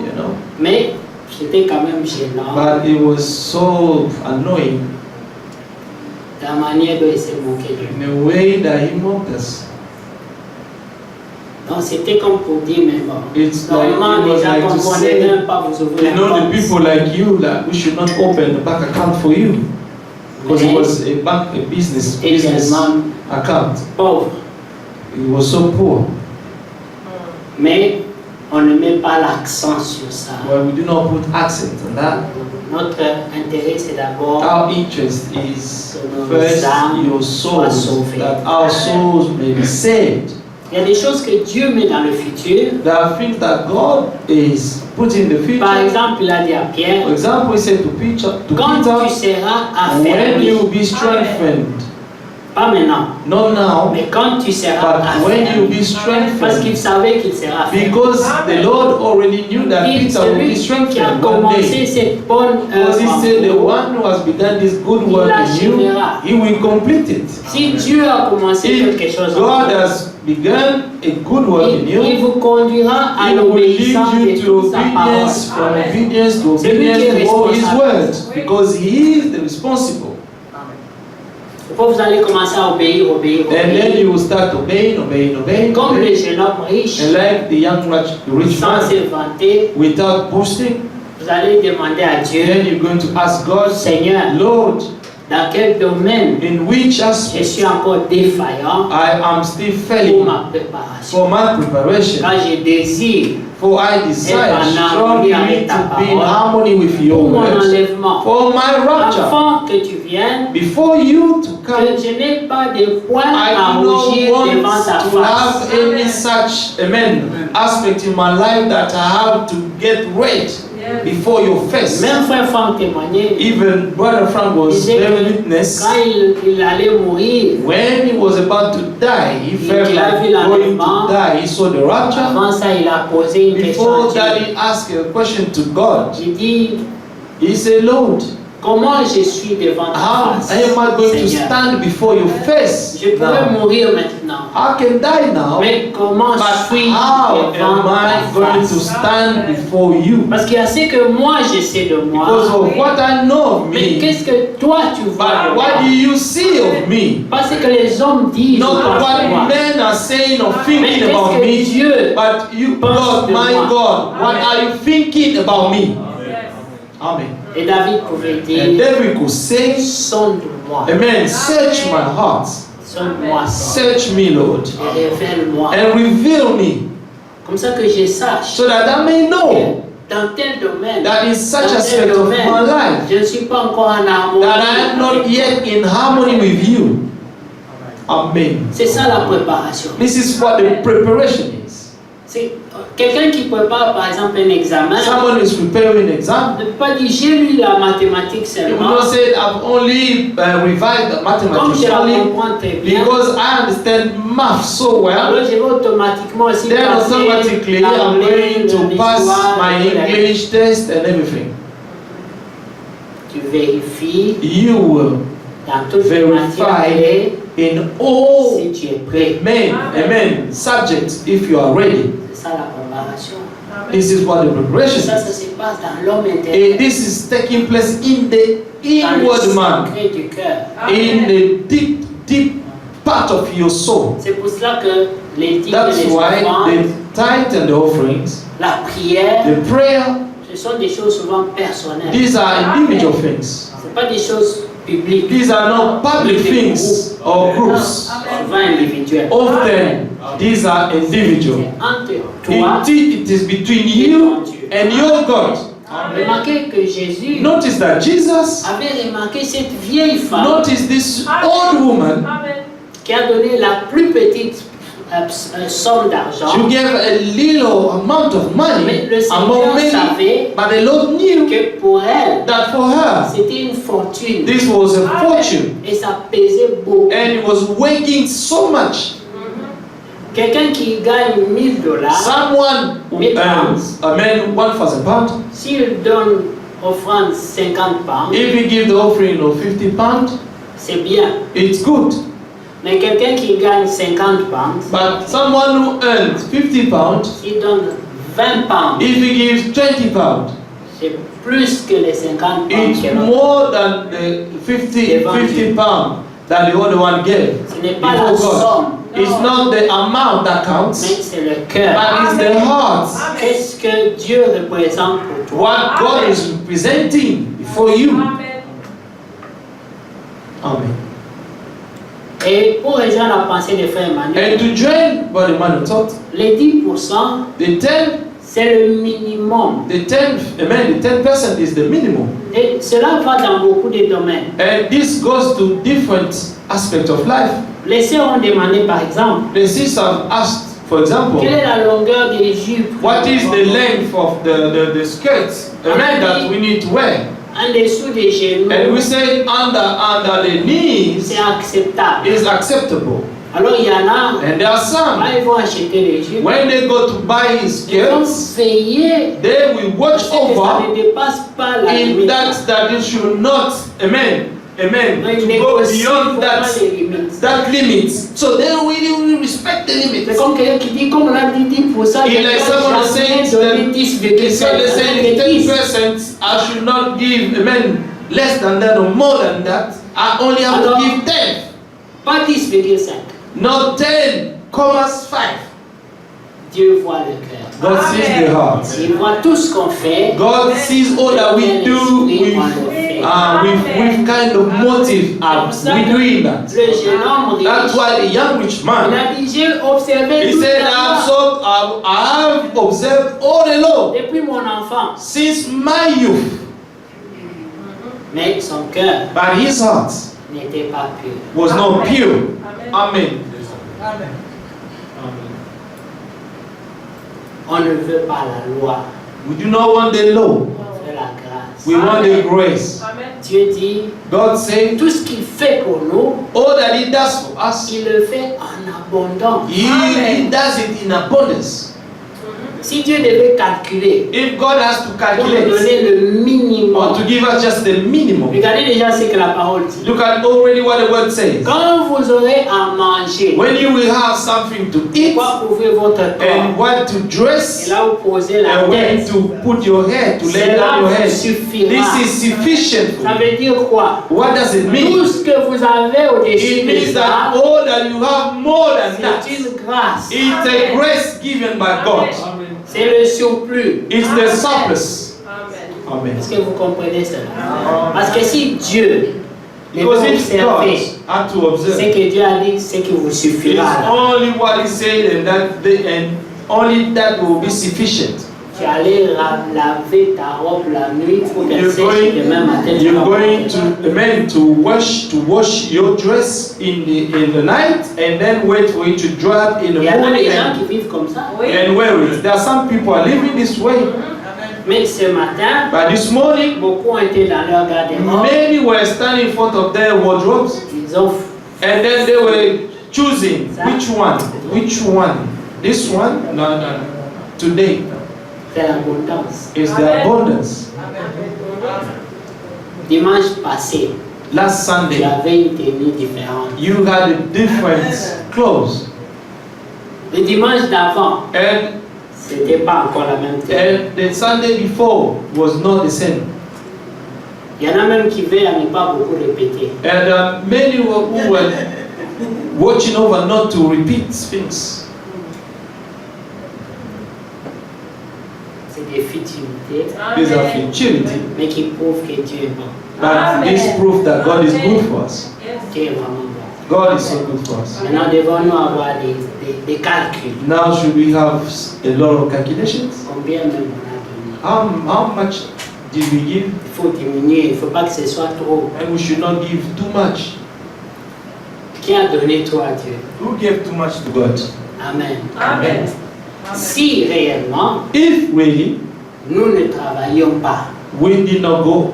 D: Mais c'était quand même gênant
A: but it was so annoying
D: la manière dont il s'est moqué de nous.
A: in a way that he mocked us.
D: Donc c'était comme pour dire, mais bon,
A: It's like,
D: normalement
A: it was
D: déjà
A: like
D: qu'on
A: to
D: ne
A: say,
D: même pas vous ouvrir
A: you know,
D: la
A: the
D: compte.
A: people like you, that we should not open a bank account for you. Because it was a business
D: Et tellement
A: account.
D: pauvre.
A: It was so poor.
D: Mais on ne met pas l'accent sur ça.
A: Well, we do not put accent on that.
D: Notre intérêt c'est d'abord
A: Our interest is
D: que nos
A: first
D: âmes
A: your
D: soient
A: souls,
D: sauvées.
A: that our souls may be saved.
D: Il y a des choses que Dieu met dans le futur.
A: There are things that God is putting in the future.
D: Par exemple, il a dit à Pierre,
A: For example, he said to Peter,
D: quand tu seras
A: when
D: affermi,
A: you will be strengthened,
D: pas maintenant,
A: not now,
D: mais quand tu seras
A: but when you will
D: affermi,
A: be
D: parce qu'il
A: strengthened.
D: savait qu'il sera affermi.
A: Because the Lord already knew that
D: Il,
A: Peter would be
D: celui qui a
A: strengthened one
D: commencé
A: day.
D: cette bonne
A: Because he
D: œuvre,
A: said, the one who has begun this good work in you, he will complete it.
D: si Dieu a commencé quelque
A: If
D: chose en
A: God
D: vous,
A: has begun a good work in
D: il
A: you,
D: vous conduira à
A: He will lead
D: l'obéissance
A: you
D: de
A: to
D: toute sa
A: obedience, from
D: parole.
A: obedience to
D: C'est lui qui est
A: obedience to all His
D: responsable.
A: words, because He is the responsible.
D: Quand vous allez commencer à obéir,
A: And then you will start obeying.
D: comme le jeune homme riche,
A: And like the rich
D: sans
A: man,
D: se vanter,
A: without boasting,
D: vous allez demander à Dieu,
A: then you're going to ask God,
D: Seigneur,
A: Lord,
D: dans quel domaine
A: in which
D: je
A: aspect
D: suis encore défaillant
A: I am still
D: pour
A: failing
D: ma préparation.
A: for my preparation,
D: Quand je désire
A: for I desire
D: en harmonie
A: strongly
D: avec ta
A: to be in
D: parole,
A: harmony with your
D: pour mon
A: words,
D: enlèvement,
A: for my rapture,
D: avant que tu viennes,
A: before you to
D: que
A: come.
D: je n'ai pas de points à
A: I do
D: rougir
A: not
D: devant
A: want
D: ta
A: to
D: face.
A: have any such aspect in my life that I have to get red before your face.
D: Même frère Franck témoignait,
A: Even Brother Frank
D: il
A: was
D: disait
A: very
D: que
A: witness.
D: quand il allait mourir,
A: When he was about to die, he felt
D: Il a
A: like
D: vu
A: going to
D: l'enlèvement.
A: die. He saw the rapture.
D: avant ça, il a posé une question
A: Before
D: à
A: that,
D: Dieu.
A: he asked a question to God.
D: J'ai dit,
A: He said, Lord,
D: comment je suis devant ta
A: how
D: face,
A: am I going to
D: Seigneur?
A: stand before your face
D: Je pourrais
A: now?
D: mourir maintenant,
A: I can die now,
D: mais comment
A: but
D: suis-je
A: how
D: devant
A: am I
D: ta
A: going to
D: face?
A: stand before you?
D: Parce qu'il y a ce que moi je sais de
A: Because
D: moi,
A: of what I know of
D: mais
A: me,
D: qu'est-ce que toi tu vois
A: but
D: de
A: what do
D: moi?
A: you see of me?
D: Pas ce que les hommes disent
A: Not
D: ou pensent de
A: what
D: moi.
A: men are saying or
D: Mais
A: thinking about
D: qu'est-ce que
A: me,
D: Dieu
A: but you,
D: pense
A: God,
D: de
A: my
D: moi?
A: God, what are you thinking about me? Amen.
D: Et David pouvait
A: And
D: dire,
A: David could say,
D: sonde-moi,
A: Amen, search my heart,
D: sonde-moi,
A: search me, Lord,
D: et révèle-moi.
A: and reveal me,
D: Comme ça que je sache
A: so that I may
D: que
A: know
D: dans tel domaine,
A: that in such
D: dans tel
A: aspect of
D: domaine,
A: my life,
D: je ne suis pas encore en harmonie.
A: that I am not yet in harmony with you. Amen.
D: C'est ça la préparation.
A: This is what the preparation is.
D: C'est quelqu'un qui prépare par exemple un examen.
A: Someone is preparing an exam.
D: Ne peut pas dire j'ai lu la mathématique
A: You will
D: seulement.
A: not say, I've only revised the
D: Comme
A: mathematics
D: je la
A: only
D: comprends très bien,
A: because I understand math so well.
D: alors je vais automatiquement aussi
A: Then
D: passer
A: automatically I'm
D: l'anglais,
A: going to pass
D: l'histoire,
A: my
D: la-
A: English test and everything.
D: Tu vérifies
A: You will
D: dans toutes les matières clés
A: in all
D: si tu es prêt.
A: amen, subjects if you are ready.
D: C'est ça la préparation.
A: This is what the preparation
D: Ça
A: is.
D: se passe dans l'homme
A: And
D: intérieur,
A: this is taking place in the
D: dans le
A: inward man,
D: secret du cœur.
A: in the deep part of your soul.
D: C'est pour cela que les dîmes et
A: That's
D: les
A: why
D: offrandes,
A: the tithe and the offerings,
D: la prière,
A: the prayer,
D: ce sont des choses souvent personnelles.
A: these are individual things.
D: Ce ne sont pas des choses publiques,
A: These are not public things or groups.
D: souvent individuelles.
A: Often, these are individual.
D: C'est entre toi.
A: It is between you and your God.
D: Remarquez que Jésus
A: Notice that Jesus,
D: avait remarqué cette vieille femme
A: notice this old woman,
D: qui a donné la plus petite somme d'argent.
A: she gave a little amount of money
D: Mais le
A: among
D: Seigneur
A: many,
D: savait
A: but the Lord knew
D: que pour elle,
A: that for her,
D: c'était une fortune.
A: this was a fortune
D: Et ça pesait beaucoup.
A: and it was weighing so much.
D: Quelqu'un qui gagne $1000,
A: Someone who earns, a man, £1,000,
D: s'il donne offrande 50 pounds,
A: if he gives the offering of £50,
D: c'est bien.
A: it's good.
D: Mais quelqu'un qui gagne 50 pounds,
A: But someone who earns £50,
D: s'il donne 20 pounds,
A: if he gives £20,
D: c'est plus que les 50 pounds
A: it's
D: qu'elle a.
A: more than the 50 pounds that the other one gave
D: Ce n'est pas
A: before
D: la
A: God.
D: somme,
A: It's not the amount that
D: mais
A: counts,
D: c'est le cœur.
A: but it's the heart.
D: Qu'est-ce que Dieu représente pour toi?
A: What God is representing before you. Amen.
D: Et pour rejoindre la pensée des frères Emmanuel,
A: And to join what the man taught,
D: les 10%,
A: the 10,
D: C'est le minimum.
A: The 10% is the minimum.
D: Et cela va dans beaucoup de domaines.
A: And this goes to different aspects of life.
D: Les sœurs ont demandé par exemple,
A: The sisters have asked, for example,
D: quelle est la longueur des jupes
A: what is the length of the skirts, that we need to wear?
D: en dessous des genoux?
A: And we say under the knees
D: C'est acceptable.
A: is acceptable.
D: Alors il y en a,
A: And there are some,
D: quand ils vont acheter les jupes,
A: when they go to buy his
D: ils vont
A: skirts,
D: veiller
A: they will watch
D: parce que ça
A: over
D: ne dépasse pas la
A: in
D: limite.
A: that it should not, amen,
D: Donc,
A: to
D: ils
A: go
D: négocient
A: beyond
D: vraiment les limites.
A: that limit. So they will respect the
D: C'est
A: limit.
D: comme quelqu'un qui dit, comme on a dit 10%,
A: It's like someone
D: jamais
A: saying
D: donné
A: that
D: 10,7%.
A: so they say 10%, I should not give, amen, less than that or more than that. I only have to give 10.
D: Pas 10,5.
A: Not 10,5.
D: Dieu voit le cœur.
A: God sees the heart.
D: Il voit tout ce qu'on fait.
A: God sees all that we do with kind of motive. We doing that.
D: Le jeune homme
A: That's
D: riche,
A: why the young rich
D: il
A: man,
D: a dit, j'ai observé
A: he
D: toute
A: said,
D: la loi
A: I have observed all the law
D: depuis mon enfance.
A: since my youth.
D: Mais son cœur
A: But his heart
D: n'était pas pur.
A: was not pure. Amen.
D: On ne veut pas la loi,
A: We do not want the law.
D: on veut la grâce.
A: We want the grace.
D: Dieu dit,
A: God said,
D: tout ce qu'il fait pour nous,
A: all that he does for us,
D: il le fait en abondance.
A: he does it in abundance.
D: Si Dieu devait calculer,
A: If God has to
D: pour nous
A: calculate
D: donner le
A: or
D: minimum,
A: to give us just the minimum,
D: regardez déjà ce que la parole dit.
A: look at already what the word says.
D: Quand vous aurez à manger,
A: When you will have something to eat
D: quoi couvrir votre
A: and
D: corps,
A: what to
D: et
A: dress
D: là vous posez la
A: and when
D: tête,
A: to put your head, to lay
D: cela
A: down your
D: vous
A: head,
D: suffira.
A: this is sufficient for
D: Ça
A: you.
D: veut dire quoi?
A: What does it
D: Tout
A: mean?
D: ce que vous avez au-dessus
A: It
D: de
A: means that
D: ça,
A: all that you have more than that.
D: c'est une grâce.
A: It's a grace given by God.
D: C'est le surplus.
A: It's the surplus. Amen.
D: Est-ce que vous comprenez cela? Parce que si Dieu devait
A: Because if God
D: observer
A: had to
D: ce
A: observe,
D: que Dieu a dit, c'est qui vous
A: it's
D: suffira.
A: only what He said, and only that will be sufficient.
D: Tu allais laver ta robe la nuit pour qu'elle sèche le même matin. tu
A: You're
D: vas
A: going
D: porter.
A: to wash your dress in the night and then wait for it to dry up in the
D: Il y a
A: morning
D: des gens
A: and
D: qui vivent comme ça.
A: wear it. There are some people are living this way,
D: Mais ce matin,
A: but this morning
D: beaucoup ont été dans leur garde-robe.
A: many were standing in front of their wardrobes
D: Ils ont
A: and then they were choosing which one. This one? No. Today
D: fait l'abondance.
A: is the abundance.
D: Dimanche passé,
A: Last
D: tu
A: Sunday
D: avais une tenue différente.
A: you had a different clothes,
D: Le dimanche d'avant,
A: and
D: c'était pas encore la même tenue.
A: the Sunday before was not the same.
D: Il y en a même qui veulent à ne pas beaucoup répéter.
A: And many who were watching over not to repeat things.
D: C'est des futilités,
A: These are futility,
D: mais qui prouvent que Dieu est bon.
A: but this proof that God is good for us.
D: Dieu est vraiment bon.
A: God is so good for us.
D: Maintenant, devons-nous avoir des calculs.
A: Now should we have a lot of calculations?
D: Combien même on a donné?
A: How much did we give?
D: Il faut diminuer, il ne faut pas que ce soit trop.
A: And we should not give too much.
D: Qui a donné toi à Dieu?
A: Who gave too much to God?
D: Amen.
A: Amen.
D: Si réellement,
A: If really
D: nous ne travaillions pas,
A: we did not go,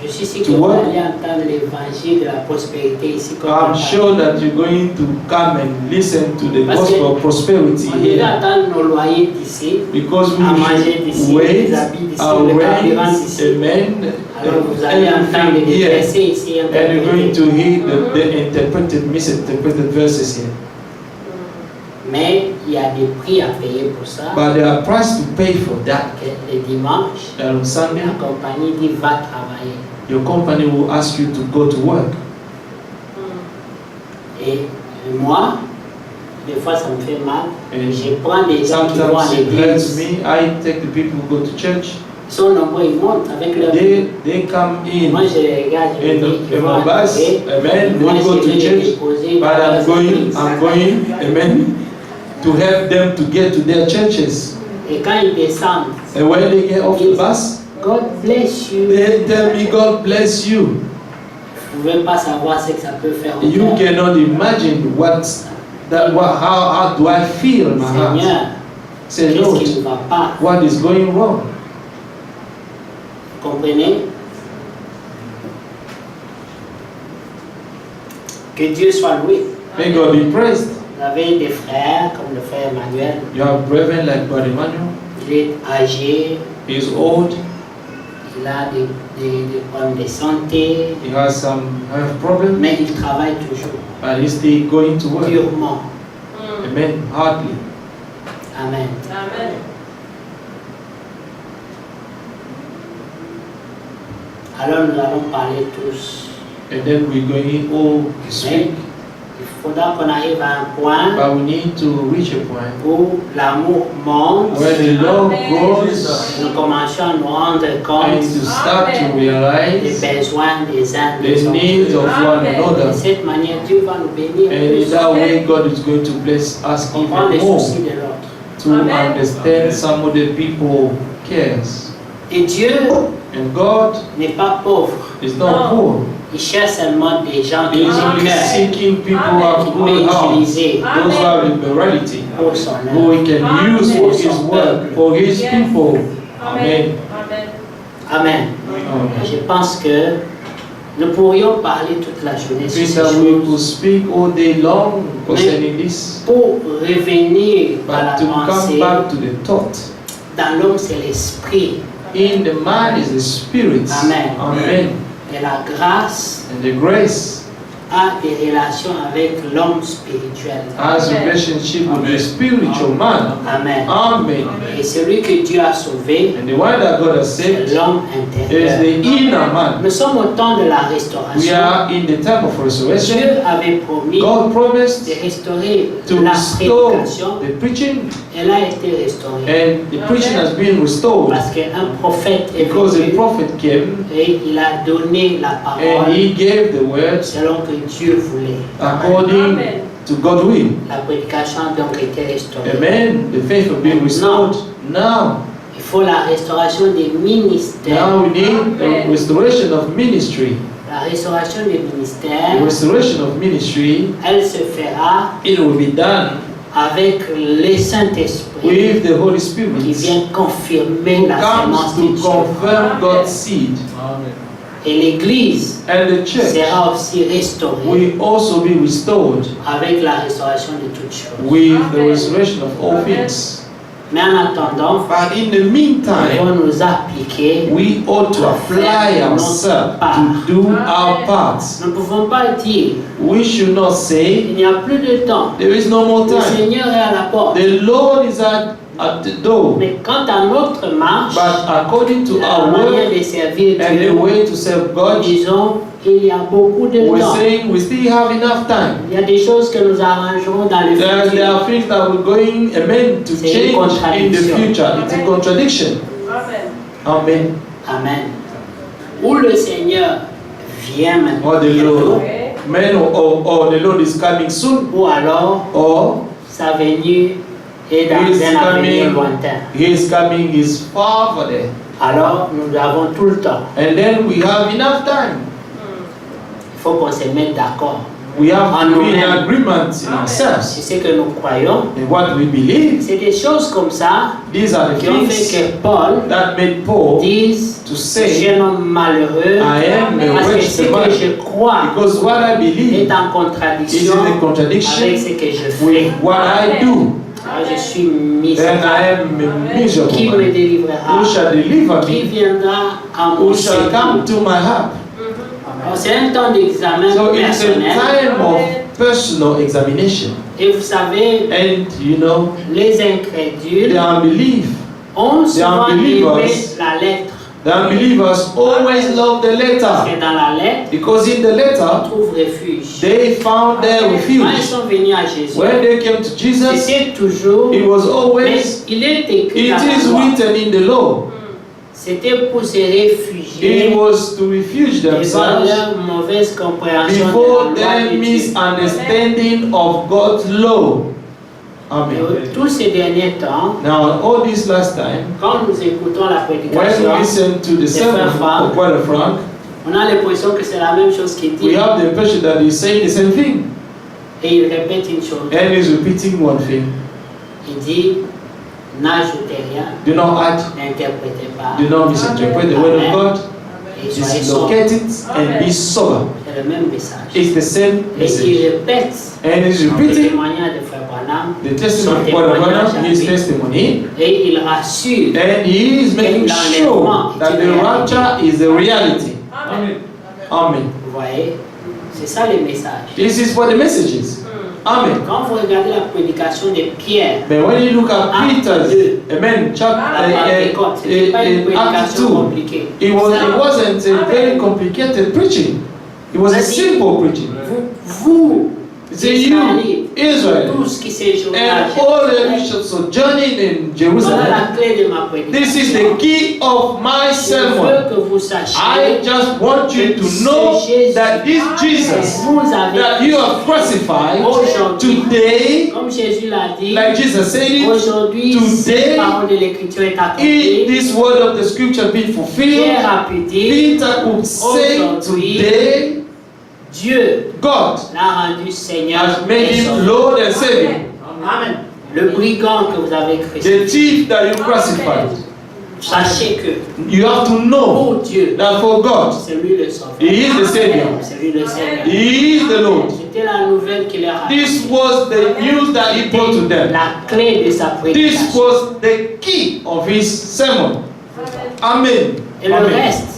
D: je suis sûr que
A: To
D: vous
A: work.
D: allez entendre l'évangile de la prospérité ici. Comme
A: I'm
D: on
A: sure that you're going to come and listen to the
D: Parce que
A: gospel of prosperity
D: On devait
A: here.
D: attendre nos loyers d'ici.
A: Because we
D: À manger d'ici,
A: should wait
D: des habits d'ici,
A: our
D: le carburant
A: rent,
D: d'ici.
A: amen,
D: Alors vous allez entendre
A: everything
D: des
A: here.
D: versets ici.
A: And you're going
D: interprétés.
A: to hear the misinterpreted verses here.
D: Mais il y a des prix à payer pour ça.
A: But there are prices to pay for that.
D: Que le dimanche,
A: And on Sunday,
D: la compagnie dit va travailler.
A: your company will ask you to go to work.
D: Et moi, des fois ça me fait mal.
A: Et
D: Je prends des gens qui vont à
A: Sometimes it hurts
D: l'église.
A: me. I take the people who go to church.
D: Ils sont nombreux, ils montent avec leur
A: They come
D: Moi
A: in
D: je les regarde, je me dis qu'ils vont
A: my bus.
D: arriver.
A: Amen.
D: Moi
A: They go
D: je
A: to
D: vais les
A: church.
D: déposer
A: But
D: dans leurs églises.
A: I'm going, amen, to help them to get to their churches.
D: Et quand ils descendent,
A: And when they get off the bus,
D: God bless you.
A: they tell me, God bless you.
D: Vous ne pouvez pas savoir ce que ça peut faire au
A: You
D: cœur.
A: cannot imagine how do I feel in my heart.
D: Seigneur,
A: Say,
D: qu'est-ce
A: Lord,
D: qui ne va pas?
A: what is going wrong?
D: Vous comprenez? Que Dieu soit loué.
A: May God be praised.
D: Vous avez des frères comme le frère Emmanuel.
A: You have brethren like Brother Emmanuel.
D: Il est âgé,
A: He is old.
D: il a des problèmes de santé,
A: He has some health problems,
D: mais il travaille toujours
A: but he's still going to work.
D: durement.
A: Amen. Hardly.
D: Amen.
E: Amen.
D: Alors nous allons parler tous.
A: And then we're going all to
D: Mais
A: speak.
D: il faudra qu'on arrive à un point
A: But we need to reach a point
D: où l'amour monte.
A: where the love
E: Amen.
A: grows
D: Nous commençons à nous rendre
A: and
D: compte
A: to start to
D: des
A: realize
D: besoins des uns des
A: the needs
D: autres.
A: of one
E: Amen.
D: De
A: another.
D: cette manière, Dieu va nous bénir
A: And in
D: plus.
A: that way, God is going to bless us
D: Comprendre les
A: even more
D: soucis de l'autre.
A: to
E: Amen.
A: understand some of the people cares.
D: Et Dieu
A: And God
D: n'est pas pauvre.
A: is not poor.
D: Il cherche seulement des gens
A: He
D: qui
A: is
D: ont
A: only
D: le cœur
A: seeking people who
E: Amen.
A: have
D: qui peut
A: good hearts,
D: utiliser
A: those who have liberality,
D: pour son
A: who
D: œuvre.
A: He can use for His work, for His
E: Yes.
A: people.
E: Amen.
A: Amen.
E: Amen.
D: Amen.
A: Amen.
D: Je pense que nous pourrions parler toute la journée sur ces
A: Peter, we could
D: choses.
A: speak all day long concerning this,
D: Pour revenir à la
A: but to come
D: pensée,
A: back to the thought.
D: dans l'homme c'est l'esprit
A: In the man is the spirit.
D: Amen.
A: Amen.
D: et la grâce
A: And the grace
D: a des relations avec l'homme spirituel.
A: has a relationship with the spiritual man.
D: Amen.
A: Amen.
D: Et celui que Dieu a sauvé,
A: And the one that God has
D: c'est
A: saved
D: l'homme
A: is
D: intérieur.
A: the inner man.
D: Nous sommes au temps de la
A: We
D: restauration.
A: are in the time of resurrection.
D: Dieu avait promis
A: God promised
D: de restaurer
A: to
D: la
A: restore
D: prédication.
A: the preaching,
D: Elle a été restaurée.
A: and the preaching has been restored
D: Parce qu'un prophète est
A: because a
D: venu
A: prophet came
D: et il a donné la
A: and
D: parole
A: he gave the words
D: selon que Dieu voulait.
A: according
E: Amen.
A: to God's will.
D: La prédication a donc été restaurée.
A: Amen. The faith has been restored. Now
D: Il faut la restauration des ministères.
A: we need a restoration of ministry.
D: La restauration des
A: The
D: ministères,
A: restoration of ministry,
D: elle se fera
A: it will be done
D: avec le Saint-Esprit
A: with the Holy
D: qui
A: Spirit
D: vient confirmer la
A: comes
D: sémence de
A: to
D: Dieu.
A: confirm God's seed.
D: Et l'Église
A: And the church
D: sera aussi restaurée
A: will also be restored
D: avec la restauration de toutes choses.
A: with the restoration of all things.
D: Mais en attendant,
A: But in the
D: nous
A: meantime,
D: devons nous appliquer.
A: we ought to apply ourselves to do our parts.
D: Nous ne pouvons pas dire,
A: We should not say,
D: il n'y a plus de temps.
A: there is no more
D: Le
A: time.
D: Seigneur est à la porte.
A: The Lord is at the door.
D: Mais quant à notre marche,
A: But according to
D: la
A: our
D: manière
A: word
D: de servir
A: and the
D: Dieu,
A: way to serve God,
D: disons, il y a beaucoup de
A: we're
D: temps.
A: saying we still have enough time.
D: Il y a des choses que nous arrangerons dans le
A: There
D: futur.
A: are things that we're going, amen, to
D: C'est une
A: change in the
D: contradiction.
A: future. It's a contradiction.
E: Amen.
A: Amen.
D: Amen. Où le Seigneur vient maintenant,
A: Or the Lord,
E: Okay.
A: man, or the Lord is coming soon,
D: ou alors
A: or
D: sa venue est dans
A: He is
D: un avenir
A: coming.
D: lointain.
A: His coming is far for there.
D: Alors nous avons tout le temps.
A: And then we have enough time.
D: Il faut qu'on se mette d'accord
A: We have
D: En
A: to be in
D: nous-mêmes.
A: agreement in ourselves.
D: sur ce que nous croyons.
A: And what we believe,
D: C'est des choses comme ça
A: these are the
D: qui ont fait
A: things
D: que Paul
A: that made Paul
D: dise
A: to
D: je
A: say,
D: suis un homme malheureux
A: I am a
D: parce que
A: wretched
D: ce que
A: man.
D: je crois
A: Because what I believe
D: est en
A: is
D: contradiction
A: in a
D: avec
A: contradiction
D: ce que je fais.
A: with what I do.
D: Alors je suis
A: Then
D: misérable.
A: I am a miserable
D: Qui me
A: man.
D: délivrera?
A: Who shall deliver
D: Qui
A: me?
D: viendra à mon
A: Who shall come
D: secours?
A: to my help?
D: Alors, c'est un temps d'examen
A: So it's a
D: personnel.
A: time of personal examination.
D: Et vous savez,
A: And you know,
D: les
A: the
D: incrédules
A: unbelief,
D: ont souvent aimé
A: unbelievers.
D: la lettre.
A: the unbelievers always love the
D: Parce
A: letter.
D: que dans la lettre,
A: Because in the
D: on
A: letter,
D: trouve refuge.
A: they found their
D: Quand ils
A: refuge.
D: sont venus à Jésus,
A: When they came to Jesus,
D: c'était toujours,
A: it was
D: mais
A: always,
D: il est écrit
A: it
D: dans la
A: is
D: loi.
A: written in the law.
D: C'était pour se réfugier
A: It was to refuge
D: devant
A: themselves
D: leur mauvaise compréhension
A: before
D: de la loi
A: their
D: de Dieu.
A: misunderstanding of God's law. Amen.
D: Tous ces derniers temps,
A: Now, all this last time,
D: quand nous écoutons la
A: when
D: prédication,
A: we listen to the sermon of Brother Frank,
D: on a l'impression que c'est la même chose qu'il dit.
A: we have the impression that he's saying the same thing.
D: Et il répète une chose.
A: And he's repeating one thing.
D: Il dit, n'ajoutez rien,
A: Do not add,
D: n'interprétez pas.
A: do not misinterpret the word of God.
D: Et soyez
A: Just
D: sobres.
A: locate it and be sober.
D: C'est le même message.
A: It's the same
D: Et
A: message.
D: il répète
A: And he's
D: le
A: repeating
D: témoignage de Frère Branham,
A: the testimony of Brother Branham, his testimony,
D: et il rassure.
A: and he is making sure that the rapture is a reality. Amen.
D: Vous voyez, c'est ça le message.
A: This is what the message is. Amen.
D: Quand vous regardez la prédication de Pierre,
A: But when you look at Peter's, amen,
D: la Pentecôte, c'était pas une
A: chapter Acts
D: prédication
A: 2,
D: compliquée.
A: it wasn't a very complicated preaching. It was a simple preaching.
D: Vous,
A: It's you, Israel,
D: tous qui séjournent à
A: and all the
D: Jérusalem,
A: nations sojourning in
D: voilà
A: Jerusalem.
D: la clé de ma prédication.
A: This is the key of my
D: Je
A: sermon.
D: veux que vous sachiez
A: I just want you to know that this Jesus
D: vous avez,
A: that you have crucified today,
D: comme Jésus l'a dit,
A: like Jesus said it,
D: aujourd'hui,
A: today,
D: cette parole de l'Écriture est
A: if
D: accomplie.
A: this word of the scripture be fulfilled,
D: Pierre a pu dire,
A: Peter could say today,
D: Dieu
A: God
D: l'a rendu Seigneur
A: has made
D: et
A: him
D: Sauveur.
A: Lord and Savior.
D: Amen. Le brigand que vous avez
A: The
D: crucifié,
A: thief that you crucified,
D: sachez que
A: you have to know
D: pour Dieu,
A: that for God,
D: c'est lui le Sauveur.
A: He is the Savior.
D: C'est lui le Seigneur.
A: He is the Lord.
D: C'était la nouvelle qu'il leur a
A: This was the news that He brought to them.
D: la clé de sa
A: This
D: prédication.
A: was the key of His sermon. Amen.
D: Et le
A: Amen.
D: reste,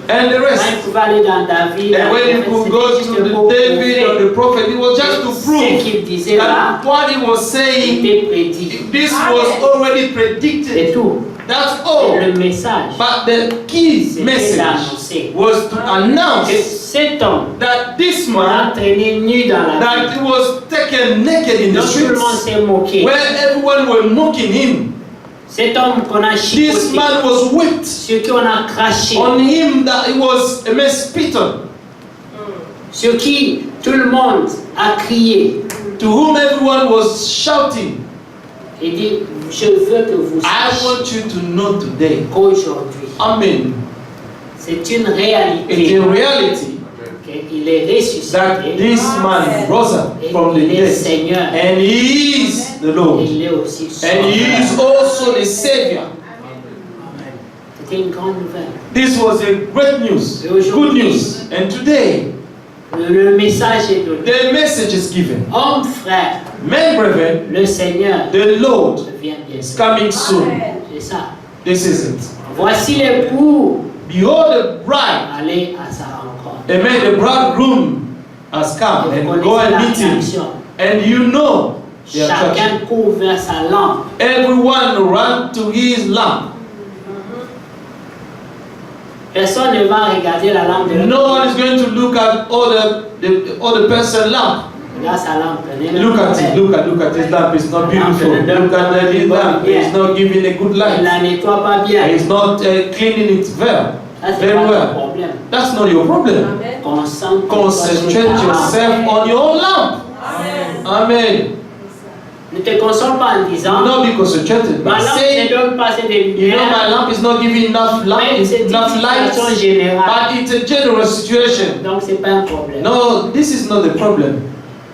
A: And the
D: quand il
A: rest.
D: pouvait aller dans David,
A: And when you could go to the David or the prophet, it was just to
D: ce
A: prove
D: qu'il disait là
A: that what he was saying,
D: était prédit.
A: this was already
D: C'est
A: predicted.
D: tout.
A: That's
D: Et
A: all.
D: le message,
A: But the key
D: c'était
A: message
D: d'annoncer
A: was to
D: que
A: announce
D: cet homme
A: that this
D: qu'on a
A: man,
D: traîné nu dans la
A: that
D: vie,
A: he was taken naked in the
D: dont tout le monde
A: streets,
D: s'est moqué,
A: where everyone were mocking him.
D: cet homme qu'on a
A: This
D: chicoté,
A: man was whipped.
D: sur qui on a craché,
A: On him that it was a spit on,
D: sur qui tout le monde a crié.
A: to whom everyone was shouting.
D: Il dit, je veux que vous
A: I
D: sachiez
A: want you to know today.
D: qu'aujourd'hui,
A: Amen.
D: c'est une
A: It's a
D: réalité
A: reality
D: qu'il est
A: that
D: ressuscité
A: this man rose up
D: et
A: from the
D: il est
A: dead,
D: Seigneur
A: and he is the
D: et
A: Lord,
D: il est aussi
A: and he
D: Sauveur.
A: is also the Savior.
D: C'était une grande nouvelle.
A: This was a great news, good news. And today,
D: Le message est donné.
A: the message is given.
D: Homme, frère,
A: Men, brethren,
D: le Seigneur
A: the Lord
D: vient bien
A: is
D: sûr.
A: coming soon.
D: C'est ça.
A: This is it.
D: Voici l'époux.
A: Behold, the bride.
D: Allez à sa rencontre.
A: Amen. The bridegroom has come,
D: Vous
A: and
D: connaissez
A: go and
D: la
A: meet him.
D: réaction.
A: And you know the attraction.
D: Chacun court vers sa lampe.
A: Everyone ran to his lamp.
D: Personne ne va regarder la lampe de l'autre.
A: No one is going to look at other person's lamp.
D: Regarde sa lampe.
A: Look at it. Look at his lamp. It's not beautiful. Look at his lamp. It's not giving a good
D: Il
A: light.
D: la nettoie pas bien.
A: It's not cleaning it
D: Ça, c'est
A: very
D: pas ton
A: well.
D: problème.
A: That's not your problem. Concentrate yourself on your lamp. Amen.
D: Ne te console pas en disant,
A: Not be concentrated,
D: ma
A: but
D: lampe ne
A: say,
D: donne pas assez de
A: you know, my
D: lumière.
A: lamp is not giving enough light,
D: Mais c'est une
A: enough light,
D: situation générale.
A: but it's a general situation.
D: Donc c'est pas un problème.
A: No, this is not the problem.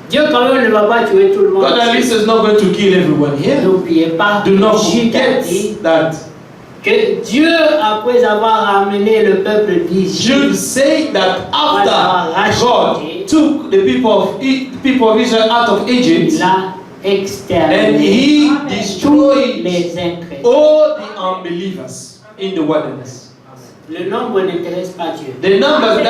D: Dieu quand même ne va pas tuer tout le monde.
A: God at least is not going to kill everyone here.
D: N'oubliez pas
A: Do not
D: Jude a
A: forget
D: dit
A: that
D: que Dieu, après avoir ramené le peuple d'Israël,
A: Jude said that after God took the people of Israel out of Egypt,
D: il a
A: and
D: exterminé
A: he
D: tous
A: destroyed
D: les incrédules.
A: all the unbelievers in the wilderness.
D: Le nombre n'intéresse pas Dieu.
A: The numbers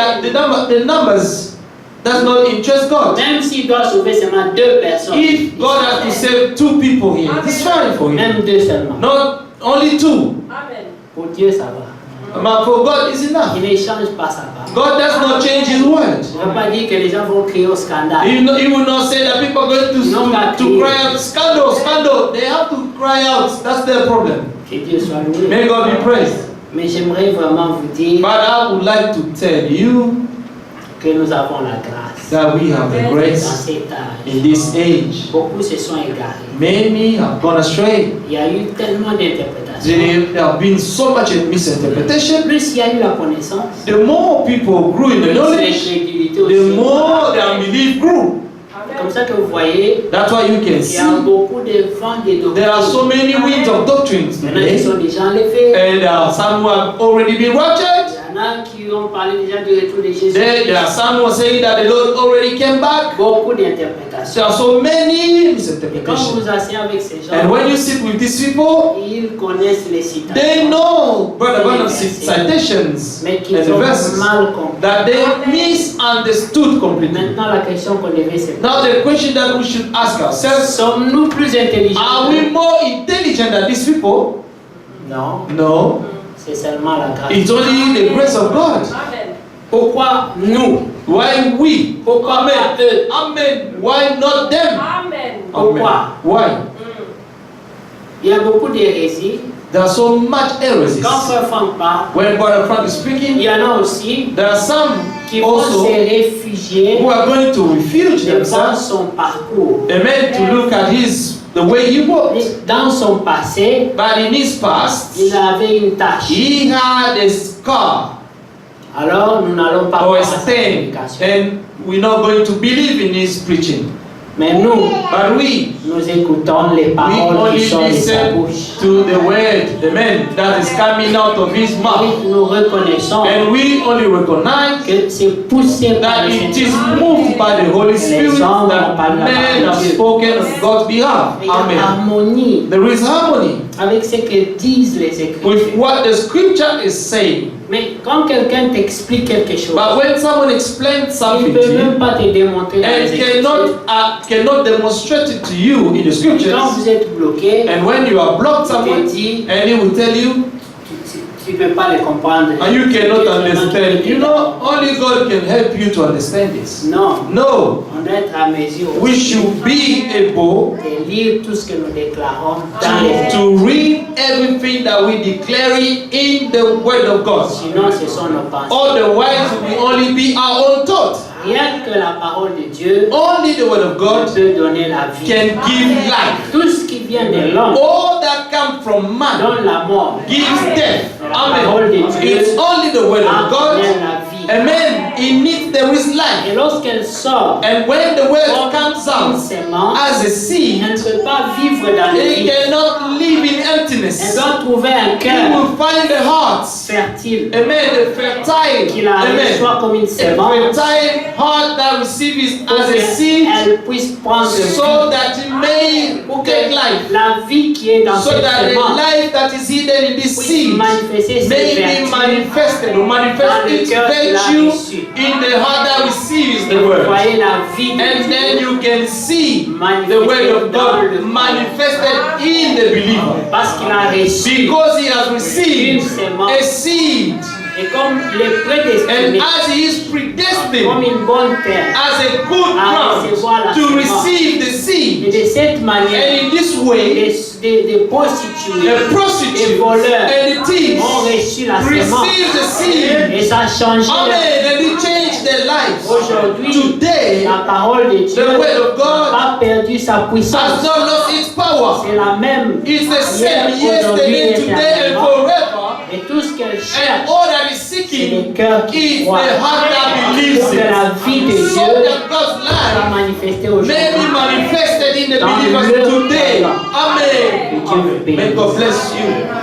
A: does not interest God.
D: Même s'il doit sauver seulement 2 personnes,
A: If God has to save 2 people here, it's fine for him.
D: même 2 seulement,
A: Not only 2.
D: pour Dieu ça va.
A: But for God is enough.
D: Il ne change pas sa parole.
A: God does not change his word.
D: Il ne va pas dire que les gens vont crier au scandale.
A: He will not say that people are going to cry out, scandal, scandal. They have to cry out. That's their problem.
D: Que Dieu soit loué.
A: May God be praised.
D: Mais j'aimerais vraiment vous dire
A: But I would like to tell you
D: que nous avons la grâce.
A: that we have the
D: Dans
A: grace
D: cet âge,
A: in this age.
D: beaucoup se sont égarés.
A: Many have gone astray.
D: Il y a eu tellement d'interprétations.
A: There have been so much misinterpretation.
D: Plus il y a eu la connaissance,
A: The more people grew in the
D: plus
A: knowledge,
D: l'incrédulité
A: the
D: aussi.
A: more their unbelief grew.
D: Comme ça que vous voyez,
A: That's why you can
D: il y
A: see
D: a beaucoup de vents de doctrines.
A: there are so many winds of doctrines
D: Il y en a qui
A: today,
D: sont déjà enlevés.
A: and there are some who have already been raptured.
D: Il y en a qui ont parlé déjà du retour de Jésus.
A: There are some who are saying that the Lord already came back.
D: Beaucoup d'interprétations.
A: There are so many
D: Et quand
A: misinterpretations.
D: vous asseyez avec ces gens,
A: And when you sit with these people,
D: ils connaissent les citations.
A: they know Brother Branham's citations
D: Mais
A: and
D: qu'ils
A: the
D: ont
A: verses
D: mal compris.
A: that they misunderstood completely.
D: Maintenant, la question qu'on devait se poser.
A: Now the question that we should ask ourselves,
D: Sommes-nous plus intelligents?
A: are we more intelligent than these people?
D: Non,
A: No.
D: c'est seulement la grâce.
A: It's only the grace of God.
E: Amen.
D: Pourquoi nous?
A: Why we?
D: Pourquoi
A: Amen.
D: pas eux?
A: Amen. Why not them?
E: Amen.
D: Pourquoi?
A: Why?
D: Il y a beaucoup d'hérésies.
A: There are so much heresies.
D: Quand Frère Franck parle,
A: When Brother Frank is
D: il
A: speaking,
D: y en a aussi
A: there are some
D: qui vont se
A: also
D: réfugier
A: who are going to refuge
D: devant
A: themselves.
D: son parcours.
A: Amen. To look at the way he walked.
D: Dans son passé,
A: But in his past,
D: il avait une tâche.
A: he had a scar
D: Alors, nous n'allons pas
A: or a
D: voir sa
A: stain,
D: prédication.
A: and we're not going to believe in his preaching.
D: Mais nous,
A: But we
D: nous écoutons les
A: we
D: paroles
A: only
D: qui sortent de sa
A: listen
D: bouche.
A: to the word, amen, that is coming out of his mouth.
D: Et nous reconnaissons
A: And we only recognize
D: que c'est poussé par
A: that
D: le
A: it is
D: Saint-Esprit.
A: moved by the Holy Spirit that men have spoken on God's behalf.
D: Il y a
A: Amen.
D: harmonie
A: There is harmony
D: avec ce que disent les Écritures.
A: with what the scripture is saying.
D: Mais quand quelqu'un t'explique quelque chose,
A: But when someone explains
D: il ne
A: something
D: peut
A: to you
D: même pas te démontrer dans les
A: and
D: Écritures.
A: cannot demonstrate it to you in the
D: Quand
A: scriptures,
D: vous êtes bloqué,
A: and when you are blocked
D: il te
A: someone
D: dit,
A: and he will tell you,
D: tu ne peux pas les comprendre.
A: and you cannot
D: Dieu
A: understand, you know,
D: seulement
A: only God can help you to understand this.
D: Non,
A: No,
D: on doit être à mesure
A: we should be able
D: de lire tout ce que nous déclarons dans les Écritures.
A: to read everything that we declare in the Word of God.
D: Sinon, ce sont nos pensées.
A: Otherwise, it will only be our own thought.
D: Rien que la parole de Dieu
A: Only the Word of God
D: peut donner la vie.
A: can give life.
D: Tout ce qui vient de l'homme
A: All that comes from man
D: donne la mort.
A: gives death.
D: La parole de
A: Amen.
D: Dieu
A: It's only the Word of God.
D: amène la vie.
A: Amen. In it there is life.
D: Et lorsqu'elle sort
A: And when the Word
D: comme
A: comes
D: une
A: out
D: sémence,
A: as a seed,
D: elle ne peut pas vivre dans le
A: it
D: vide.
A: cannot live in
D: Elle
A: emptiness.
D: doit trouver un
A: You
D: cœur
A: will find the heart.
D: fertile
A: Amen. The fertile.
D: qui la reçoit
A: Amen.
D: comme une
A: A
D: sémence
A: fertile heart that receives
D: pour
A: as a seed
D: qu'elle puisse prendre
A: so that it may
D: pour que
A: take life.
D: la vie qui est dans
A: So
D: cette
A: that the
D: sémence
A: life that is hidden in this
D: puisse
A: seed
D: manifester ses
A: may be
D: vertus
A: manifested or
D: dans
A: manifest
D: le
A: its
D: cœur qui l'a
A: virtue
D: reçu.
A: in the heart that receives
D: Et
A: the
D: vous
A: word.
D: voyez la vie de
A: And then
D: Dieu
A: you can see the
D: manifester
A: word of
D: dans le
A: God manifested in the believer.
D: parce qu'il a reçu.
A: Because he has received a seed.
D: Et comme il est
A: And
D: prédestiné
A: as he is
D: comme
A: predestined
D: une bonne terre,
A: as a good ground to receive the
D: et
A: seed.
D: de cette manière,
A: And in this way,
D: des prostituées,
A: the
D: des
A: prostitutes
D: voleurs
A: and the thieves
D: ont reçu la sémence
A: receive the seed.
D: et ça a changé leur
A: Amen. And it changed their lives.
D: Aujourd'hui,
A: Today,
D: la parole de Dieu
A: the word of God
D: n'a pas perdu sa
A: has
D: puissance.
A: not lost its power.
D: C'est la même.
A: It's the same
D: Hier, aujourd'hui
A: yesterday,
D: et
A: today, and
D: éternellement.
A: forever.
D: Et tout ce qu'elle
A: And
D: cherche,
A: all that is
D: c'est
A: seeking
D: le cœur qui
A: is the
D: croit.
A: heart that believes
D: Pour que
A: it.
D: la vie de
A: So
D: Dieu
A: that God's
D: soit
A: life
D: manifestée
A: may be
D: aujourd'hui.
A: manifested in the
D: Dans
A: believers
D: le
A: today.
D: cœur.
A: Amen.
D: Que Dieu vous bénisse.
A: May God bless you.